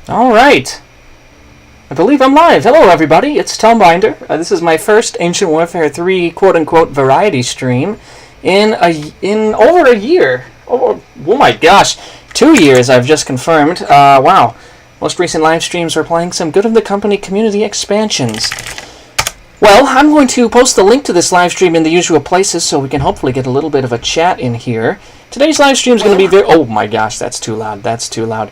Alright. I believe I'm live. Hello everybody, it's Tomebinder. This is my first Ancient Warfare 3 quote-unquote variety stream in over a year. Oh my gosh, 2 years I've just confirmed. Wow. Most recent live streams were playing some Good of the Company community expansions. Well, I'm going to post the link to this live stream in the usual places so we can hopefully get a little bit of a chat in here. Today's live stream is going to be very... Oh my gosh, that's too loud. That's too loud.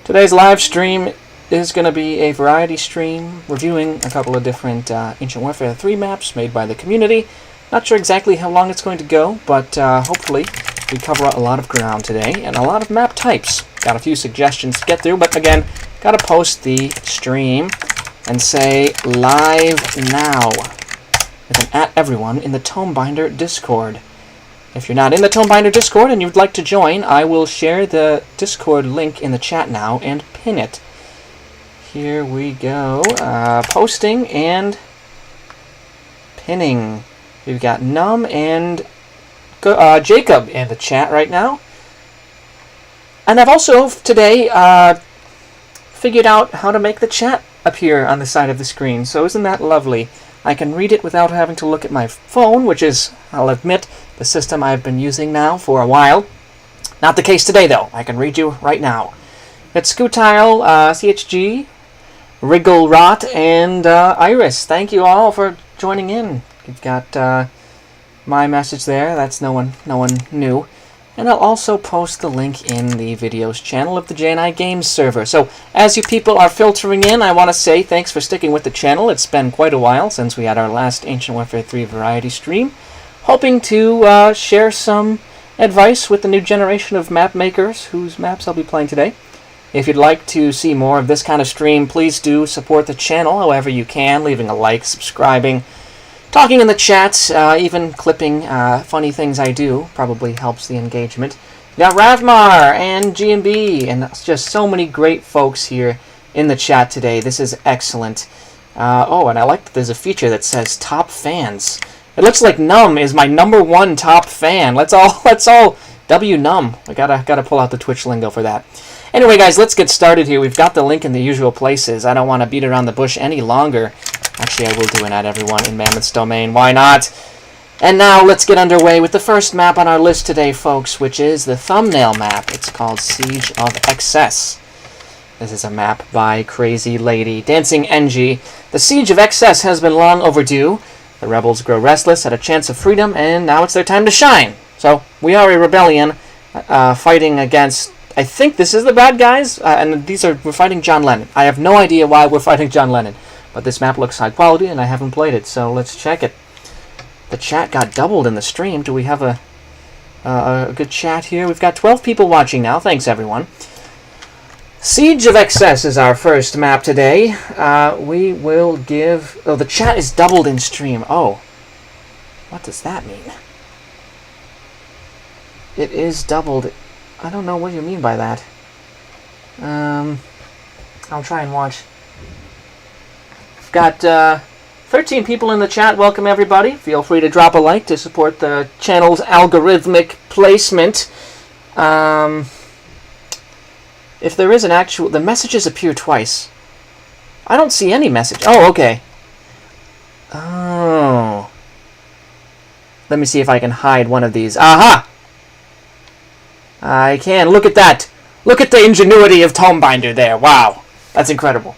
Today's live stream is going to be a variety stream reviewing a couple of different Ancient Warfare 3 maps made by the community. Not sure exactly how long it's going to go, but hopefully we cover a lot of ground today and a lot of map types. Got a few suggestions to get through, but again, got to post the stream and say live now with an @everyone in the Tomebinder Discord. If you're not in the Tomebinder Discord and you'd like to join, I will share the Discord link in the chat now and pin it. Here we go. Posting and pinning. We've got Num and Jacob in the chat right now. And I've also today figured out how to make the chat appear on the side of the screen. So isn't that lovely? I can read it without having to look at my phone, which is, I'll admit, the system I've been using now for a while. Not the case today, though. I can read you right now. It's Scootile, CHG, Wrigglerot, and Iris. Thank you all for joining in. You've got my message there. That's no one new. And I'll also post the link in the videos channel of the JNI Games server. So as you people are filtering in, I want to say thanks for sticking with the channel. It's been quite a while since we had our last Ancient Warfare 3 variety stream. Hoping to share some advice with the new generation of map makers whose maps I'll be playing today. If you'd like to see more of this kind of stream, please do support the channel however you can, leaving a like, subscribing, talking in the chats, even clipping funny things I do probably helps the engagement. We got Ravmar and G&B and just so many great folks here in the chat today. This is excellent. Oh, and I like that there's a feature that says top fans. It looks like Num is my #1 top fan. Let's all W Num. I gotta pull out the Twitch lingo for that. Anyway, guys, let's get started here. We've got the link in the usual places. I don't want to beat around the bush any longer. Actually, I will do an @everyone in Mammoth's domain. Why not? And now let's get underway with the first map on our list today, folks, which is the thumbnail map. It's called Siege of Excess. This is a map by Crazy Lady Dancing NG. The Siege of Excess has been long overdue. The rebels grow restless at a chance of freedom, and now it's their time to shine. So we are a rebellion fighting against, I think this is the bad guys, and we're fighting John Lennon. I have no idea why we're fighting John Lennon, but this map looks high quality, and I haven't played it, so let's check it. The chat got doubled in the stream. Do we have a good chat here? We've got 12 people watching now. Thanks, everyone. Siege of Excess is our first map today. We will give... Oh, the chat is doubled in stream. Oh. What does that mean? It is doubled. I don't know what you mean by that. I'll try and watch. We've got 13 people in the chat. Welcome, everybody. Feel free to drop a like to support the channel's algorithmic placement. If there is an actual... The messages appear twice. I don't see any message. Oh, okay. Oh. Let me see if I can hide one of these. Aha! I can. Look at that. Look at the ingenuity of Tomebinder there. Wow. That's incredible.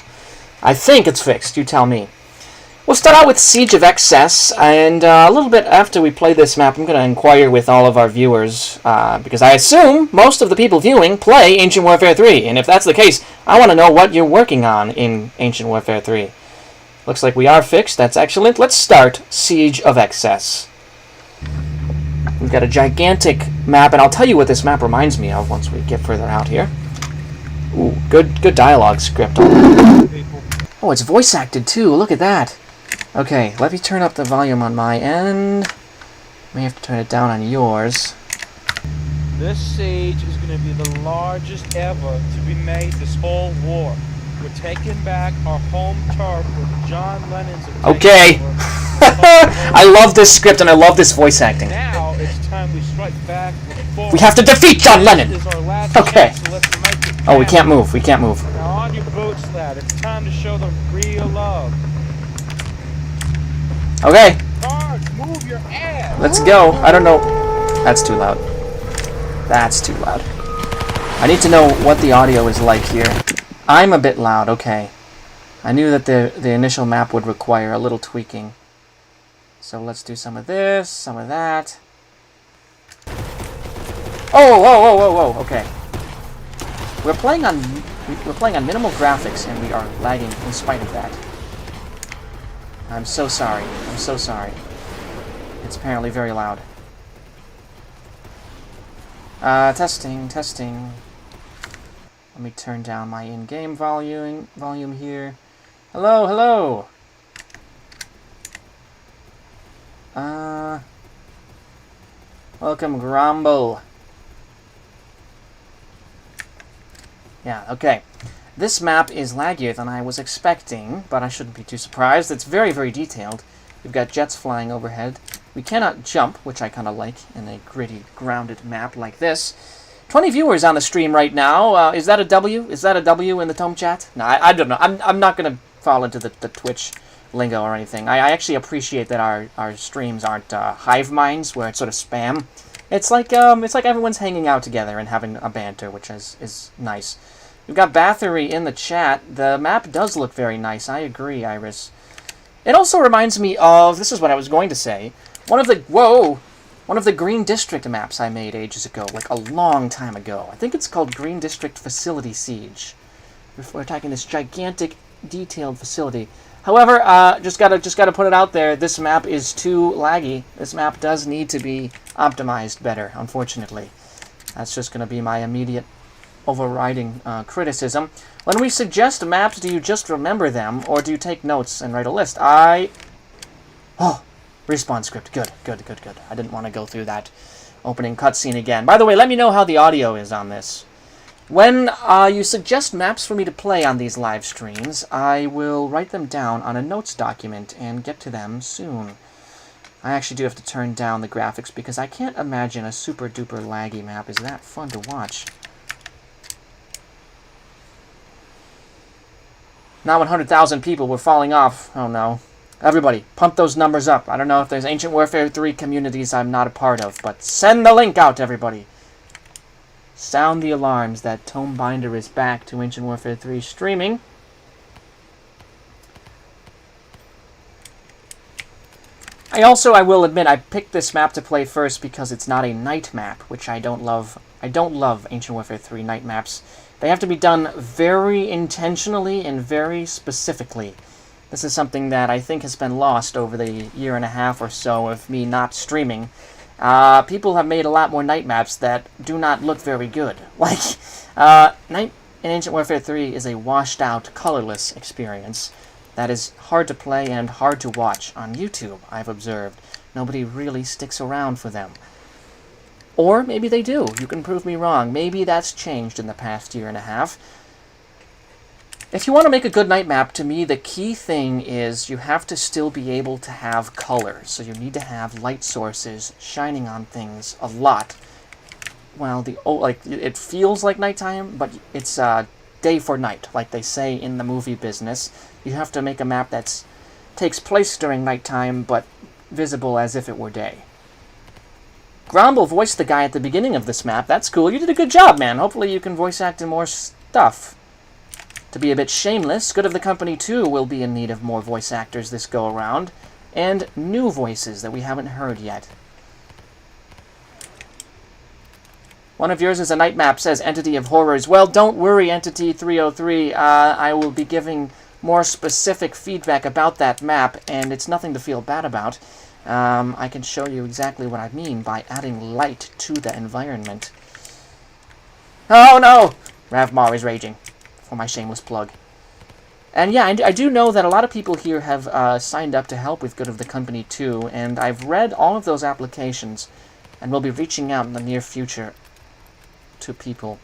I think it's fixed. You tell me. We'll start out with Siege of Excess, and a little bit after we play this map, I'm going to inquire with all of our viewers, because I assume most of the people viewing play Ancient Warfare 3, and if that's the case, I want to know what you're working on in Ancient Warfare 3. Looks like we are fixed. That's excellent. Let's start Siege of Excess. We've got a gigantic map, and I'll tell you what this map reminds me of once we get further out here. Ooh, good dialogue script. Oh, it's voice acted too. Look at that. Okay, let me turn up the volume on my end. May have to turn it down on yours. This siege is going to be the largest ever to be made this whole war. We're taking back our home turf with John Lennon's... Okay. I love this script and I love this voice acting. Now it's time we strike back. We have to defeat John Lennon! Okay. Oh, we can't move. We can't move. Now on your boat chat. It's time to show them real love. Okay, Cards, move your ass. let's go. I don't know. That's too loud. That's too loud. I need to know what the audio is like here. I'm a bit loud, okay. I knew that the initial map would require a little tweaking. So let's do some of this, some of that. Oh, whoa, whoa, whoa, whoa, okay. We're playing on minimal graphics and we are lagging in spite of that. I'm so sorry. I'm so sorry. It's apparently very loud. Testing, testing. Let me turn down my in-game volume here. Hello, hello. Welcome, Grumble. Yeah, okay. This map is laggier than I was expecting, but I shouldn't be too surprised. It's very, very detailed. We've got jets flying overhead. We cannot jump, which I kind of like in a gritty, grounded map like this. 20 viewers on the stream right now. Is that a W? Is that a W in the Tome chat? No, I don't know. I'm not going to fall into the Twitch lingo or anything. I actually appreciate that our streams aren't hive minds where it's sort of spam. It's like everyone's hanging out together and having a banter, which is nice. We've got Bathory in the chat. The map does look very nice. I agree, Iris. It also reminds me of, this is what I was going to say, one of the Green District maps I made ages ago, like a long time ago. I think it's called Green District Facility Siege. We're attacking this gigantic, detailed facility. However, just gotta put it out there, this map is too laggy. This map does need to be optimized better, unfortunately. That's just gonna be my immediate overriding criticism. When we suggest maps, do you just remember them, or do you take notes and write a list? Oh, respawn script. Good. I didn't want to go through that opening cutscene again. By the way, let me know how the audio is on this. When you suggest maps for me to play on these live streams, I will write them down on a notes document and get to them soon. I actually do have to turn down the graphics because I can't imagine a super duper laggy map is that fun to watch. Now 100,000 people were falling off. Oh no. Everybody, pump those numbers up. I don't know if there's Ancient Warfare 3 communities I'm not a part of, but send the link out, everybody. Sound the alarms that Tomebinder is back to Ancient Warfare 3 streaming. I will admit, I picked this map to play first because it's not a night map, which I don't love. I don't love Ancient Warfare 3 night maps. They have to be done very intentionally and very specifically. This is something that I think has been lost over the year and a half or so of me not streaming. People have made a lot more night maps that do not look very good. Like, Night in Ancient Warfare 3 is a washed-out, colorless experience that is hard to play and hard to watch on YouTube, I've observed. Nobody really sticks around for them. Or maybe they do. You can prove me wrong. Maybe that's changed in the past year and a half. If you want to make a good night map, to me, the key thing is you have to still be able to have color. So you need to have light sources shining on things a lot. Well, it feels like nighttime, but it's day for night, like they say in the movie business. You have to make a map that takes place during nighttime, but visible as if it were day. Grumble voiced the guy at the beginning of this map. That's cool. You did a good job, man. Hopefully you can voice act in more stuff. To be a bit shameless, Good of the Company 2 will be in need of more voice actors this go-around, and new voices that we haven't heard yet. One of yours is a night map, says Entity of Horrors. Well, don't worry, Entity 303. I will be giving more specific feedback about that map, and it's nothing to feel bad about. I can show you exactly what I mean by adding light to the environment. Oh no! Ravmar is raging. For my shameless plug. And yeah, I do know that a lot of people here have signed up to help with Good of the Company 2, and I've read all of those applications, and will be reaching out in the near future to people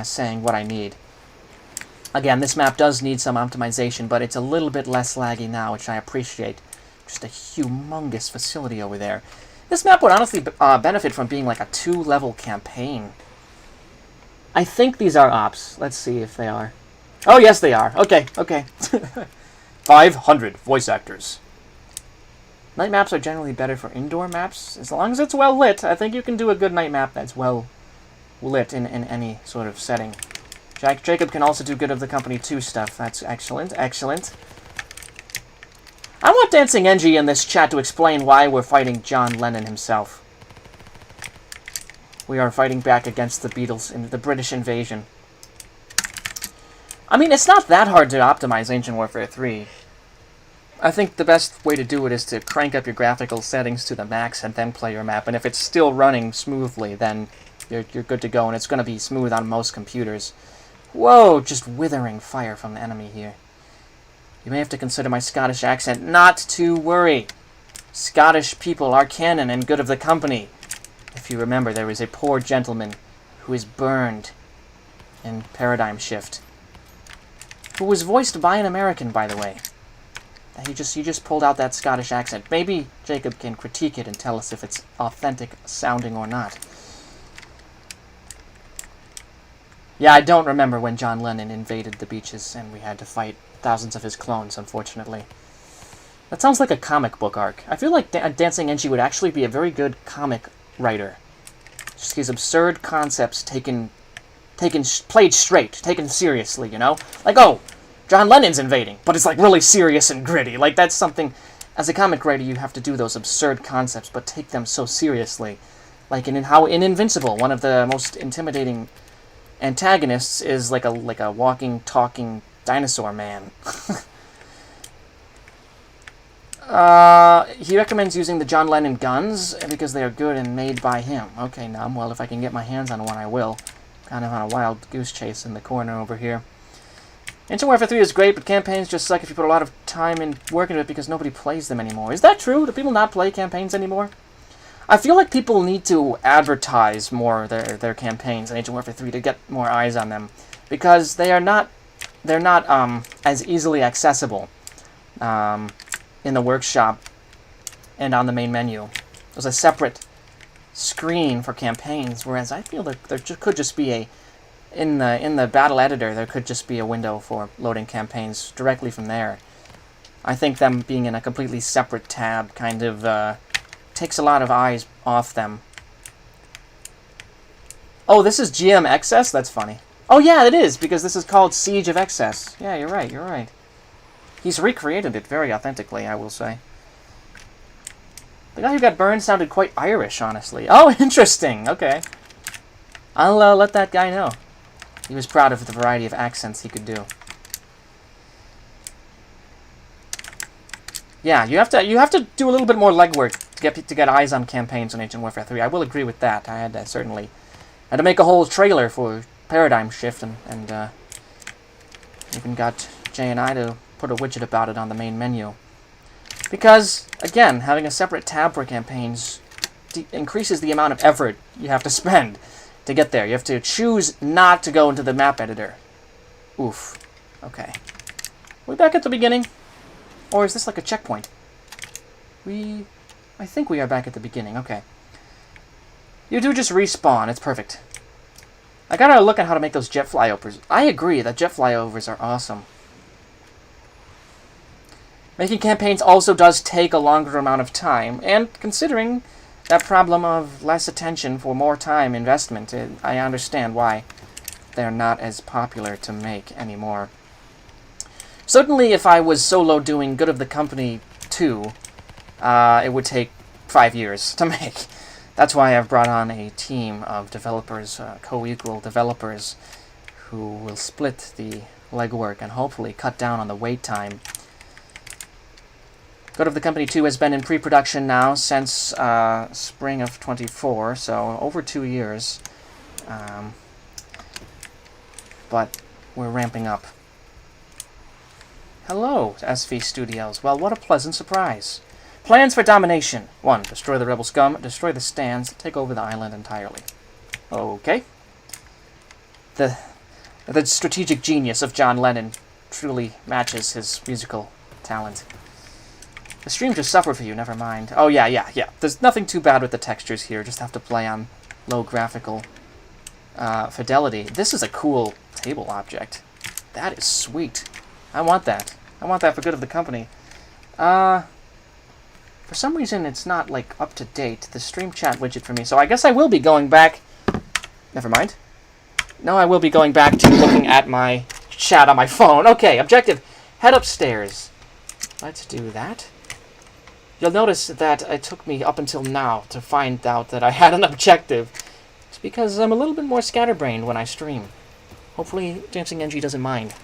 saying what I need. Again, this map does need some optimization, but it's a little bit less laggy now, which I appreciate. Just a humongous facility over there. This map would honestly benefit from being like a 2-level campaign. I think these are ops. Let's see if they are. Oh, yes, they are. Okay, okay. 500 voice actors. Night maps are generally better for indoor maps. As long as it's well lit, I think you can do a good night map that's well lit in any sort of setting. Jacob can also do Good of the Company 2 stuff. That's excellent, excellent. I want Dancing Engie in this chat to explain why we're fighting John Lennon himself. We are fighting back against the Beatles in the British invasion. I mean, it's not that hard to optimize Ancient Warfare 3. I think the best way to do it is to crank up your graphical settings to the max and then play your map. And if it's still running smoothly, then you're good to go. And it's going to be smooth on most computers. Whoa, just withering fire from the enemy here. You may have to consider my Scottish accent. Not to worry. Scottish people are canon and good of the company. If you remember, there is a poor gentleman who is burned in Paradigm Shift. Who was voiced by an American, by the way. You just pulled out that Scottish accent. Maybe Jacob can critique it and tell us if it's authentic sounding or not. Yeah, I don't remember when John Lennon invaded the beaches and we had to fight thousands of his clones, unfortunately. That sounds like a comic book arc. I feel like Dancing Engie would actually be a very good comic writer. Just these absurd concepts played straight, taken seriously, you know? Like, oh, John Lennon's invading, but it's like really serious and gritty. Like, that's something, as a comic writer, you have to do those absurd concepts, but take them so seriously. Like in Invincible, one of the most intimidating antagonists is like a walking, talking dinosaur man. He recommends using the John Lennon guns because they are good and made by him. Okay, Num, well, if I can get my hands on one, I will. Kind of on a wild goose chase in the corner over here. Ancient Warfare 3 is great, but campaigns just suck if you put a lot of time and work into it because nobody plays them anymore. Is that true? Do people not play campaigns anymore? I feel like people need to advertise more their campaigns in Ancient Warfare 3 to get more eyes on them, because they're not as easily accessible in the workshop and on the main menu. There's a separate screen for campaigns, whereas I feel that there could just be in the battle editor, there could just be a window for loading campaigns directly from there. I think them being in a completely separate tab kind of takes a lot of eyes off them. Oh, this is GM Excess? That's funny. Oh yeah, it is, because this is called Siege of Excess. Yeah, you're right, you're right. He's recreated it very authentically, I will say. The guy who got burned sounded quite Irish, honestly. Oh, interesting, okay. I'll let that guy know. He was proud of the variety of accents he could do. Yeah, you have to do a little bit more legwork to get eyes on campaigns on Ancient Warfare 3. I will agree with that. I had to make a whole trailer for Paradigm Shift and even got Jay and I to put a widget about it on the main menu. Because, again, having a separate tab for campaigns increases the amount of effort you have to spend to get there. You have to choose not to go into the map editor. Oof. Okay. Are we back at the beginning? Or is this like a checkpoint? I think we are back at the beginning. Okay. You do just respawn. It's perfect. I gotta look at how to make those jet flyovers. I agree that jet flyovers are awesome. Making campaigns also does take a longer amount of time, and considering that problem of less attention for more time investment, I understand why they're not as popular to make anymore. Certainly if I was solo doing Good of the Company 2, it would take 5 years to make. That's why I've brought on a team of developers, co-equal developers, who will split the legwork and hopefully cut down on the wait time. Good of the Company 2 has been in pre-production now since spring of 24, so over 2 years. But we're ramping up. Hello, SV Studios. Well, what a pleasant surprise. Plans for domination. 1. Destroy the rebel scum. Destroy the stands. Take over the island entirely. Okay. The strategic genius of John Lennon truly matches his musical talent. The stream just suffered for you, never mind. Oh, yeah. There's nothing too bad with the textures here. Just have to play on low graphical fidelity. This is a cool table object. That is sweet. I want that. I want that for good of the company. For some reason, it's not, like, up to date, the stream chat widget for me. So I guess I will be going back... Never mind. No, I will be going back to looking at my chat on my phone. Okay, objective. Head upstairs. Let's do that. You'll notice that it took me up until now to find out that I had an objective. It's because I'm a little bit more scatterbrained when I stream. Hopefully, Dancing NG doesn't mind.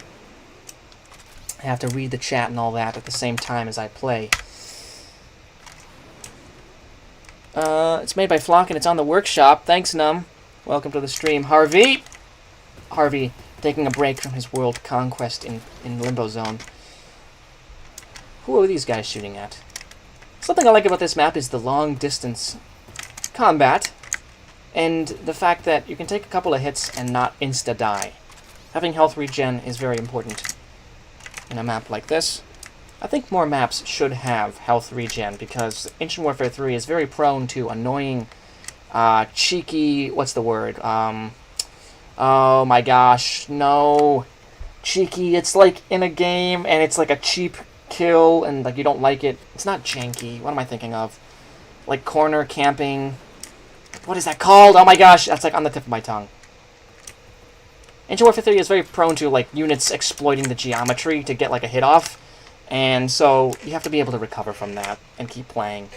I have to read the chat and all that at the same time as I play. It's made by Flock and it's on the workshop. Thanks, Num. Welcome to the stream. Harvey! Harvey taking a break from his world conquest in Limbo Zone. Who are these guys shooting at? Something I like about this map is the long-distance combat, and the fact that you can take a couple of hits and not insta-die. Having health regen is very important in a map like this. I think more maps should have health regen, because Ancient Warfare 3 is very prone to annoying, cheeky... What's the word? Oh my gosh, no. Cheeky, it's like in a game, and it's like a cheap kill, and like you don't like it. It's not janky. What am I thinking of? Like corner camping. What is that called? Oh my gosh, that's like on the tip of my tongue. Ancient Warfare 3 is very prone to like units exploiting the geometry to get like a hit off, and so you have to be able to recover from that and keep playing.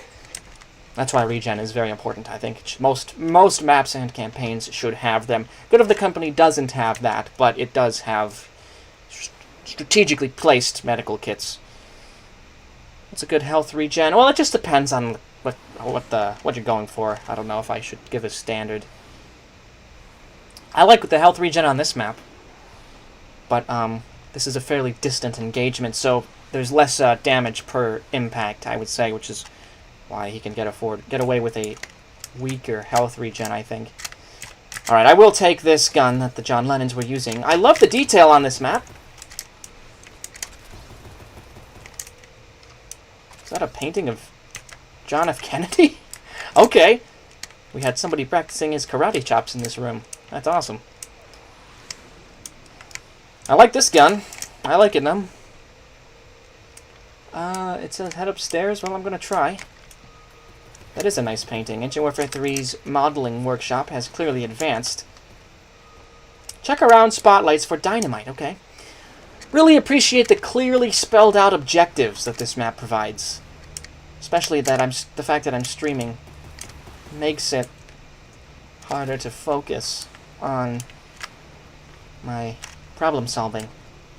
That's why regen is very important. I think most maps and campaigns should have them. Good of the Company doesn't have that, but it does have strategically placed medical kits. It's a good health regen. Well, it just depends on what you're going for. I don't know if I should give a standard. I like the health regen on this map, but this is a fairly distant engagement, so there's less damage per impact, I would say, which is why he can get away with a weaker health regen, I think. All right, I will take this gun that the John Lennons were using. I love the detail on this map. Is that a painting of John F. Kennedy? Okay. We had somebody practicing his karate chops in this room. That's awesome. I like this gun. I like it, Num. It says head upstairs. Well, I'm going to try. That is a nice painting. Ancient Warfare 3's modeling workshop has clearly advanced. Check around spotlights for dynamite. Okay. Really appreciate the clearly spelled out objectives that this map provides. Especially that the fact that I'm streaming makes it harder to focus on my problem solving.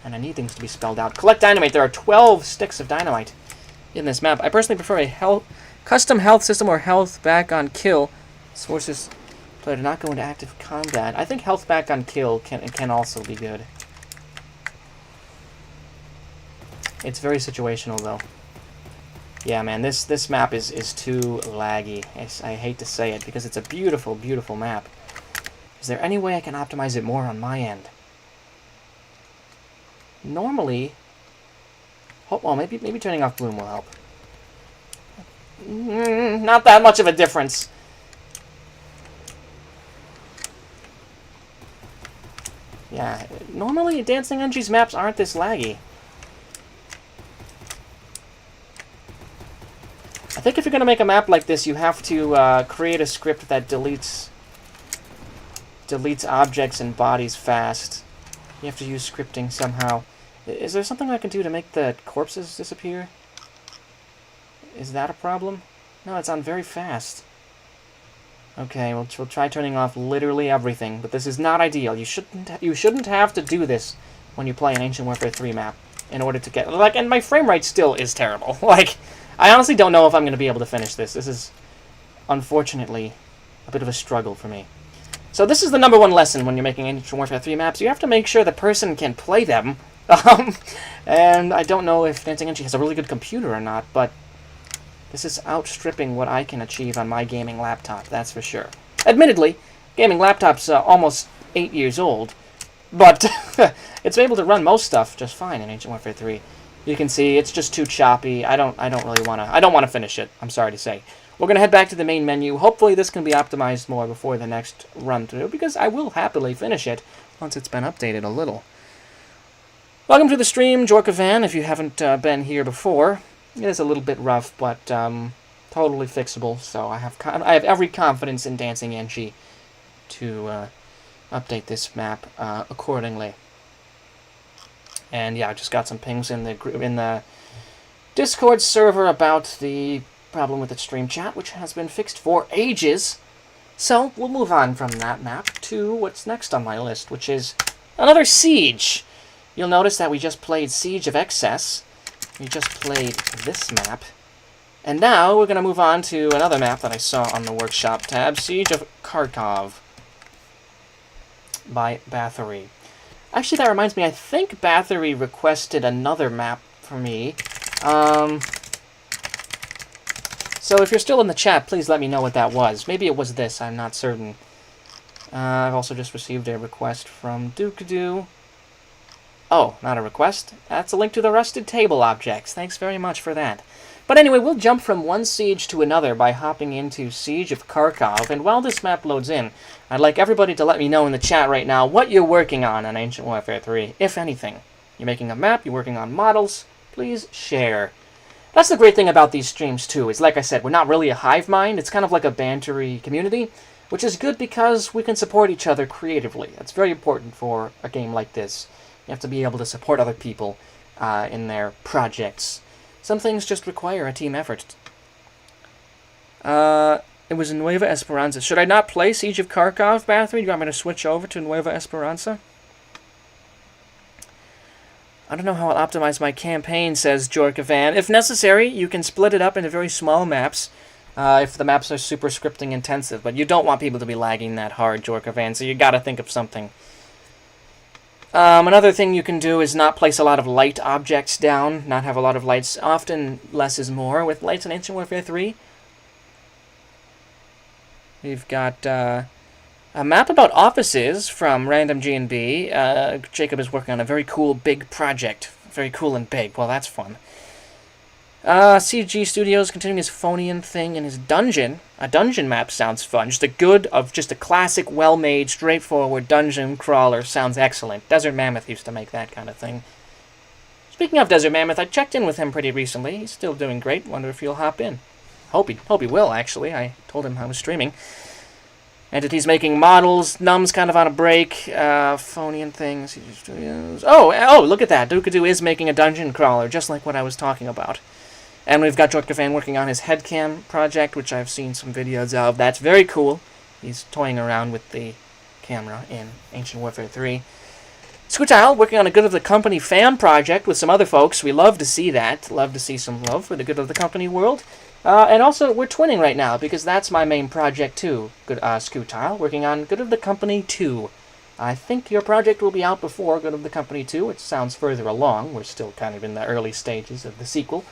And I need things to be spelled out. Collect dynamite. There are 12 sticks of dynamite in this map. I personally prefer a custom health system or health back on kill. This forces player to not go into active combat. I think health back on kill can also be good. It's very situational, though. Yeah, man, this map is too laggy. I hate to say it, because it's a beautiful, beautiful map. Is there any way I can optimize it more on my end? Normally... Oh, well, maybe turning off bloom will help. Not that much of a difference. Yeah, normally Dancing NG's maps aren't this laggy. I think if you're going to make a map like this, you have to create a script that deletes objects and bodies fast. You have to use scripting somehow. Is there something I can do to make the corpses disappear? Is that a problem? No, it's on very fast. Okay, we'll try turning off literally everything, but this is not ideal. You shouldn't have to do this when you play an Ancient Warfare 3 map in order to get... Like, and my frame rate still is terrible. Like, I honestly don't know if I'm going to be able to finish this. This is, unfortunately, a bit of a struggle for me. So this is the #1 lesson when you're making Ancient Warfare 3 maps. You have to make sure the person can play them. And I don't know if Dancing NG has a really good computer or not, but this is outstripping what I can achieve on my gaming laptop, that's for sure. Admittedly, gaming laptop's almost 8 years old, but it's able to run most stuff just fine in Ancient Warfare 3. You can see it's just too choppy. I don't really want to. I don't want to finish it. I'm sorry to say. We're gonna head back to the main menu. Hopefully, this can be optimized more before the next run through, because I will happily finish it once it's been updated a little. Welcome to the stream, Jorkavan, if you haven't been here before. It is a little bit rough, but totally fixable, so I have every confidence in Dancing Angie to update this map accordingly. And yeah, I just got some pings in the Discord server about the problem with the stream chat, which has been fixed for ages. So we'll move on from that map to what's next on my list, which is another Siege. You'll notice that we just played Siege of Excess. We just played this map. And now we're going to move on to another map that I saw on the workshop tab, Siege of Kharkov by Bathory. Actually, that reminds me, I think Bathory requested another map for me. So if you're still in the chat, please let me know what that was. Maybe it was this, I'm not certain. I've also just received a request from Dookadoo. Oh, not a request. That's a link to the Rusted Table objects. Thanks very much for that. But anyway, we'll jump from one siege to another by hopping into Siege of Kharkov. And while this map loads in, I'd like everybody to let me know in the chat right now what you're working on Ancient Warfare 3, if anything. You're making a map, you're working on models, please share. That's the great thing about these streams, too, is like I said, we're not really a hive mind. It's kind of like a bantery community, which is good because we can support each other creatively. That's very important for a game like this. You have to be able to support other people in their projects. Some things just require a team effort. It was Nueva Esperanza. Should I not play Siege of Kharkov, Bathory? Do you want me to switch over to Nueva Esperanza? I don't know how I'll optimize my campaign, says Jorkavan. If necessary, you can split it up into very small maps if the maps are super scripting intensive. But you don't want people to be lagging that hard, Jorkavan, so you gotta think of something. Another thing you can do is not place a lot of light objects down, not have a lot of lights. Often less is more with lights in Ancient Warfare 3. We've got a map about offices from Random G&B. Jacob is working on a very cool big project. Very cool and big. Well, that's fun. CG Studios continuing his Phonian thing in his dungeon. A dungeon map sounds fun. Just a classic, well-made, straightforward dungeon crawler sounds excellent. Desert Mammoth used to make that kind of thing. Speaking of Desert Mammoth, I checked in with him pretty recently. He's still doing great. Wonder if he'll hop in. Hope he will, actually. I told him I was streaming. Entity's making models. Num's kind of on a break. Phonian things. Oh, look at that. Dookadoo is making a dungeon crawler, just like what I was talking about. And we've got Jorkavan working on his headcam project, which I've seen some videos of. That's very cool. He's toying around with the camera in Ancient Warfare 3. Scutile working on a Good of the Company fan project with some other folks. We love to see that. Love to see some love for the Good of the Company world. And also, we're twinning right now, because that's my main project, too. Scutile, working on Good of the Company 2. I think your project will be out before Good of the Company 2. It sounds further along. We're still kind of in the early stages of the sequel.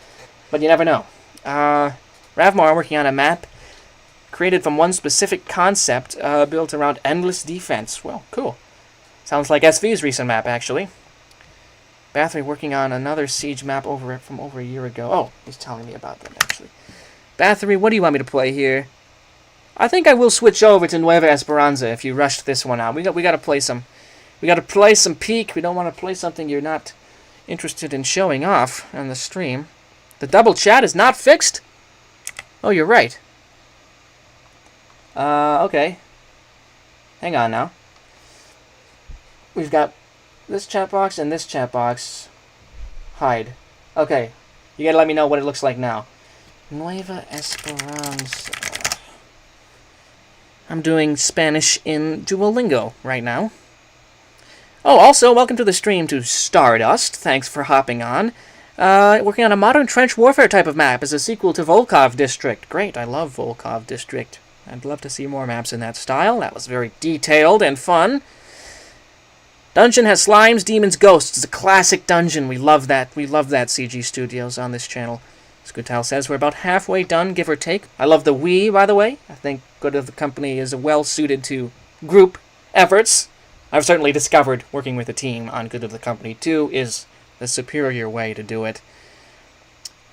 But you never know. Ravmar working on a map created from one specific concept built around endless defense. Well, cool. Sounds like SV's recent map, actually. Bathory working on another Siege map from over a year ago. Oh, he's telling me about that, actually. Bathory, what do you want me to play here? I think I will switch over to Nueva Esperanza if you rushed this one out. We got to play some. We got to play some Peak. We don't want to play something you're not interested in showing off on the stream. The double chat is not fixed? Oh, you're right. Okay. Hang on now. We've got this chat box and this chat box. Hide. Okay. You gotta let me know what it looks like now. Nueva Esperanza. I'm doing Spanish in Duolingo right now. Oh, also, welcome to the stream to Stardust. Thanks for hopping on. Working on a modern trench warfare type of map as a sequel to Volkov District. Great, I love Volkov District. I'd love to see more maps in that style. That was very detailed and fun. Dungeon has slimes, demons, ghosts. It's a classic dungeon. We love that. We love that, CG Studios on this channel. Scutile says we're about halfway done, give or take. I love the we, by the way. I think Good of the Company is well-suited to group efforts. I've certainly discovered working with a team on Good of the Company 2 is the superior way to do it.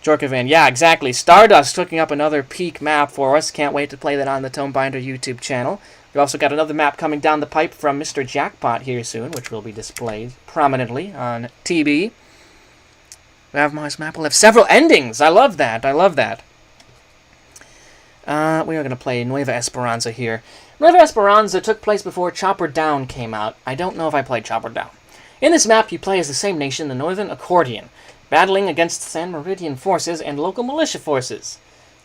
Jorkavan, yeah, exactly. Stardust hooking up another Peak map for us. Can't wait to play that on the Tomebinder YouTube channel. We've also got another map coming down the pipe from Mr. Jackpot here soon, which will be displayed prominently on TB. Ravmar's map will have several endings. I love that. I love that. We are going to play Nueva Esperanza here. Nueva Esperanza took place before Chopper Down came out. I don't know if I played Chopper Down. In this map, you play as the same nation, the Northern Accordion, battling against San Meridian forces and local militia forces.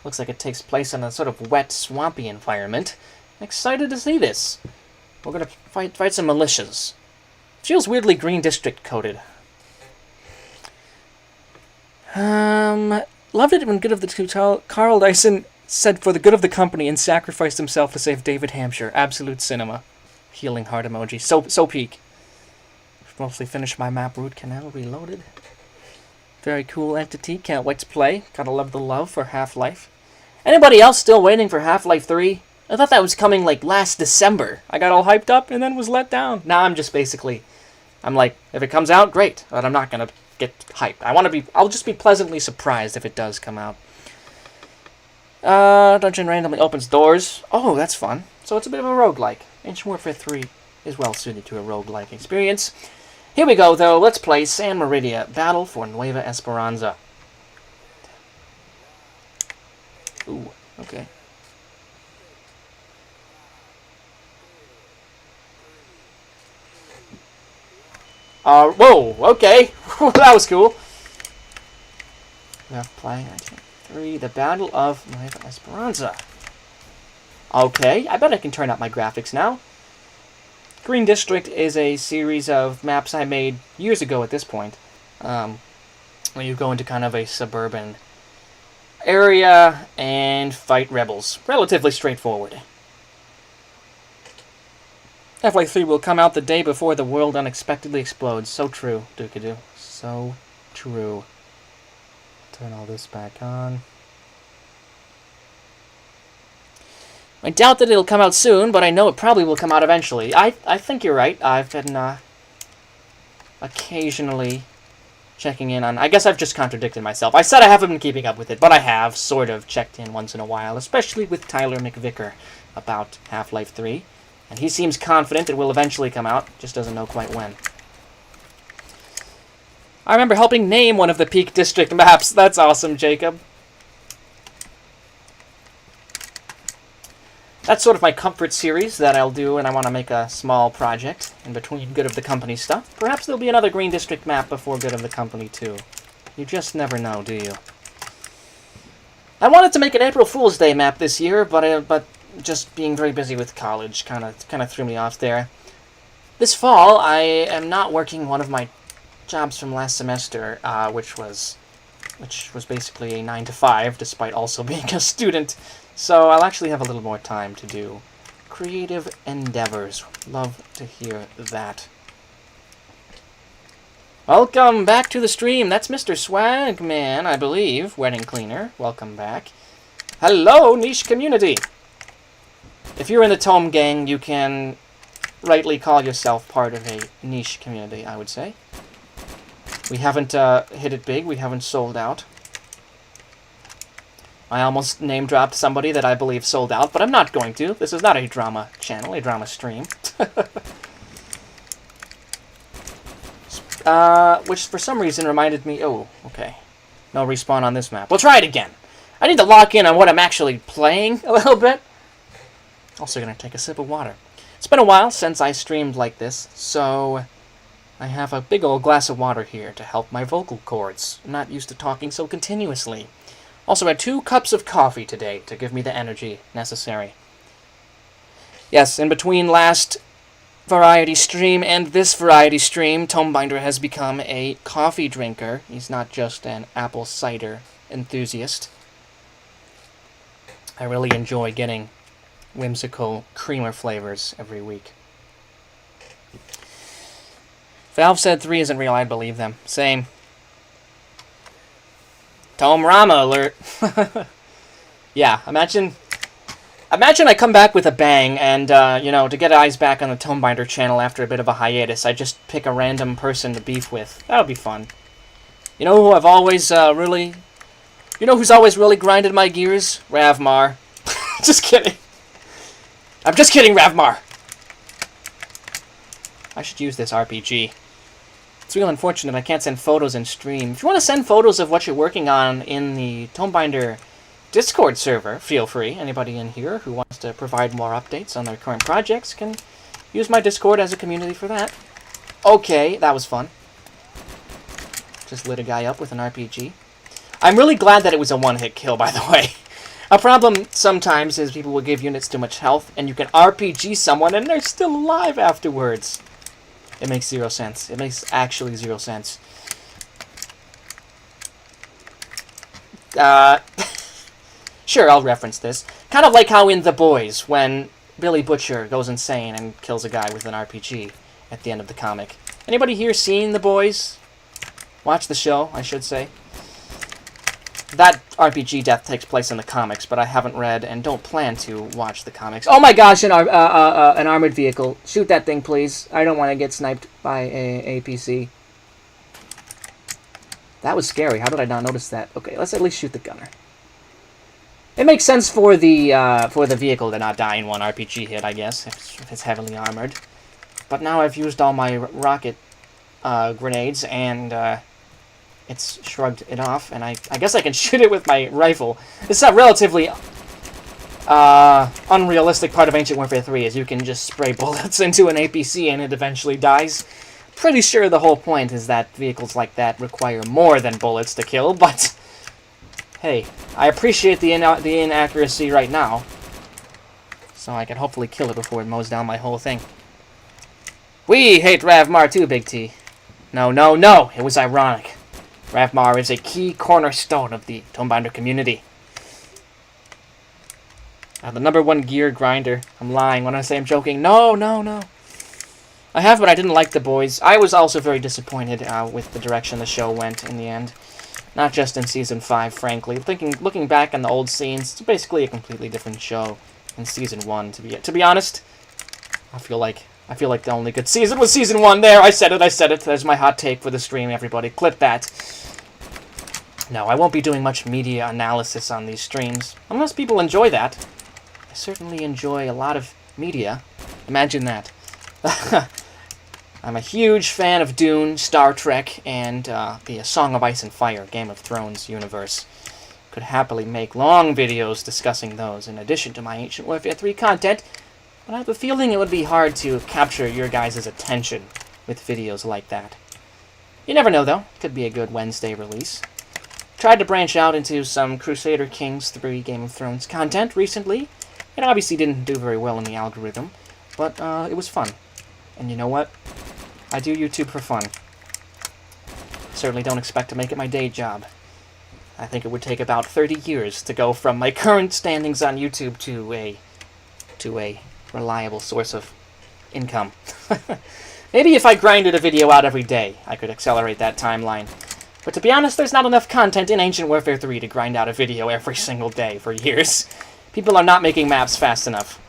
Looks like it takes place in a sort of wet, swampy environment. I'm excited to see this. We're going to fight some militias. Feels weirdly Green District coded. Loved it when Good of the Two Carl Dyson said for the good of the company and sacrificed himself to save David Hampshire. Absolute cinema. Healing heart emoji. So peak. Mostly finished my map. Root Canal reloaded. Very cool entity. Can't wait to play. Gotta love the love for Half-Life. Anybody else still waiting for Half-Life 3? I thought that was coming like last December. I got all hyped up and then was let down. Now I'm just basically... I'm like, if it comes out, great. But I'm not gonna get hyped. I'll just be pleasantly surprised if it does come out. Dungeon randomly opens doors. Oh, that's fun. So it's a bit of a roguelike. Ancient Warfare 3 is well suited to a roguelike experience. Here we go, though. Let's play San Meridia, Battle for Nueva Esperanza. Ooh, okay. Whoa, okay. That was cool. Yeah, playing 3, the Battle of Nueva Esperanza. Okay, I bet I can turn up my graphics now. Green District is a series of maps I made years ago at this point. Where you go into kind of a suburban area and fight rebels. Relatively straightforward. Half-Life 3 will come out the day before the world unexpectedly explodes. So true, Dookadoo. So true. Turn all this back on. I doubt that it'll come out soon, but I know it probably will come out eventually. I think you're right. I've been occasionally checking in on... I guess I've just contradicted myself. I said I haven't been keeping up with it, but I have sort of checked in once in a while, especially with Tyler McVicker about Half-Life 3. And he seems confident it will eventually come out, just doesn't know quite when. I remember helping name one of the Peak District maps. That's awesome, Jacob. That's sort of my comfort series that I'll do, and I want to make a small project in between Good of the Company stuff. Perhaps there'll be another Green District map before Good of the Company, too. You just never know, do you? I wanted to make an April Fool's Day map this year, but just being very busy with college kind of threw me off there. This fall, I am not working one of my jobs from last semester, which was basically a 9-to-5, despite also being a student. So I'll actually have a little more time to do creative endeavors. Love to hear that. Welcome back to the stream. That's Mr. Swagman, I believe. Wedding Cleaner. Welcome back. Hello, niche community. If you're in the Tome gang, you can rightly call yourself part of a niche community, I would say. We haven't hit it big. We haven't sold out. I almost name-dropped somebody that I believe sold out, but I'm not going to. This is not a drama channel, a drama stream. Which for some reason reminded me... Oh, okay. No respawn on this map. We'll try it again. I need to lock in on what I'm actually playing a little bit. Also gonna take a sip of water. It's been a while since I streamed like this, so I have a big old glass of water here to help my vocal cords. I'm not used to talking so continuously. Also had 2 cups of coffee today to give me the energy necessary. Yes, in between last variety stream and this variety stream, Tomebinder has become a coffee drinker. He's not just an apple cider enthusiast. I really enjoy getting whimsical creamer flavors every week. Valve said 3 isn't real. I believe them. Same. Tome Rama alert. Yeah, imagine I come back with a bang and, you know, to get eyes back on the Tomebinder channel after a bit of a hiatus, I just pick a random person to beef with. That would be fun. You know who I've always, really... You know who's always really grinded my gears? Ravmar. Just kidding. I'm just kidding, Ravmar! I should use this RPG. It's real unfortunate I can't send photos in stream. If you want to send photos of what you're working on in the Tomebinder Discord server, feel free. Anybody in here who wants to provide more updates on their current projects can use my Discord as a community for that. Okay, that was fun. Just lit a guy up with an RPG. I'm really glad that it was a one-hit kill, by the way. A problem sometimes is people will give units too much health, and you can RPG someone and they're still alive afterwards. It makes zero sense. It makes actually zero sense. Sure, I'll reference this. Kind of like how in The Boys, when Billy Butcher goes insane and kills a guy with an RPG at the end of the comic. Anybody here seen The Boys? Watch the show, I should say. That RPG death takes place in the comics, but I haven't read and don't plan to watch the comics. Oh my gosh, an armored vehicle. Shoot that thing, please. I don't want to get sniped by a APC. That was scary. How did I not notice that? Okay, let's at least shoot the gunner. It makes sense for the vehicle to not die in one RPG hit, I guess, if it's heavily armored. But now I've used all my rocket grenades, and it's shrugged it off, and I guess I can shoot it with my rifle. It's a relatively unrealistic part of Ancient Warfare 3, is you can just spray bullets into an APC and it eventually dies. Pretty sure the whole point is that vehicles like that require more than bullets to kill, but hey, I appreciate the inaccuracy right now, so I can hopefully kill it before it mows down my whole thing. We hate Ravmar too, Big T. No, no, no! It was ironic. Ravmar is a key cornerstone of the Tomebinder community. The #1 gear grinder. I'm lying when I say I'm joking. No, no, no. I have, but I didn't like The Boys. I was also very disappointed with the direction the show went in the end. Not just in Season 5, frankly. Looking back on the old scenes, it's basically a completely different show in Season 1. To be honest, I feel like the only good season was Season 1. There, I said it. There's my hot take for the stream, everybody. Clip that. No, I won't be doing much media analysis on these streams, unless people enjoy that. I certainly enjoy a lot of media. Imagine that. I'm a huge fan of Dune, Star Trek, and the Song of Ice and Fire, Game of Thrones universe. Could happily make long videos discussing those, in addition to my Ancient Warfare 3 content, but I have a feeling it would be hard to capture your guys' attention with videos like that. You never know, though. Could be a good Wednesday release. Tried to branch out into some Crusader Kings 3 Game of Thrones content recently. It obviously didn't do very well in the algorithm, but it was fun. And you know what? I do YouTube for fun. Certainly don't expect to make it my day job. I think it would take about 30 years to go from my current standings on YouTube to a reliable source of income. Maybe if I grinded a video out every day, I could accelerate that timeline. But to be honest, there's not enough content in Ancient Warfare 3 to grind out a video every single day for years. People are not making maps fast enough.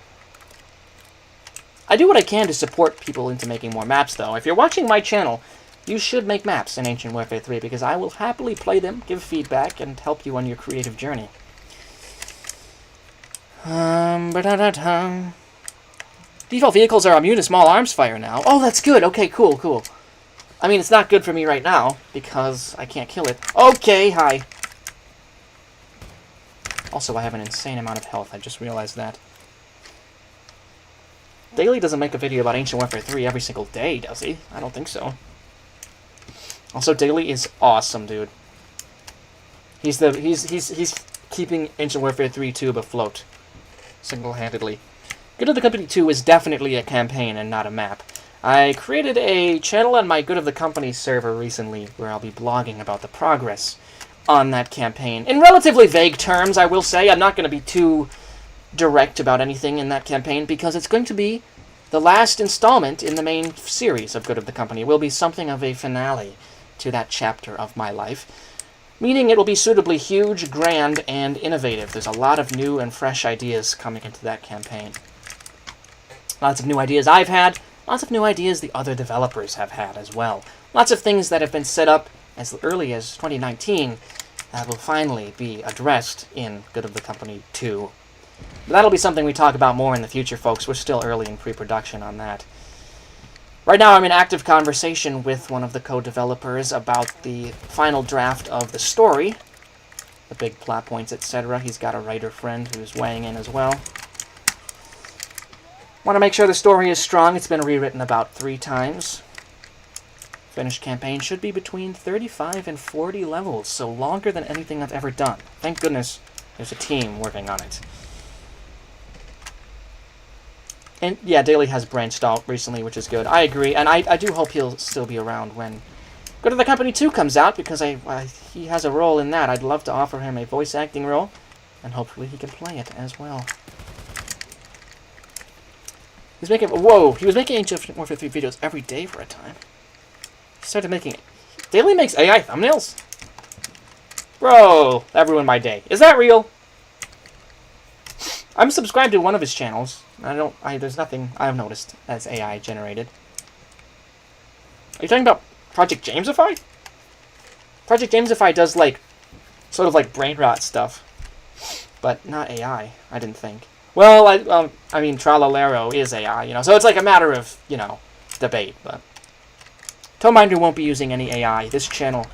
I do what I can to support people into making more maps, though. If you're watching my channel, you should make maps in Ancient Warfare 3, because I will happily play them, give feedback, and help you on your creative journey. Default vehicles are immune to small arms fire now. Oh, that's good. Okay, cool, cool. I mean, it's not good for me right now, because I can't kill it. Okay, hi. Also, I have an insane amount of health. I just realized that. Daily doesn't make a video about Ancient Warfare 3 every single day, does he? I don't think so. Also, Daily is awesome, dude. He's keeping Ancient Warfare 3 tube afloat. Single-handedly. Good of the Company 2 is definitely a campaign and not a map. I created a channel on my Good of the Company server recently where I'll be blogging about the progress on that campaign. In relatively vague terms, I will say. I'm not going to be too direct about anything in that campaign because it's going to be the last installment in the main series of Good of the Company. It will be something of a finale to that chapter of my life, meaning it will be suitably huge, grand, and innovative. There's a lot of new and fresh ideas coming into that campaign. Lots of new ideas I've had, lots of new ideas the other developers have had as well. Lots of things that have been set up as early as 2019 that will finally be addressed in Good of the Company 2. But that'll be something we talk about more in the future, folks. We're still early in pre-production on that. Right now I'm in active conversation with one of the co-developers about the final draft of the story, the big plot points, etc. He's got a writer friend who's weighing in as well. Want to make sure the story is strong. It's been rewritten about 3 times. Finished campaign should be between 35 and 40 levels, so longer than anything I've ever done. Thank goodness there's a team working on it. And yeah, Daly has branched out recently, which is good. I agree, and I do hope he'll still be around when Go to the Company 2 comes out, because he has a role in that. I'd love to offer him a voice acting role, and hopefully he can play it as well. He's making, whoa, he was making Age of Warfare 3 videos every day for a time. He started making it. Daily makes AI thumbnails? Bro, that ruined my day. Is that real? I'm subscribed to one of his channels. There's nothing I've noticed that's AI generated. Are you talking about Project Jamesify? Project Jamesify does sort of like brain rot stuff, but not AI. I didn't think. Well, I mean, Tralalero is AI, so it's like a matter of, debate. But Tomebinder won't be using any AI. This channel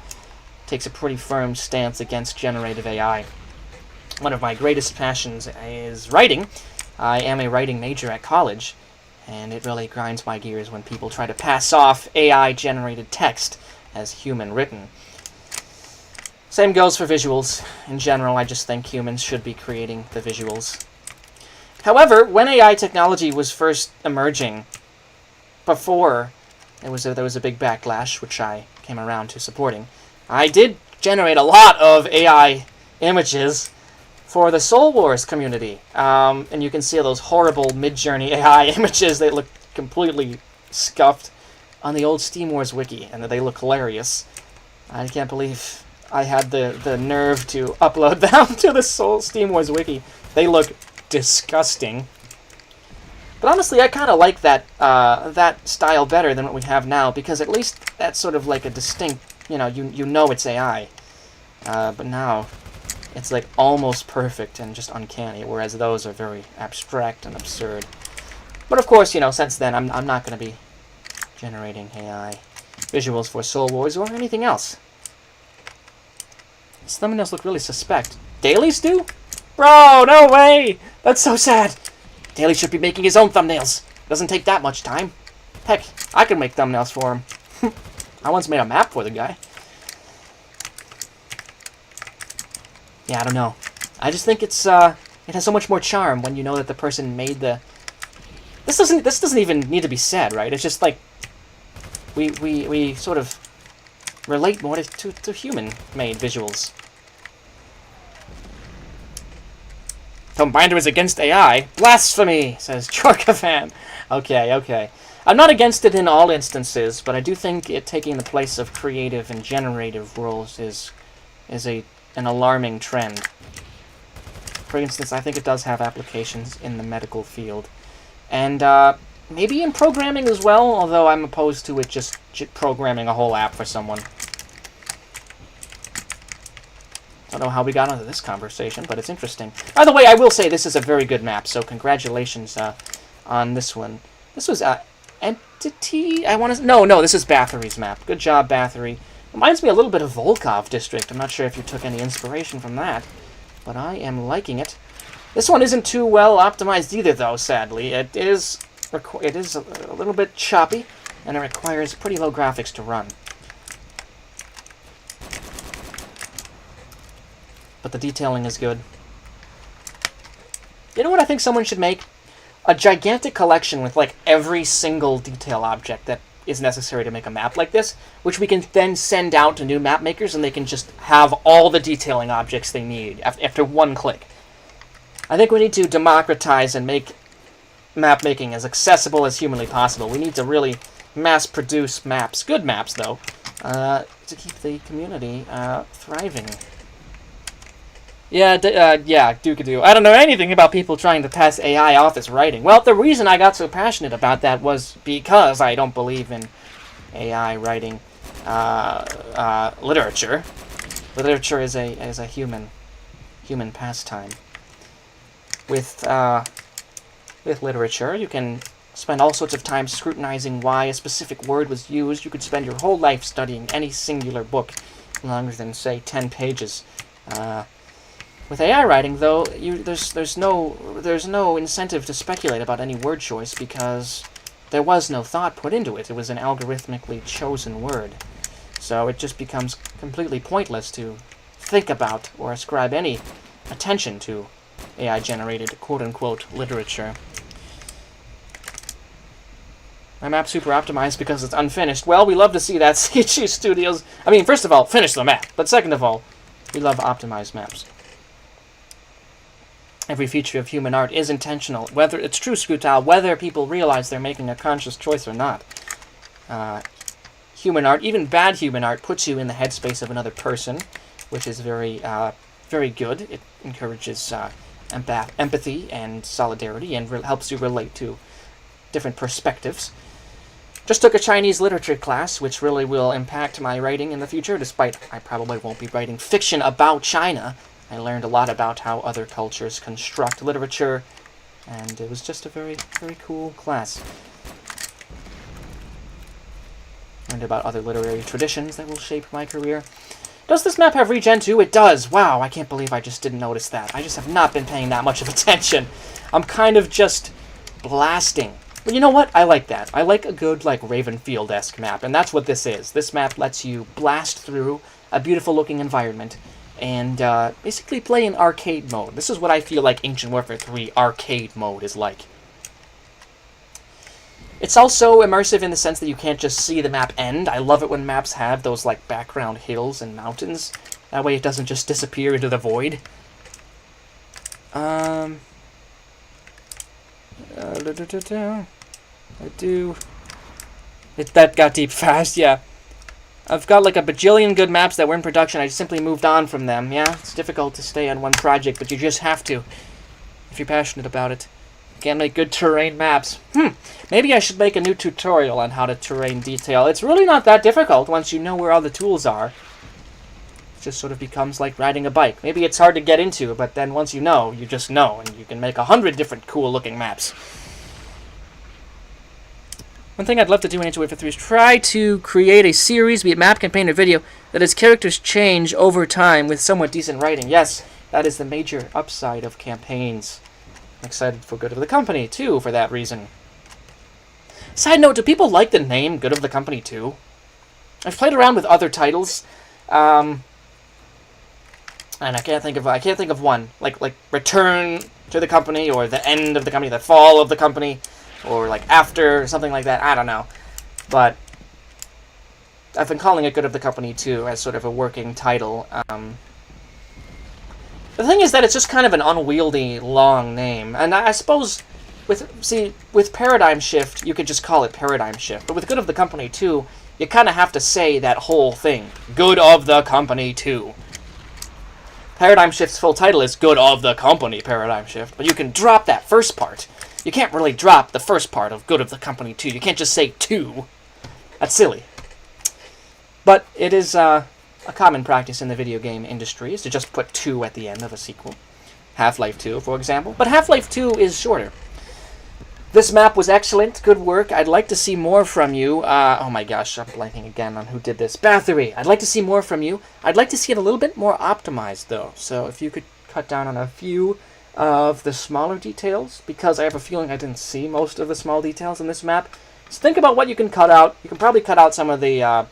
takes a pretty firm stance against generative AI. One of my greatest passions is writing. I am a writing major at college, and it really grinds my gears when people try to pass off AI-generated text as human-written. Same goes for visuals. In general, I just think humans should be creating the visuals. However, when AI technology was first emerging, before there was a big backlash, which I came around to supporting, I did generate a lot of AI images for the Soul Wars community. And you can see those horrible Midjourney AI images. They look completely scuffed on the old Steam Wars wiki, and they look hilarious. I can't believe I had the nerve to upload them to the Steam Wars wiki. They look disgusting. But honestly, I kind of like that style better than what we have now, because at least that's sort of like a distinct, you know it's AI. But now it's like almost perfect and just uncanny, whereas those are very abstract and absurd. But of course, since then, I'm not going to be generating AI visuals for Soul Wars or anything else. These thumbnails look really suspect. Dailies do? Bro, no way! That's so sad. Daly should be making his own thumbnails. Doesn't take that much time. Heck, I can make thumbnails for him. I once made a map for the guy. Yeah, I don't know. I just think it has so much more charm when you know that the person made the... This doesn't even need to be said, right? It's just like we sort of relate more to human-made visuals. Tomebinder is against AI. Blasphemy, says Chorkafan. Okay. I'm not against it in all instances, but I do think it taking the place of creative and generative roles is an alarming trend. For instance, I think it does have applications in the medical field. And maybe in programming as well, although I'm opposed to it just programming a whole app for someone. I don't know how we got into this conversation, but it's interesting. By the way, I will say this is a very good map, so congratulations on this one. This was Entity? No, this is Bathory's map. Good job, Bathory. Reminds me a little bit of Volkov District. I'm not sure if you took any inspiration from that, but I am liking it. This one isn't too well optimized either, though, sadly. It is a little bit choppy, and it requires pretty low graphics to run. But the detailing is good. You know what I think someone should make? A gigantic collection with, every single detail object that is necessary to make a map like this, which we can then send out to new map makers, and they can just have all the detailing objects they need after one click. I think we need to democratize and make map making as accessible as humanly possible. We need to really mass-produce maps, good maps, though, to keep the community thriving. Yeah, Dookadoo. I don't know anything about people trying to pass AI off as writing. Well, the reason I got so passionate about that was because I don't believe in AI writing literature. Literature is a human pastime. with literature. You can spend all sorts of time scrutinizing why a specific word was used. You could spend your whole life studying any singular book longer than, say, 10 pages. With AI writing, though, there's no incentive to speculate about any word choice because there was no thought put into it. It was an algorithmically chosen word. So it just becomes completely pointless to think about or ascribe any attention to AI-generated quote-unquote literature. My map's super optimized because it's unfinished. Well, we love to see that, CG Studios. I mean, first of all, finish the map. But second of all, we love optimized maps. Every feature of human art is intentional. Whether it's true, Scrutal, whether people realize they're making a conscious choice or not. Human art, even bad human art, puts you in the headspace of another person, which is very good. It encourages empathy and solidarity and helps you relate to different perspectives. Just took a Chinese literature class, which really will impact my writing in the future, despite I probably won't be writing fiction about China. I learned a lot about how other cultures construct literature, and it was just a very, very cool class. Learned about other literary traditions that will shape my career. Does this map have regen 2? It does! Wow, I can't believe I just didn't notice that. I just have not been paying that much of attention. I'm kind of just blasting. But you know what? I like that. I like a good, like, Ravenfield-esque map, and that's what this is. This map lets you blast through a beautiful-looking environment and basically play in arcade mode. This is what I feel like Ancient Warfare 3 arcade mode is like. It's also immersive in the sense that you can't just see the map end. I love it when maps have those, like, background hills and mountains. That way it doesn't just disappear into the void. That got deep fast, yeah. I've got like a bajillion good maps that were in production. I just simply moved on from them. Yeah, it's difficult to stay on one project, but you just have to if you're passionate about it. You can't make good terrain maps. Maybe I should make a new tutorial on how to terrain detail. It's really not that difficult once you know where all the tools are. It just sort of becomes like riding a bike. Maybe it's hard to get into, but then once you know, you just know, and you can make 100 different cool-looking maps. One thing I'd love to do in Ancient Warfare 3 is try to create a series, be it map, campaign, or video, that its characters change over time with somewhat decent writing. Yes, that is the major upside of campaigns. I'm excited for Good of the Company, too, for that reason. Side note, do people like the name Good of the Company, too? I've played around with other titles, and I can't think of one. Like Return to the Company, or The End of the Company, The Fall of the Company, or like After, or something like that. I don't know. But I've been calling it Good of the Company, too, as sort of a working title. The thing is that it's just kind of an unwieldy, long name. And I suppose, with Paradigm Shift, you could just call it Paradigm Shift. But with Good of the Company 2, you kind of have to say that whole thing. Good of the Company 2. Paradigm Shift's full title is Good of the Company Paradigm Shift. But you can drop that first part. You can't really drop the first part of Good of the Company 2. You can't just say 2. That's silly. But it is a common practice in the video game industry is to just put 2 at the end of a sequel. Half-Life 2, for example. But Half-Life 2 is shorter. This map was excellent. Good work. I'd like to see more from you. Oh my gosh, I'm blanking again on who did this. Bathory. I'd like to see more from you. I'd like to see it a little bit more optimized, though. So if you could cut down on a few of the smaller details, because I have a feeling I didn't see most of the small details in this map. So think about what you can cut out. You can probably cut out some of the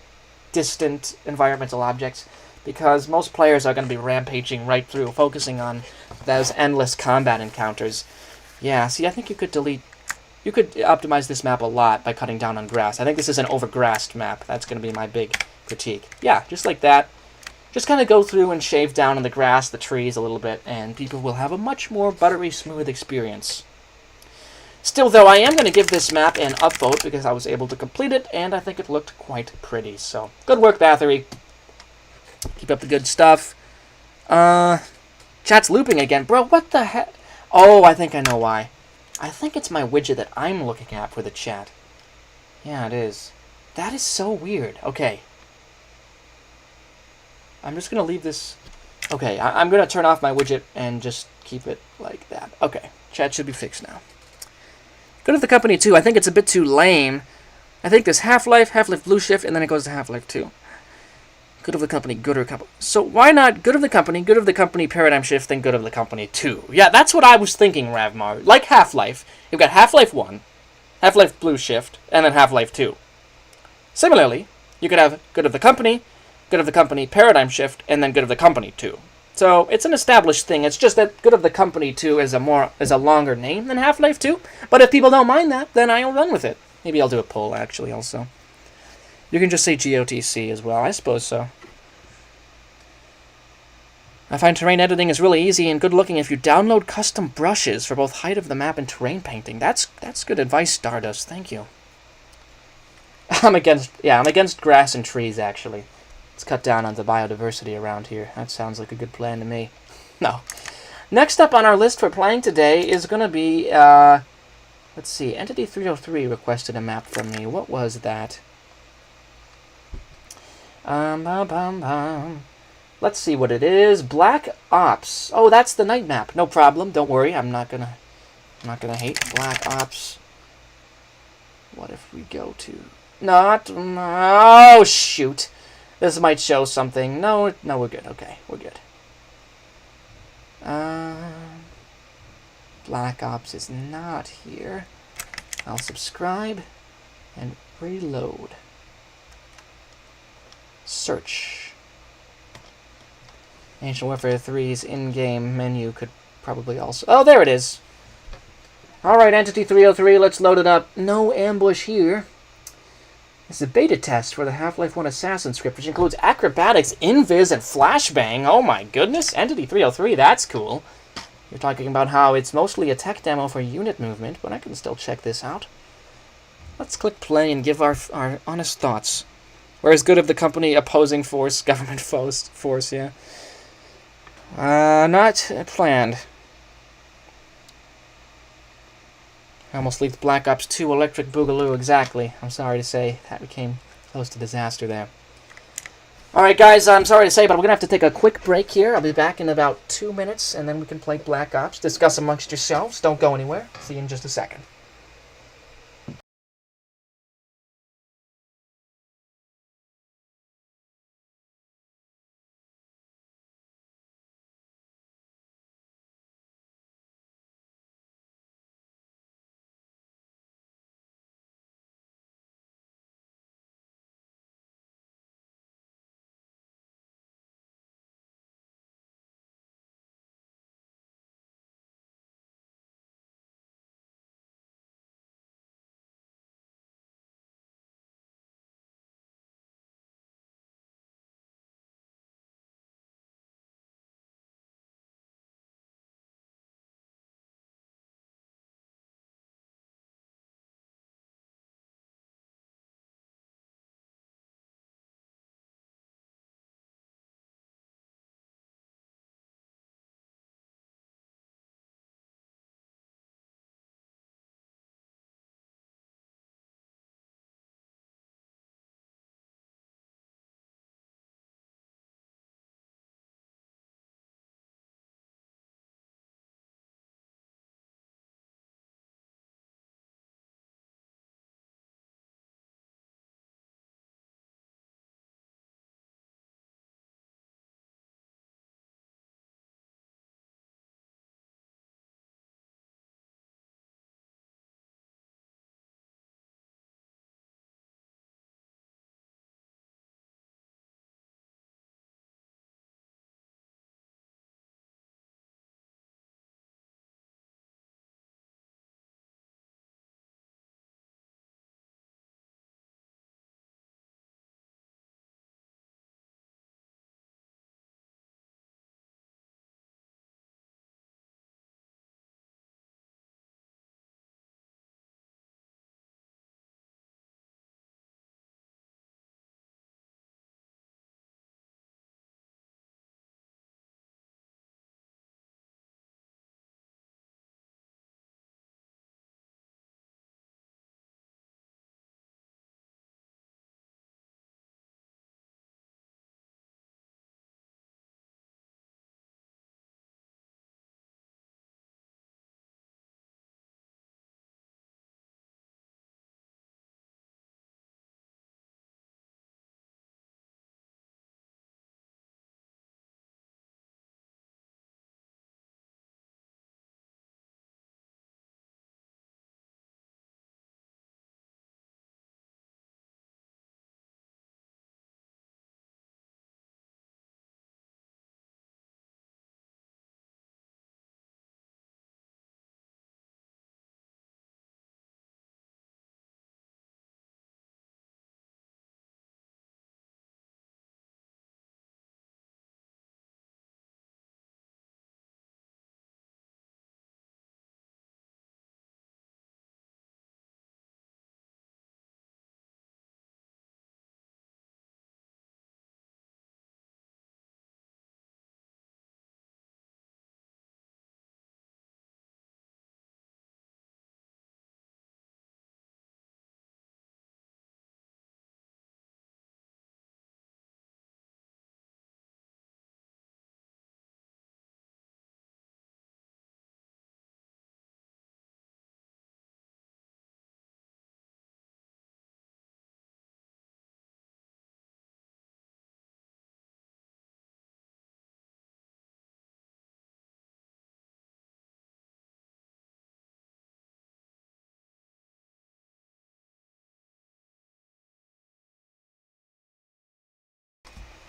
distant environmental objects, because most players are going to be rampaging right through, focusing on those endless combat encounters. Yeah, see, I think you could optimize this map a lot by cutting down on grass. I think this is an overgrassed map. That's going to be my big critique. Yeah, just like that. Just kind of go through and shave down on the grass, the trees a little bit, and people will have a much more buttery smooth experience. Still, though, I am going to give this map an upvote because I was able to complete it, and I think it looked quite pretty. So, good work, Bathory. Keep up the good stuff. Chat's looping again. Bro, what the heck? Oh, I think I know why. I think it's my widget that I'm looking at for the chat. Yeah, it is. That is so weird. Okay. I'm just going to leave this Okay, I'm going to turn off my widget and just keep it like that. Okay, chat should be fixed now. Good of the Company 2, I think it's a bit too lame. I think there's Half-Life, Half-Life Blue Shift, and then it goes to Half-Life 2. Good of the Company, Good of the Company. So why not Good of the Company, Paradigm Shift, then Good of the Company 2? Yeah, that's what I was thinking, Ravmar. Like Half-Life, you've got Half-Life 1, Half-Life Blue Shift, and then Half-Life 2. Similarly, you could have Good of the Company, Paradigm Shift, and then Good of the Company 2. So it's an established thing. It's just that Good of the Company 2 is a longer name than Half-Life 2. But if people don't mind that, then I'll run with it. Maybe I'll do a poll, actually, also. You can just say GOTC as well. I suppose so. I find terrain editing is really easy and good looking if you download custom brushes for both height of the map and terrain painting. That's good advice, Stardust. Thank you. I'm against grass and trees, actually. Let's cut down on the biodiversity around here. That sounds like a good plan to me. No. Next up on our list for playing today is going to be, let's see, Entity 303 requested a map from me. What was that? Let's see what it is. Black Ops. Oh, that's the night map. No problem. Don't worry. I'm not gonna hate Black Ops. What if we go to oh shoot. This might show something. No, we're good. Okay, we're good. Black Ops is not here. I'll subscribe and reload. Search. Ancient Warfare 3's in-game menu could probably also... Oh, there it is. Alright, Entity 303, let's load it up. No ambush here. It's a beta test for the Half-Life 1 Assassin script, which includes acrobatics, invis, and flashbang. Oh my goodness, Entity 303, that's cool. You're talking about how it's mostly a tech demo for unit movement, but I can still check this out. Let's click play and give our honest thoughts. Where's Good of the Company, opposing force, government force, yeah. Not planned. I almost leaked Black Ops 2 Electric Boogaloo, exactly. I'm sorry to say, that became close to disaster there. Alright guys, I'm sorry to say, but we're going to have to take a quick break here. I'll be back in about 2 minutes, and then we can play Black Ops. Discuss amongst yourselves. Don't go anywhere. See you in just a second.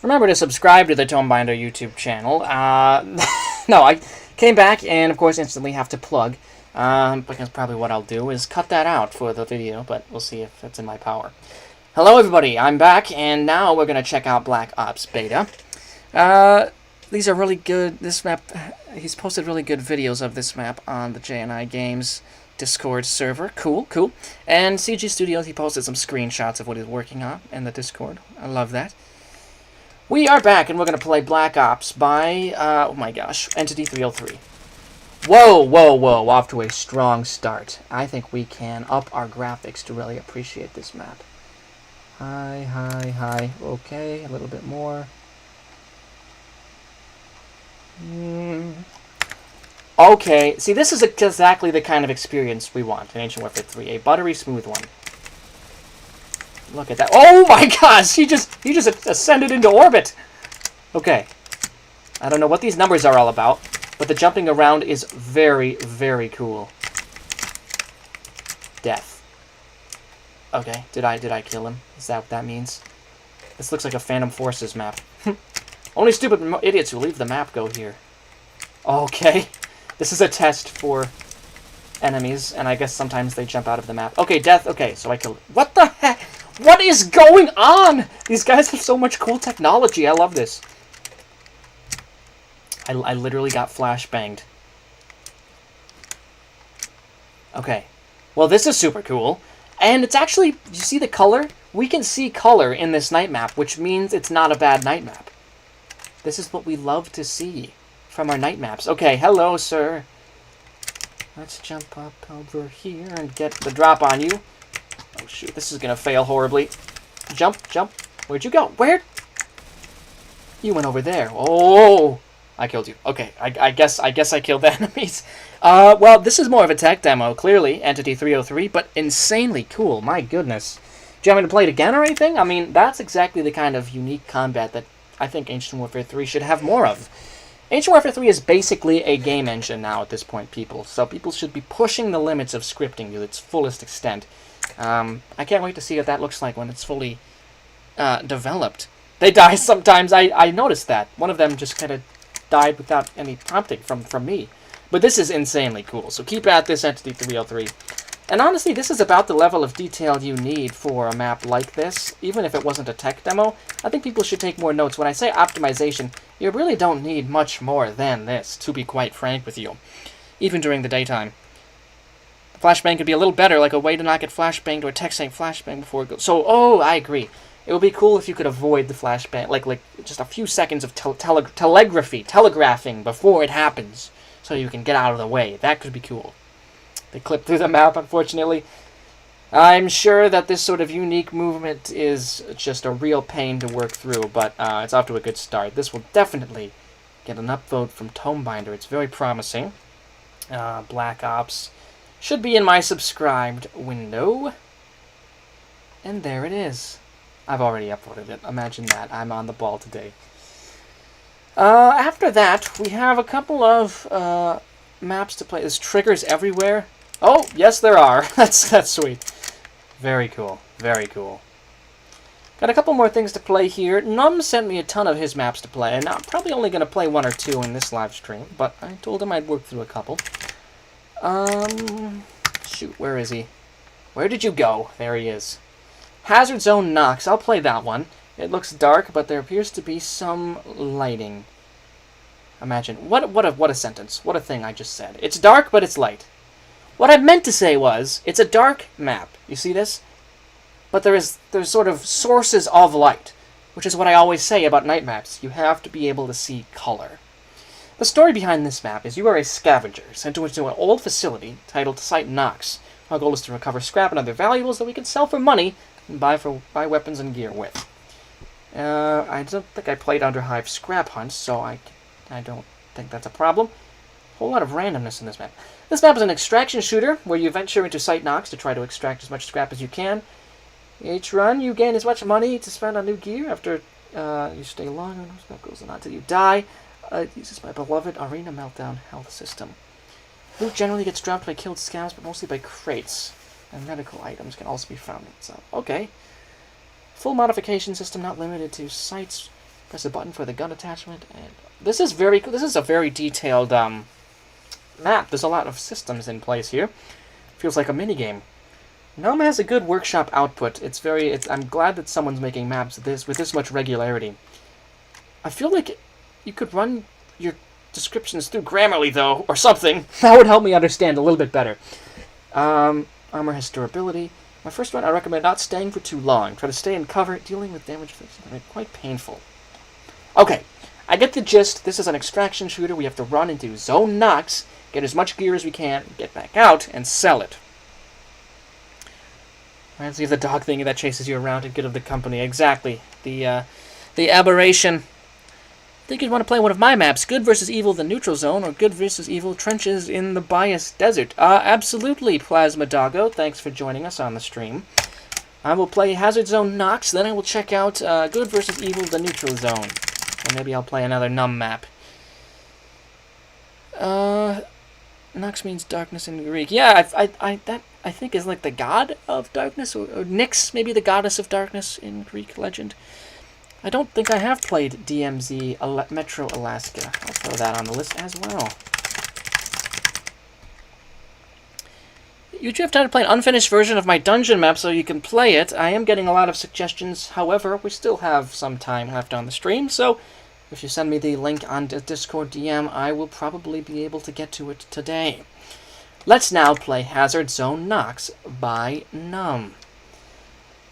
Remember to subscribe to the Tomebinder YouTube channel. No, I came back and, of course, instantly have to plug. Because probably what I'll do is cut that out for the video, but we'll see if it's in my power. Hello, everybody. I'm back, and now we're going to check out Black Ops Beta. These are really good. This map, he's posted really good videos of this map on the JNI Games Discord server. Cool, cool. And CG Studios, he posted some screenshots of what he's working on in the Discord. I love that. We are back, and we're going to play Black Ops by, oh my gosh, Entity 303. Whoa, whoa, whoa, off to a strong start. I think we can up our graphics to really appreciate this map. Hi, hi, hi. Okay, a little bit more. Okay, see, this is exactly the kind of experience we want in Ancient Warfare 3. A buttery smooth one. Look at that. Oh my gosh! He just ascended into orbit! Okay. I don't know what these numbers are all about, but the jumping around is very, very cool. Death. Okay, did I kill him? Is that what that means? This looks like a Phantom Forces map. Only stupid idiots who leave the map go here. Okay. This is a test for enemies, and I guess sometimes they jump out of the map. Okay, death. Okay, so I killed... What the heck? What is going on? These guys have so much cool technology. I love this. I literally got flashbanged. Okay. Well, this is super cool. And it's actually... You see the color? We can see color in this night map, which means it's not a bad night map. This is what we love to see from our night maps. Okay, hello, sir. Let's jump up over here and get the drop on you. Oh, shoot, this is going to fail horribly. Jump, jump. Where'd you go? Where? You went over there. Oh, I killed you. Okay, I guess I killed the enemies. Well, this is more of a tech demo, clearly, Entity 303, but insanely cool. My goodness. Do you want me to play it again or anything? I mean, that's exactly the kind of unique combat that I think Ancient Warfare 3 should have more of. Ancient Warfare 3 is basically a game engine now at this point, people. So people should be pushing the limits of scripting to its fullest extent. I can't wait to see what that looks like when it's fully developed. They die sometimes. I noticed that. One of them just kind of died without any prompting from me. But this is insanely cool. So keep at this, Entity 303. And honestly, this is about the level of detail you need for a map like this. Even if it wasn't a tech demo, I think people should take more notes. When I say optimization, you really don't need much more than this, to be quite frank with you. Even during the daytime. The flashbang could be a little better, like a way to not get flashbanged or a text saying flashbang before it goes. So, oh, I agree. It would be cool if you could avoid the flashbang, like just a few seconds of telegraphing before it happens, so you can get out of the way. That could be cool. They clip through the map, unfortunately. I'm sure that this sort of unique movement is just a real pain to work through, but it's off to a good start. This will definitely get an upvote from Tomebinder. It's very promising. Black Ops should be in my subscribed window. And there it is. I've already upvoted it. Imagine that. I'm on the ball today. After that, we have a couple of maps to play. There's triggers everywhere. Oh, yes, there are. That's sweet. Very cool. Very cool. Got a couple more things to play here. Num sent me a ton of his maps to play, and I'm probably only going to play one or two in this live stream, but I told him I'd work through a couple. Shoot, where is he? Where did you go? There he is. Hazard Zone Knox. I'll play that one. It looks dark, but there appears to be some lighting. Imagine. What a sentence. What a thing I just said. It's dark, but it's light. What I meant to say was, it's a dark map. You see this? But there's sort of sources of light, which is what I always say about night maps. You have to be able to see color. The story behind this map is you are a scavenger sent into an old facility titled Site Knox. Our goal is to recover scrap and other valuables that we can sell for money and buy weapons and gear with. I don't think I played Underhive Scrap Hunt, so I don't think that's a problem. A whole lot of randomness in this map. This map is an extraction shooter, where you venture into Site Knox to try to extract as much scrap as you can. Each run, you gain as much money to spend on new gear after you stay long enough. That goes on until you die. This is my beloved Arena Meltdown health system. Loot generally gets dropped by killed scavs, but mostly by crates. And medical items can also be found. So, okay. Full modification system not limited to sites Press a button for the gun attachment. And this is very cool. This is a very detailed map. There's a lot of systems in place here. Feels like a minigame. Gnome has a good workshop output. I'm glad that someone's making maps with this much regularity. I feel like you could run your descriptions through Grammarly, though, or something. That would help me understand a little bit better. Armor has durability. My first one, I recommend not staying for too long. Try to stay in cover. Dealing with damage is quite painful. Okay, I get the gist. This is an extraction shooter. We have to run into Zone Nox, get as much gear as we can, get back out, and sell it. Reminds me of the dog thing that chases you around and good of the company. Exactly. The aberration. I think you'd want to play one of my maps, Good vs. Evil, the Neutral Zone, or Good vs. Evil, Trenches in the Bias Desert. Absolutely, Plasma Doggo. Thanks for joining us on the stream. I will play Hazard Zone Nox, then I will check out Good vs. Evil, the Neutral Zone. Or maybe I'll play another Numb map. Nox means darkness in Greek. Yeah, that I think is like the god of darkness, or Nyx, maybe the goddess of darkness in Greek legend. I don't think I have played DMZ Metro Alaska. I'll throw that on the list as well. You do have time to play an unfinished version of my dungeon map so you can play it. I am getting a lot of suggestions. However, we still have some time left on the stream, so if you send me the link on Discord DM, I will probably be able to get to it today. Let's now play Hazard Zone Nox by Numb.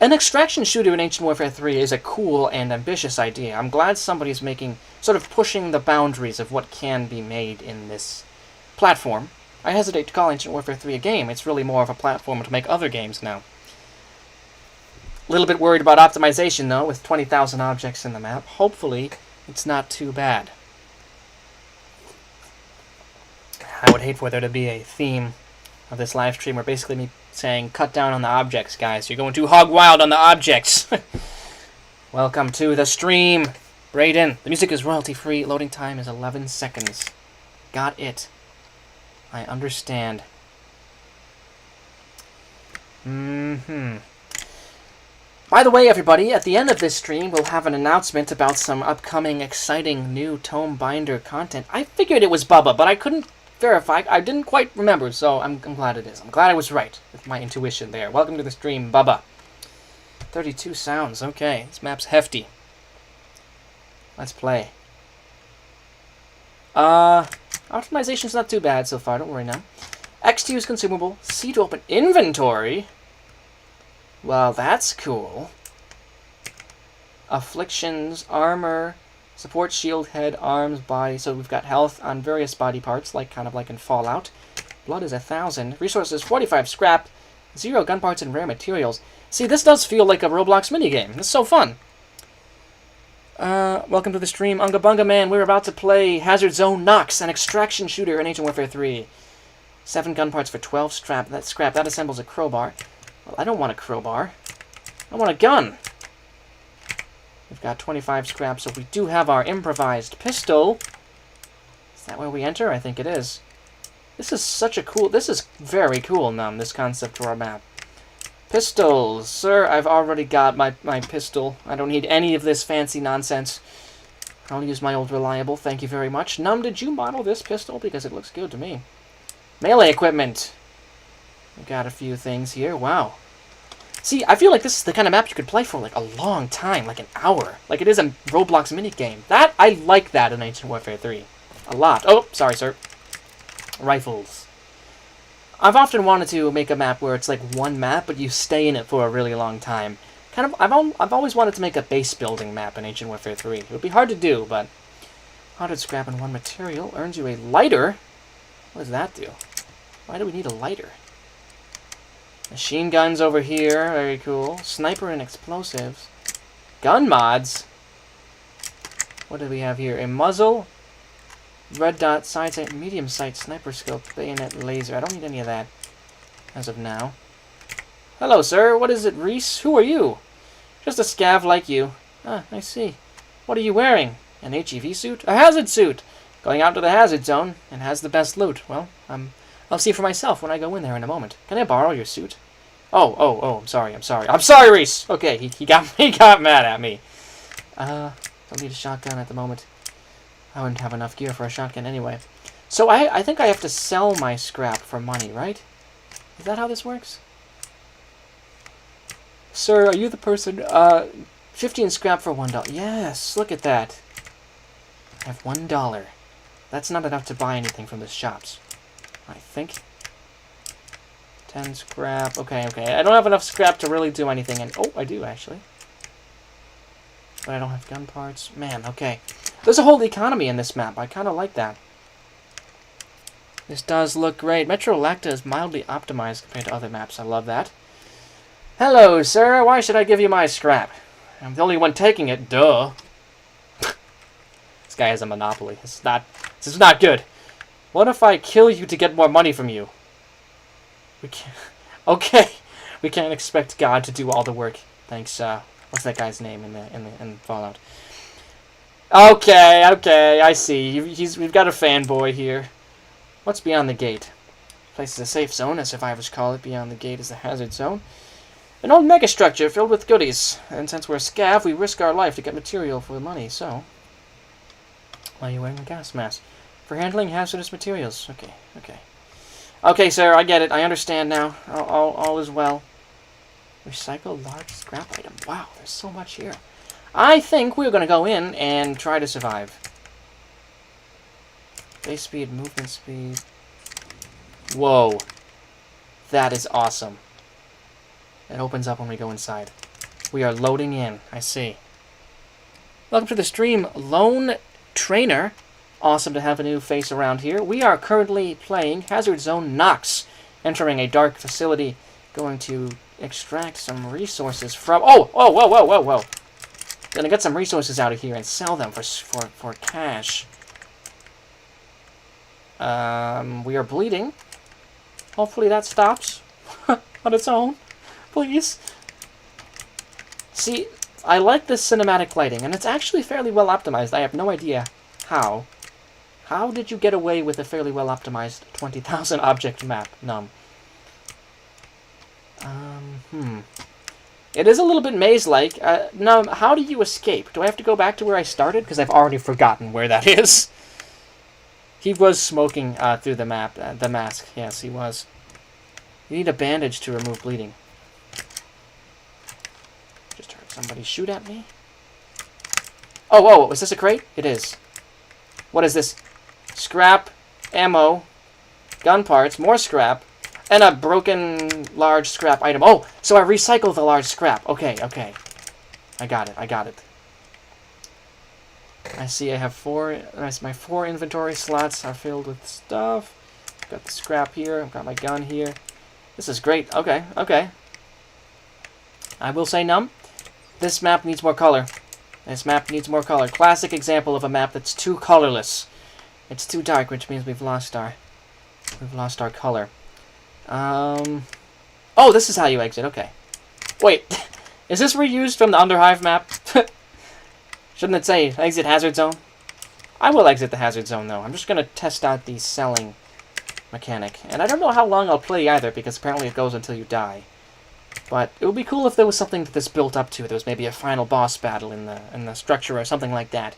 An extraction shooter in Ancient Warfare 3 is a cool and ambitious idea. I'm glad somebody's pushing the boundaries of what can be made in this platform. I hesitate to call Ancient Warfare 3 a game. It's really more of a platform to make other games now. A little bit worried about optimization, though, with 20,000 objects in the map. Hopefully, it's not too bad. I would hate for there to be a theme of this live stream where basically me saying, cut down on the objects, guys. You're going too hog wild on the objects. Welcome to the stream, Brayden. The music is royalty-free. Loading time is 11 seconds. Got it. I understand. By the way, everybody, at the end of this stream, we'll have an announcement about some upcoming, exciting new Tomebinder content. I figured it was Bubba, but I couldn't verify. I didn't quite remember, so I'm glad it is. I'm glad I was right with my intuition there. Welcome to the stream, Bubba. 32 sounds. Okay, this map's hefty. Let's play. Optimization's not too bad so far, don't worry now. X to use consumable, C to open inventory. Well, that's cool. Afflictions, armor, support, shield, head, arms, body. So we've got health on various body parts, kind of like in Fallout. Blood is 1,000. Resources, 45 scrap, 0 gun parts, and rare materials. See, this does feel like a Roblox minigame. This is so fun. Welcome to the stream, Unga Bunga Man. We're about to play Hazard Zone Nox, an extraction shooter in Ancient Warfare 3. 7 gun parts for 12 scrap. That assembles a crowbar. Well, I don't want a crowbar. I want a gun. We've got 25 scrap, so we do have our improvised pistol. Is that where we enter? I think it is. This is such a cool... This is very cool, Numb, this concept for our map. Pistols. Sir, I've already got my pistol. I don't need any of this fancy nonsense. I'll use my old reliable. Thank you very much. Numb, did you model this pistol? Because it looks good to me. Melee equipment. We've got a few things here. Wow. See, I feel like this is the kind of map you could play for a long time, like an hour. Like it is a Roblox minigame. I like that in Ancient Warfare 3. A lot. Oh, sorry, sir. Rifles. I've often wanted to make a map where it's like one map, but you stay in it for a really long time. I've always wanted to make a base building map in Ancient Warfare 3. It would be hard to do, but 100 scrap and 1 material earns you a lighter. What does that do? Why do we need a lighter? Machine guns over here, very cool. Sniper and explosives. Gun mods. What do we have here? A muzzle. Red dot, side sight, medium sight, sniper scope, bayonet, laser. I don't need any of that as of now. Hello, sir. What is it, Reese? Who are you? Just a scav like you. Ah, I see. What are you wearing? An HEV suit? A hazard suit! Going out to the hazard zone and has the best loot. Well, I'll see for myself when I go in there in a moment. Can I borrow your suit? Oh, I'm sorry. I'm sorry, Reese! Okay, he got mad at me. Don't need a shotgun at the moment. I wouldn't have enough gear for a shotgun anyway. So I think I have to sell my scrap for money, right? Is that how this works? Sir, are you the person? 15 scrap for $1. Yes, look at that. I have $1. That's not enough to buy anything from the shops, I think. 10 scrap. Okay, okay. I don't have enough scrap to really do anything. And oh, I do, actually. But I don't have gun parts. Man, okay. There's a whole economy in this map. I kind of like that. This does look great. Metro Lacta is mildly optimized compared to other maps. I love that. Hello, sir. Why should I give you my scrap? I'm the only one taking it. Duh. This guy has a monopoly. This is not good. What if I kill you to get more money from you? We can't. Okay. We can't expect God to do all the work. Thanks. What's that guy's name in Fallout? Okay, okay. I see. We've got a fanboy here. What's beyond the gate? Place is a safe zone, as survivors call it. Beyond the gate is the hazard zone. An old megastructure filled with goodies. And since we're scav, we risk our life to get material for money. So, why are you wearing a gas mask? For handling hazardous materials. Okay, okay. Okay, sir, I get it. I understand now. All is well. Recycle large scrap item. Wow, there's so much here. I think we're going to go in and try to survive. Base speed, movement speed. Whoa. That is awesome. It opens up when we go inside. We are loading in. I see. Welcome to the stream, Lone Trainer. Awesome to have a new face around here. We are currently playing Hazard Zone Nox. Entering a dark facility. Going to extract some resources from... Oh! Whoa, whoa, whoa, whoa, whoa. Gonna get some resources out of here and sell them for cash. We are bleeding. Hopefully that stops on its own. Please. See, I like this cinematic lighting, and it's actually fairly well optimized. I have no idea how. How did you get away with a fairly well optimized 20,000 object map, Num? It is a little bit maze-like. Num, how do you escape? Do I have to go back to where I started? Because I've already forgotten where that is. He was smoking through the map, the mask. Yes, he was. You need a bandage to remove bleeding. Just heard somebody shoot at me. Oh, whoa, is this a crate? It is. What is this? Scrap, ammo, gun parts, more scrap, and a broken large scrap item. Oh, so I recycle the large scrap. Okay, okay. I got it, I got it. I see I have my 4 inventory slots are filled with stuff. I've got the scrap here, I've got my gun here. This is great. Okay, okay. I will say, Num, this map needs more color. This map needs more color. Classic example of a map that's too colorless. It's too dark, which means we've lost our color. Oh, this is how you exit. Okay. Wait, is this reused from the Underhive map? Shouldn't it say exit hazard zone? I will exit the hazard zone though. I'm just gonna test out the selling mechanic, and I don't know how long I'll play either because apparently it goes until you die. But it would be cool if there was something that this built up to. There was maybe a final boss battle in the structure or something like that.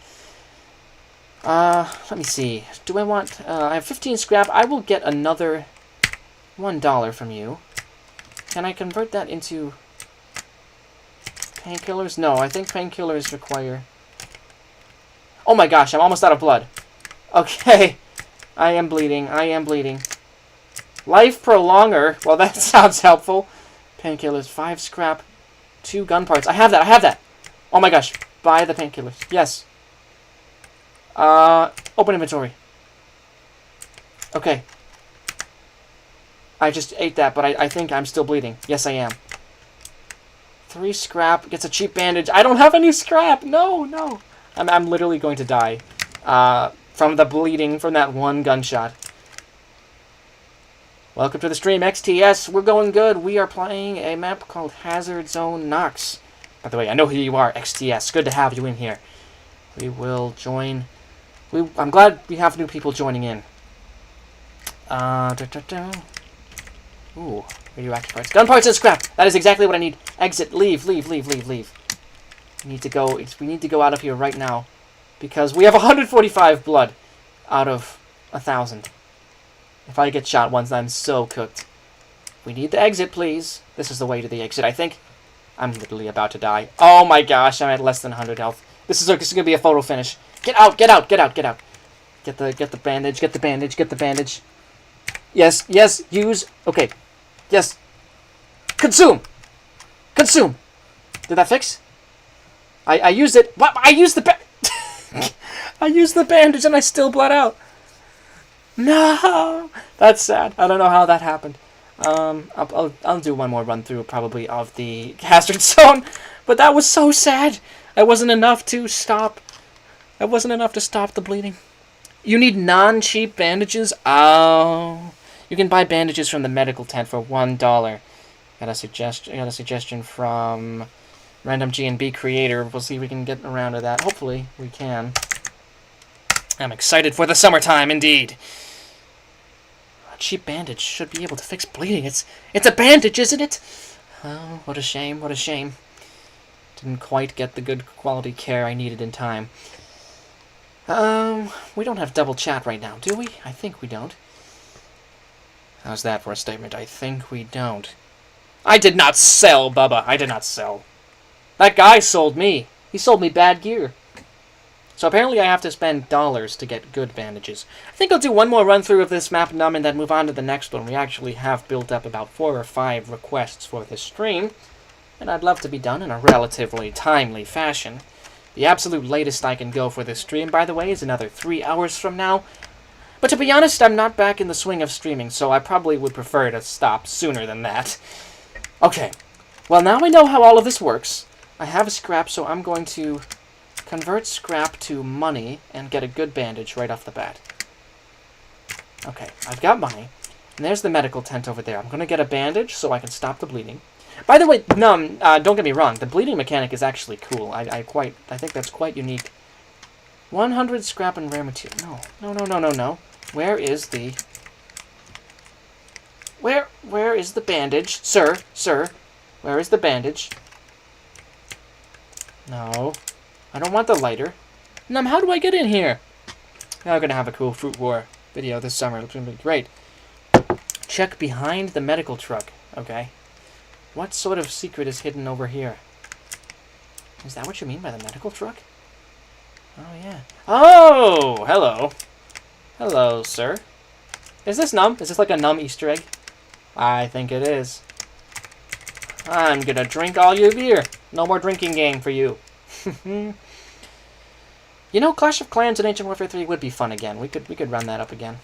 Let me see. Do I want... I have 15 scrap. I will get another $1 from you. Can I convert that into painkillers? No, I think painkillers require... Oh my gosh, I'm almost out of blood. Okay. I am bleeding. I am bleeding. Life prolonger. Well, that sounds helpful. Painkillers, 5 scrap, 2 gun parts. I have that, I have that! Oh my gosh. Buy the painkillers. Yes. Open inventory. Okay. I just ate that, but I think I'm still bleeding. Yes, I am. 3 scrap, gets a cheap bandage. I don't have any scrap! No, no! I'm literally going to die. From the bleeding from that one gunshot. Welcome to the stream, XTS. We're going good. We are playing a map called Hazard Zone Nox. By the way, I know who you are, XTS. Good to have you in here. We will join... I'm glad we have new people joining in. Ooh, radioactive parts. Gun parts and scrap! That is exactly what I need. Exit. Leave, leave, leave, leave, leave. We need to go. We need to go out of here right now, because we have 145 blood out of 1,000. If I get shot once, I'm so cooked. We need the exit, please. This is the way to the exit, I think. I'm literally about to die. Oh my gosh, I'm at less than 100 health. This is gonna be a photo finish. Get out! Get out! Get out! Get out! Get the bandage. Get the bandage. Get the bandage. Yes. Yes. Use. Okay. Yes. Consume. Consume. Did that fix? I used it. What? I used the I used the bandage and I still bled out. No, that's sad. I don't know how that happened. I'll do one more run through probably of the hazard zone, but that was so sad. It wasn't enough to stop. It wasn't enough to stop the bleeding. You need non-cheap bandages. Oh, you can buy bandages from the medical tent for $1. Got a suggestion from Random G&B Creator. We'll see if we can get around to that. Hopefully, we can. I'm excited for the summertime, indeed. A cheap bandage should be able to fix bleeding. It's a bandage, isn't it? Oh, what a shame, what a shame. Didn't quite get the good quality care I needed in time. We don't have double chat right now, do we? I think we don't. How's that for a statement? I think we don't. I did not sell, Bubba. I did not sell. That guy sold me. He sold me bad gear. So apparently I have to spend dollars to get good bandages. I think I'll do one more run through of this map, Numb, and then move on to the next one. We actually have built up about 4 or 5 requests for this stream, and I'd love to be done in a relatively timely fashion. The absolute latest I can go for this stream, by the way, is another 3 hours from now. But to be honest, I'm not back in the swing of streaming, so I probably would prefer to stop sooner than that. Okay, well now I know how all of this works. I have a scrap, so I'm going to convert scrap to money and get a good bandage right off the bat. Okay, I've got money. And there's the medical tent over there. I'm going to get a bandage so I can stop the bleeding. By the way, Numb, don't get me wrong. The bleeding mechanic is actually cool. I think that's quite unique. 100 scrap and rare material. No. Where is the... Where is the bandage? Sir, where is the bandage? No. I don't want the lighter. Numb, how do I get in here? Now we're going to have a cool Fruit War video this summer. It's going to be great. Check behind the medical truck. Okay. What sort of secret is hidden over here? Is that what you mean by the medical truck? Oh, yeah. Oh! Hello. Hello, sir. Is this Numb? Is this like a Numb Easter egg? I think it is. I'm gonna drink all your beer. No more drinking game for you. You know, Clash of Clans and Ancient Warfare 3 would be fun again. We could run that up again.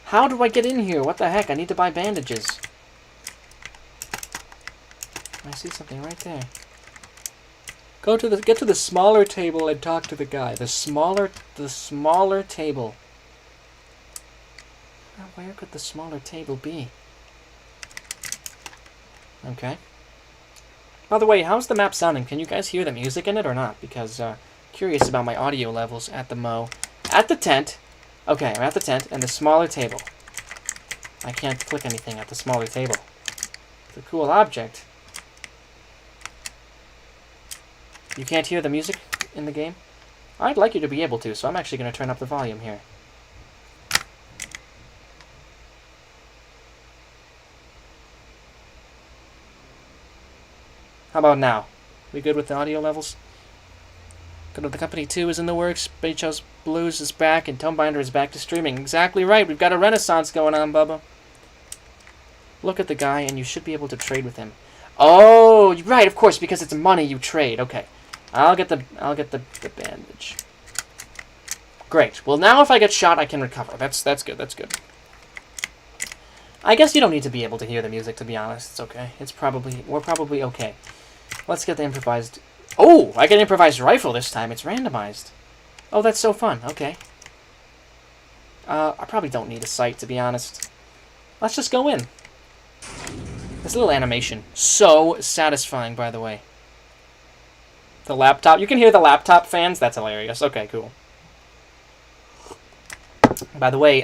How do I get in here? What the heck? I need to buy bandages. I see something right there. Get to the smaller table and talk to the guy. The smaller table. Now, where could the smaller table be? Okay. By the way, how's the map sounding? Can you guys hear the music in it or not? Because, curious about my audio levels at the Mo. At the tent. Okay, I'm at the tent and the smaller table. I can't click anything at the smaller table. It's a cool object. You can't hear the music in the game? I'd like you to be able to, so I'm actually going to turn up the volume here. How about now? We good with the audio levels? Good with the Company 2 is in the works, Beachhouse Blues is back, and Tomebinder is back to streaming. Exactly right, we've got a renaissance going on, Bubba. Look at the guy, and you should be able to trade with him. Oh, right, of course, because it's money you trade. Okay, I'll get the bandage. Great. Well, now if I get shot, I can recover. That's good. That's good. I guess you don't need to be able to hear the music, to be honest. It's okay. We're probably okay. Let's get the improvised... Oh, I get an improvised rifle this time. It's randomized. Oh, that's so fun. Okay. I probably don't need a sight, to be honest. Let's just go in. This little animation. So satisfying, by the way. The laptop. You can hear the laptop fans? That's hilarious. Okay, cool. By the way,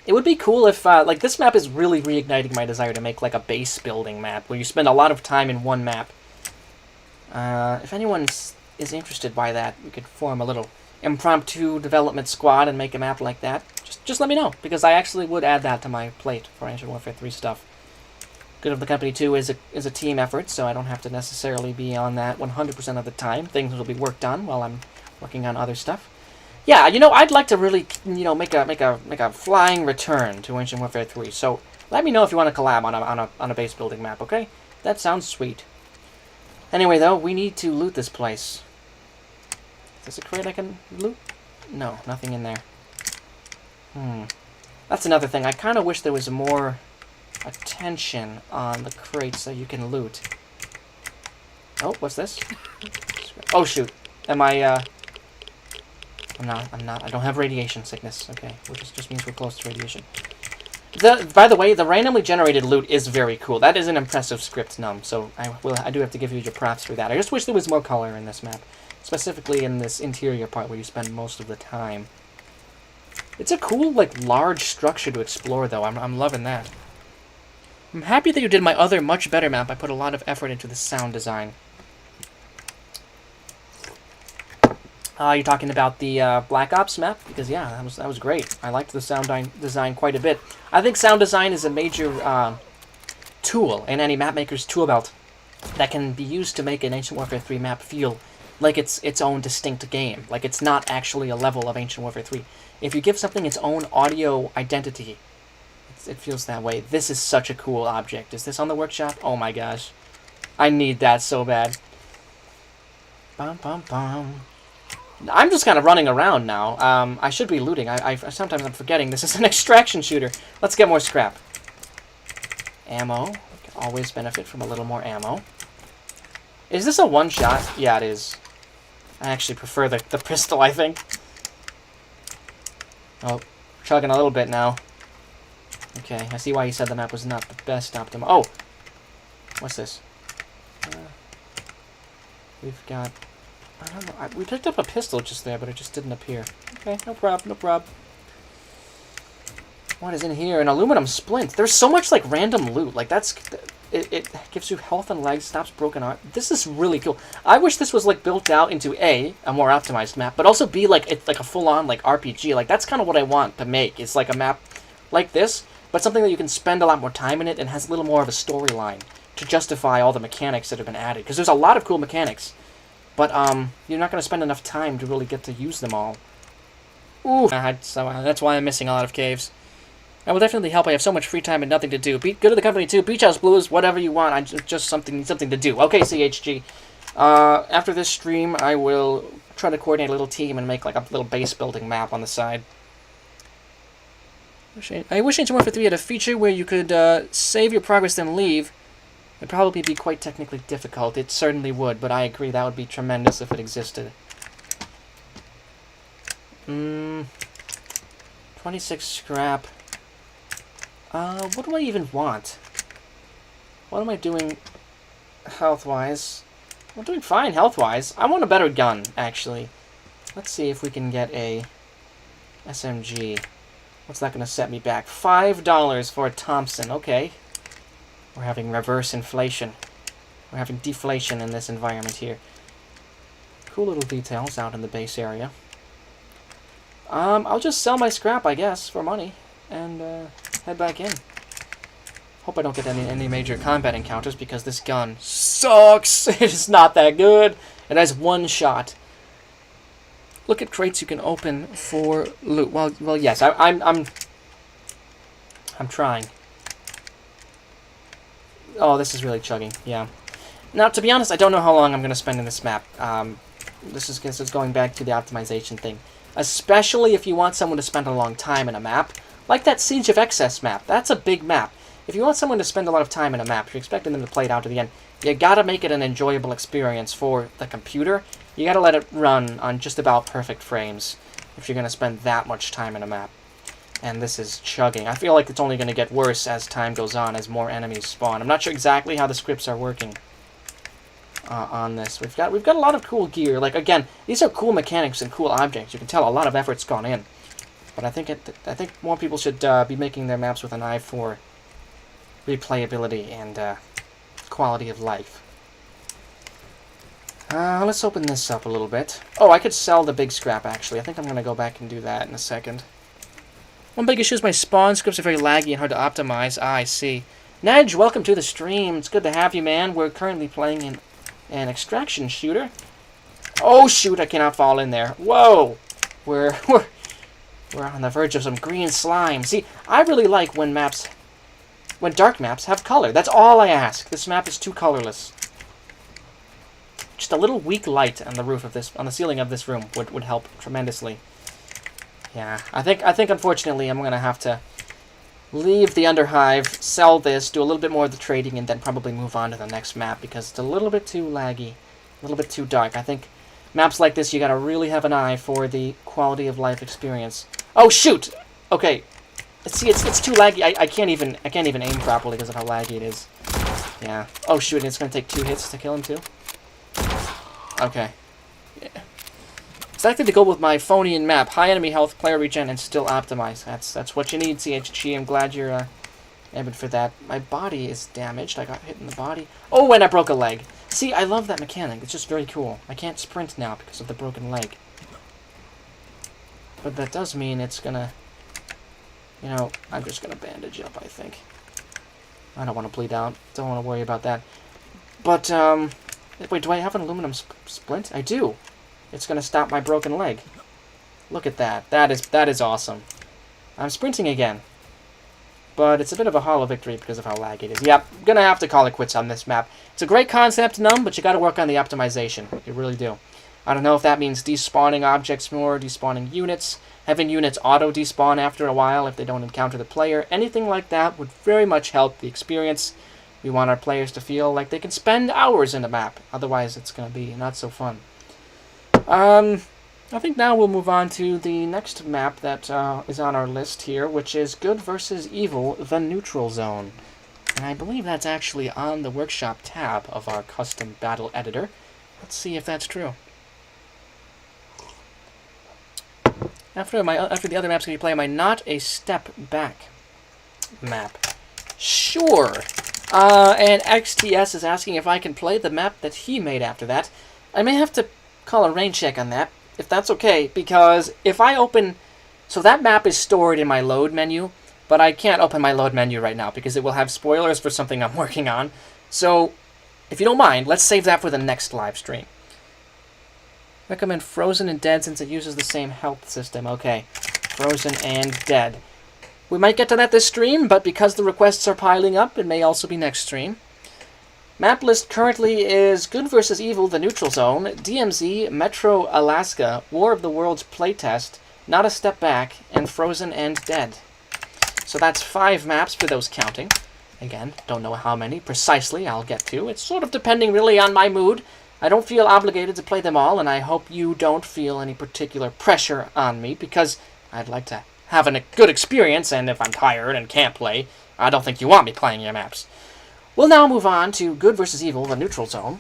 it would be cool if, like, this map is really reigniting my desire to make, like, a base building map, where you spend a lot of time in one map. If anyone is interested by that, we could form a little impromptu development squad and make a map like that. Just let me know, because I actually would add that to my plate for Ancient Warfare 3 stuff. Good of the Company 2 is a team effort, so I don't have to necessarily be on that 100% of the time. Things will be worked on while I'm working on other stuff. Yeah, I'd like to really, make a flying return to Ancient Warfare 3. So let me know if you want to collab on a base building map, okay? That sounds sweet. Anyway, though, we need to loot this place. Is this a crate I can loot? No, nothing in there. That's another thing. I kind of wish there was more attention on the crates that you can loot. Oh, what's this? Oh, shoot. Am I, I'm not. I don't have radiation sickness. Okay, which just means we're close to radiation. By the way, the randomly generated loot is very cool. That is an impressive script, Num, so I do have to give you your props for that. I just wish there was more color in this map, specifically in this interior part where you spend most of the time. It's a cool, large structure to explore, though. I'm loving that. I'm happy that you did my other, much better map. I put a lot of effort into the sound design. You're talking about the Black Ops map? Because, yeah, that was great. I liked the sound design quite a bit. I think sound design is a major tool in any mapmaker's tool belt that can be used to make an Ancient Warfare 3 map feel like it's its own distinct game. Like it's not actually a level of Ancient Warfare 3. If you give something its own audio identity, it feels that way. This is such a cool object. Is this on the workshop? Oh my gosh. I need that so bad. Bum, bum, bum. I'm just kind of running around now. I should be looting. Sometimes I'm forgetting this is an extraction shooter. Let's get more scrap. Ammo. We can always benefit from a little more ammo. Is this a one-shot? Yeah, it is. I actually prefer the pistol, I think. Oh, chugging a little bit now. Okay, I see why you said the map was not the best optimal. Oh! What's this? We've got... I don't know. We picked up a pistol just there, but it just didn't appear. Okay, no prob, no prob. What is in here? An aluminum splint. There's so much, random loot. It gives you health and legs, stops broken arm. This is really cool. I wish this was, built out into, A, a more optimized map, but also B, it's a full-on, RPG. That's kind of what I want to make. It's a map like this, but something that you can spend a lot more time in it and has a little more of a storyline to justify all the mechanics that have been added. Because there's a lot of cool mechanics. But, you're not going to spend enough time to really get to use them all. Ooh! So that's why I'm missing a lot of caves. That will definitely help. I have so much free time and nothing to do. Go to the Company 2, Beach House Blues, whatever you want. Just something to do. Okay, CHG. After this stream, I will try to coordinate a little team and make, a little base building map on the side. I wish Ancient Warfare 3 had a feature where you could, save your progress then leave. It'd probably be quite technically difficult. It certainly would, but I agree that would be tremendous if it existed. 26 scrap. What do I even want? What am I doing health-wise? I'm doing fine health-wise. I want a better gun, actually. Let's see if we can get a SMG. What's that going to set me back? $5 for a Thompson. Okay. We're having reverse inflation. We're having deflation in this environment here. Cool little details out in the base area. I'll just sell my scrap, I guess, for money, and head back in. Hope I don't get any major combat encounters, because this gun sucks! It's not that good! It has one shot. Look at crates you can open for loot. Well, yes, I'm trying. Oh, this is really chugging, yeah. Now, to be honest, I don't know how long I'm going to spend in this map. This is going back to the optimization thing. Especially if you want someone to spend a long time in a map. Like that Siege of Excess map. That's a big map. If you want someone to spend a lot of time in a map, you're expecting them to play it out to the end, you gotta make it an enjoyable experience for the computer. You gotta let it run on just about perfect frames if you're gonna spend that much time in a map. And this is chugging. I feel like it's only going to get worse as time goes on, as more enemies spawn. I'm not sure exactly how the scripts are working on this. We've got a lot of cool gear. Again, these are cool mechanics and cool objects. You can tell a lot of effort's gone in. But I think more people should be making their maps with an eye for replayability and quality of life. Let's open this up a little bit. Oh, I could sell the big scrap, actually. I think I'm going to go back and do that in a second. One big issue is my spawn scripts are very laggy and hard to optimize. Ah, I see. Nedge, welcome to the stream. It's good to have you, man. We're currently playing an extraction shooter. Oh, shoot, I cannot fall in there. Whoa! We're on the verge of some green slime. See, I really like when dark maps have color. That's all I ask. This map is too colorless. Just a little weak light on the roof of this, on the ceiling of this room would help tremendously. Yeah, I think unfortunately I'm gonna have to leave the Underhive, sell this, do a little bit more of the trading, and then probably move on to the next map because it's a little bit too laggy, a little bit too dark. I think maps like this you gotta really have an eye for the quality of life experience. Oh shoot! Okay, see it's too laggy. I can't even aim properly because of how laggy it is. Yeah. Oh shoot! And it's gonna take 2 hits to kill him too. Okay. Yeah. Selected to go with my Phonian map. High enemy health, player regen, and still optimized. That's what you need, CHG. I'm glad you're aiming for that. My body is damaged. I got hit in the body. Oh, and I broke a leg. See, I love that mechanic. It's just very cool. I can't sprint now because of the broken leg. But that does mean it's gonna... You know, I'm just gonna bandage up, I think. I don't want to bleed out. Don't want to worry about that. But, wait, do I have an aluminum splint? I do. It's going to stop my broken leg. Look at that. That is awesome. I'm sprinting again. But it's a bit of a hollow victory because of how laggy it is. Yep, I'm going to have to call it quits on this map. It's a great concept, Numb, but you got to work on the optimization. You really do. I don't know if that means despawning objects more, despawning units, having units auto-despawn after a while if they don't encounter the player. Anything like that would very much help the experience. We want our players to feel like they can spend hours in the map. Otherwise, it's going to be not so fun. I think now we'll move on to the next map that is on our list here, which is Good versus Evil, the Neutral Zone. And I believe that's actually on the Workshop tab of our custom battle editor. Let's see if that's true. After the other maps, can you play my Not a Step Back map? Sure. And XTS is asking if I can play the map that he made after that. I may have to call a rain check on that, if that's okay, because if I open... So that map is stored in my load menu, but I can't open my load menu right now because it will have spoilers for something I'm working on. So, if you don't mind, let's save that for the next live stream. Recommend Frozen and Dead since it uses the same health system. Okay, Frozen and Dead. We might get to that this stream, but because the requests are piling up, it may also be next stream. Map list currently is Good vs. Evil, the Neutral Zone, DMZ, Metro Alaska, War of the Worlds playtest, Not a Step Back, and Frozen and Dead. So that's 5 maps for those counting. Again, don't know how many precisely I'll get to. It's sort of depending really on my mood. I don't feel obligated to play them all, and I hope you don't feel any particular pressure on me, because I'd like to have a good experience, and if I'm tired and can't play, I don't think you want me playing your maps. We'll now move on to Good vs. Evil, the Neutral Zone.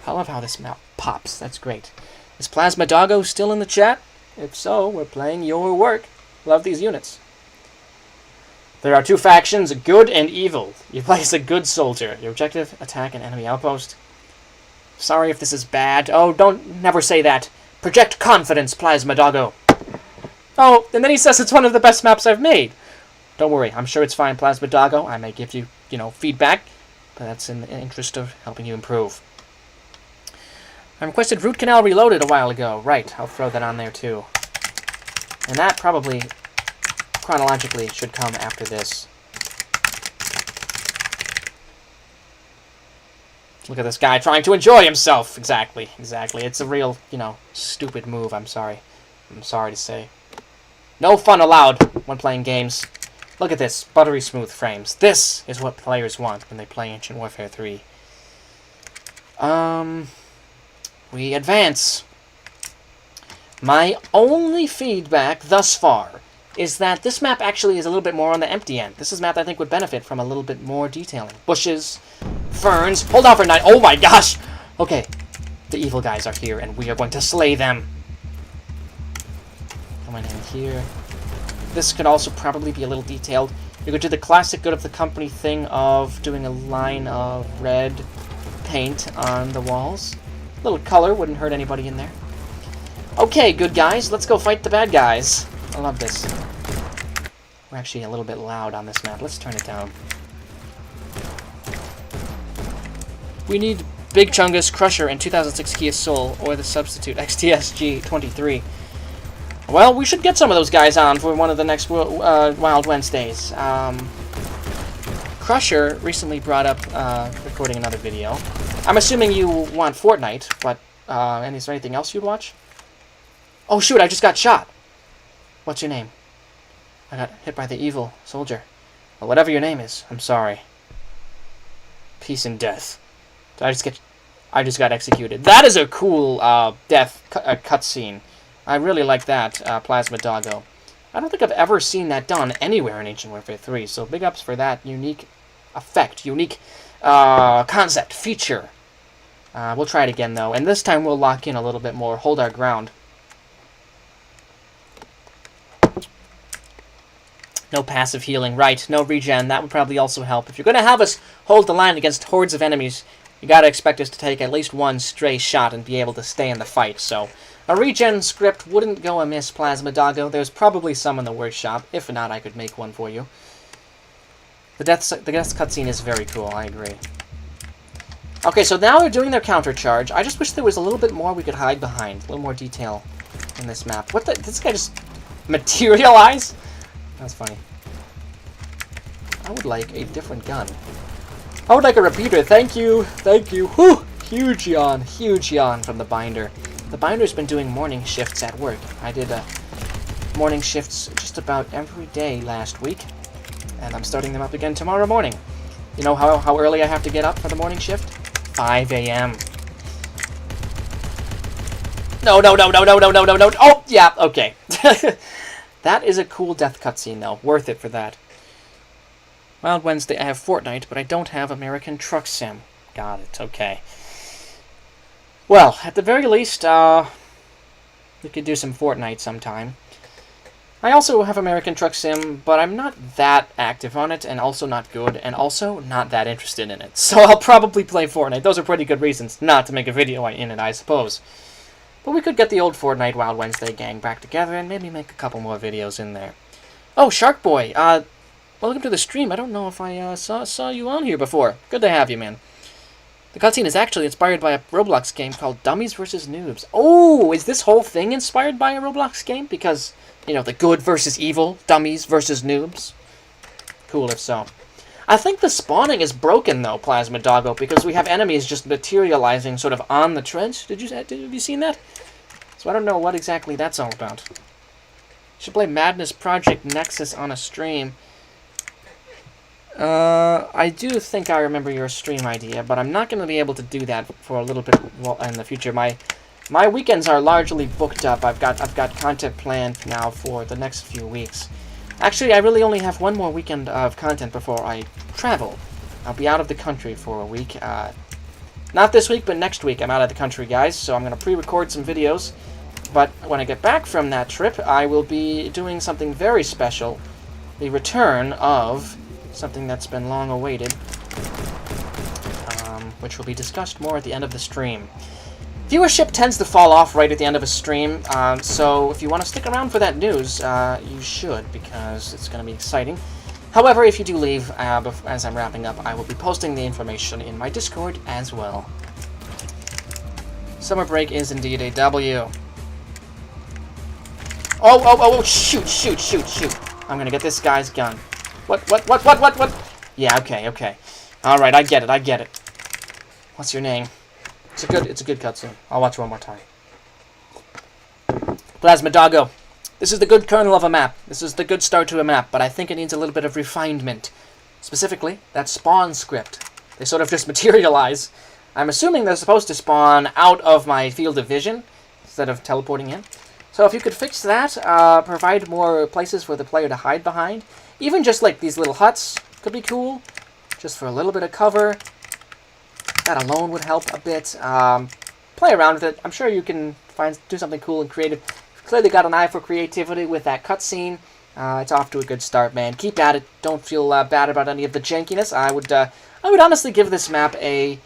I love how this map pops. That's great. Is Plasma Doggo still in the chat? If so, we're playing your work. Love these units. There are 2 factions, Good and Evil. You play as a good soldier. Your objective, attack an enemy outpost. Sorry if this is bad. Oh, never say that. Project confidence, Plasma Doggo. Oh, and then he says it's one of the best maps I've made. Don't worry, I'm sure it's fine, Plasma Doggo. I may give you, feedback, but that's in the interest of helping you improve. I requested Root Canal Reloaded a while ago. Right, I'll throw that on there too. And that probably, chronologically, should come after this. Look at this guy trying to enjoy himself. Exactly. It's a real, stupid move, I'm sorry. I'm sorry to say. No fun allowed when playing games. Look at this, buttery smooth frames. This is what players want when they play Ancient Warfare 3. We advance. My only feedback thus far is that this map actually is a little bit more on the empty end. This is a map that I think would benefit from a little bit more detailing. Bushes, ferns. Hold on for a night. Oh my gosh! Okay, the evil guys are here, and we are going to slay them. Coming in here. This could also probably be a little detailed. You could do the classic Good of the Company thing of doing a line of red paint on the walls. little color wouldn't hurt anybody in there. Okay, good guys, let's go fight the bad guys. I love this. We're actually a little bit loud on this map. Let's turn it down. We need Big Chungus, Crusher, and 2006 Kia Soul, or the substitute XTSG-23. Well, we should get some of those guys on for one of the next Wild Wednesdays. Crusher recently brought up recording another video. I'm assuming you want Fortnite, but is there anything else you'd watch? Oh shoot, I just got shot! What's your name? I got hit by the evil soldier. Well, whatever your name is, I'm sorry. Peace and death. I just got executed. That is a cool death cutscene. I really like that, Plasma Doggo. I don't think I've ever seen that done anywhere in Ancient Warfare 3, so big ups for that unique effect, unique concept, feature. We'll try it again, though, and this time we'll lock in a little bit more, hold our ground. No passive healing, right, no regen, that would probably also help. If you're going to have us hold the line against hordes of enemies, you gotta expect us to take at least one stray shot and be able to stay in the fight, so a regen script wouldn't go amiss, Plasma Doggo. There's probably some in the workshop. If not, I could make one for you. The death cutscene is very cool, I agree. Okay, so now they're doing their counter charge. I just wish there was a little bit more we could hide behind. A little more detail in this map. What the? Did this guy just materialize? That's funny. I would like a different gun. I would like a repeater. Thank you. Thank you. Whew! Huge yawn. Huge yawn from the binder. The binder's been doing morning shifts at work. I did morning shifts just about every day last week. And I'm starting them up again tomorrow morning. You know how early I have to get up for the morning shift? 5 a.m. No. Oh, yeah, okay. That is a cool death cutscene, though. Worth it for that. Wild Wednesday, I have Fortnite, but I don't have American Truck Sim. Got it, okay. Well, at the very least, we could do some Fortnite sometime. I also have American Truck Sim, but I'm not that active on it, and also not good, and also not that interested in it. So I'll probably play Fortnite. Those are pretty good reasons not to make a video in it, I suppose. But we could get the old Fortnite Wild Wednesday gang back together, and maybe make a couple more videos in there. Oh, Shark Boy, welcome to the stream. I don't know if I saw you on here before. Good to have you, man. The cutscene is actually inspired by a Roblox game called Dummies vs. Noobs. Oh, is this whole thing inspired by a Roblox game? Because, you know, the good versus evil, dummies versus noobs. Cool if so. I think the spawning is broken, though, Plasma Doggo, because we have enemies just materializing sort of on the trench. Have you seen that? So I don't know what exactly that's all about. Should play Madness Project Nexus on a stream. I do think I remember your stream idea, but I'm not going to be able to do that for a little bit in the future. My weekends are largely booked up. I've got content planned now for the next few weeks. Actually, I really only have one more weekend of content before I travel. I'll be out of the country for a week. Not this week, but next week I'm out of the country, guys, so I'm going to pre-record some videos. But when I get back from that trip, I will be doing something very special. The return of something that's been long awaited, which will be discussed more at the end of the stream. Viewership tends to fall off right at the end of a stream, so if you want to stick around for that news, you should, because it's going to be exciting. However, if you do leave as I'm wrapping up, I will be posting the information in my Discord as well. Summer break is indeed a W. Oh, shoot. I'm going to get this guy's gun. What? Yeah, okay. Alright, I get it. What's your name? It's a good cutscene. I'll watch one more time. Plasma Doggo. This is the good kernel of a map. This is the good start to a map, but I think it needs a little bit of refinement. Specifically, that spawn script. They sort of just materialize. I'm assuming they're supposed to spawn out of my field of vision, instead of teleporting in. So if you could fix that, provide more places for the player to hide behind, even just like these little huts could be cool, just for a little bit of cover. That alone would help a bit. Play around with it. I'm sure you can do something cool and creative. Clearly got an eye for creativity with that cutscene. It's off to a good start, man. Keep at it. Don't feel bad about any of the jankiness. I would honestly give this map a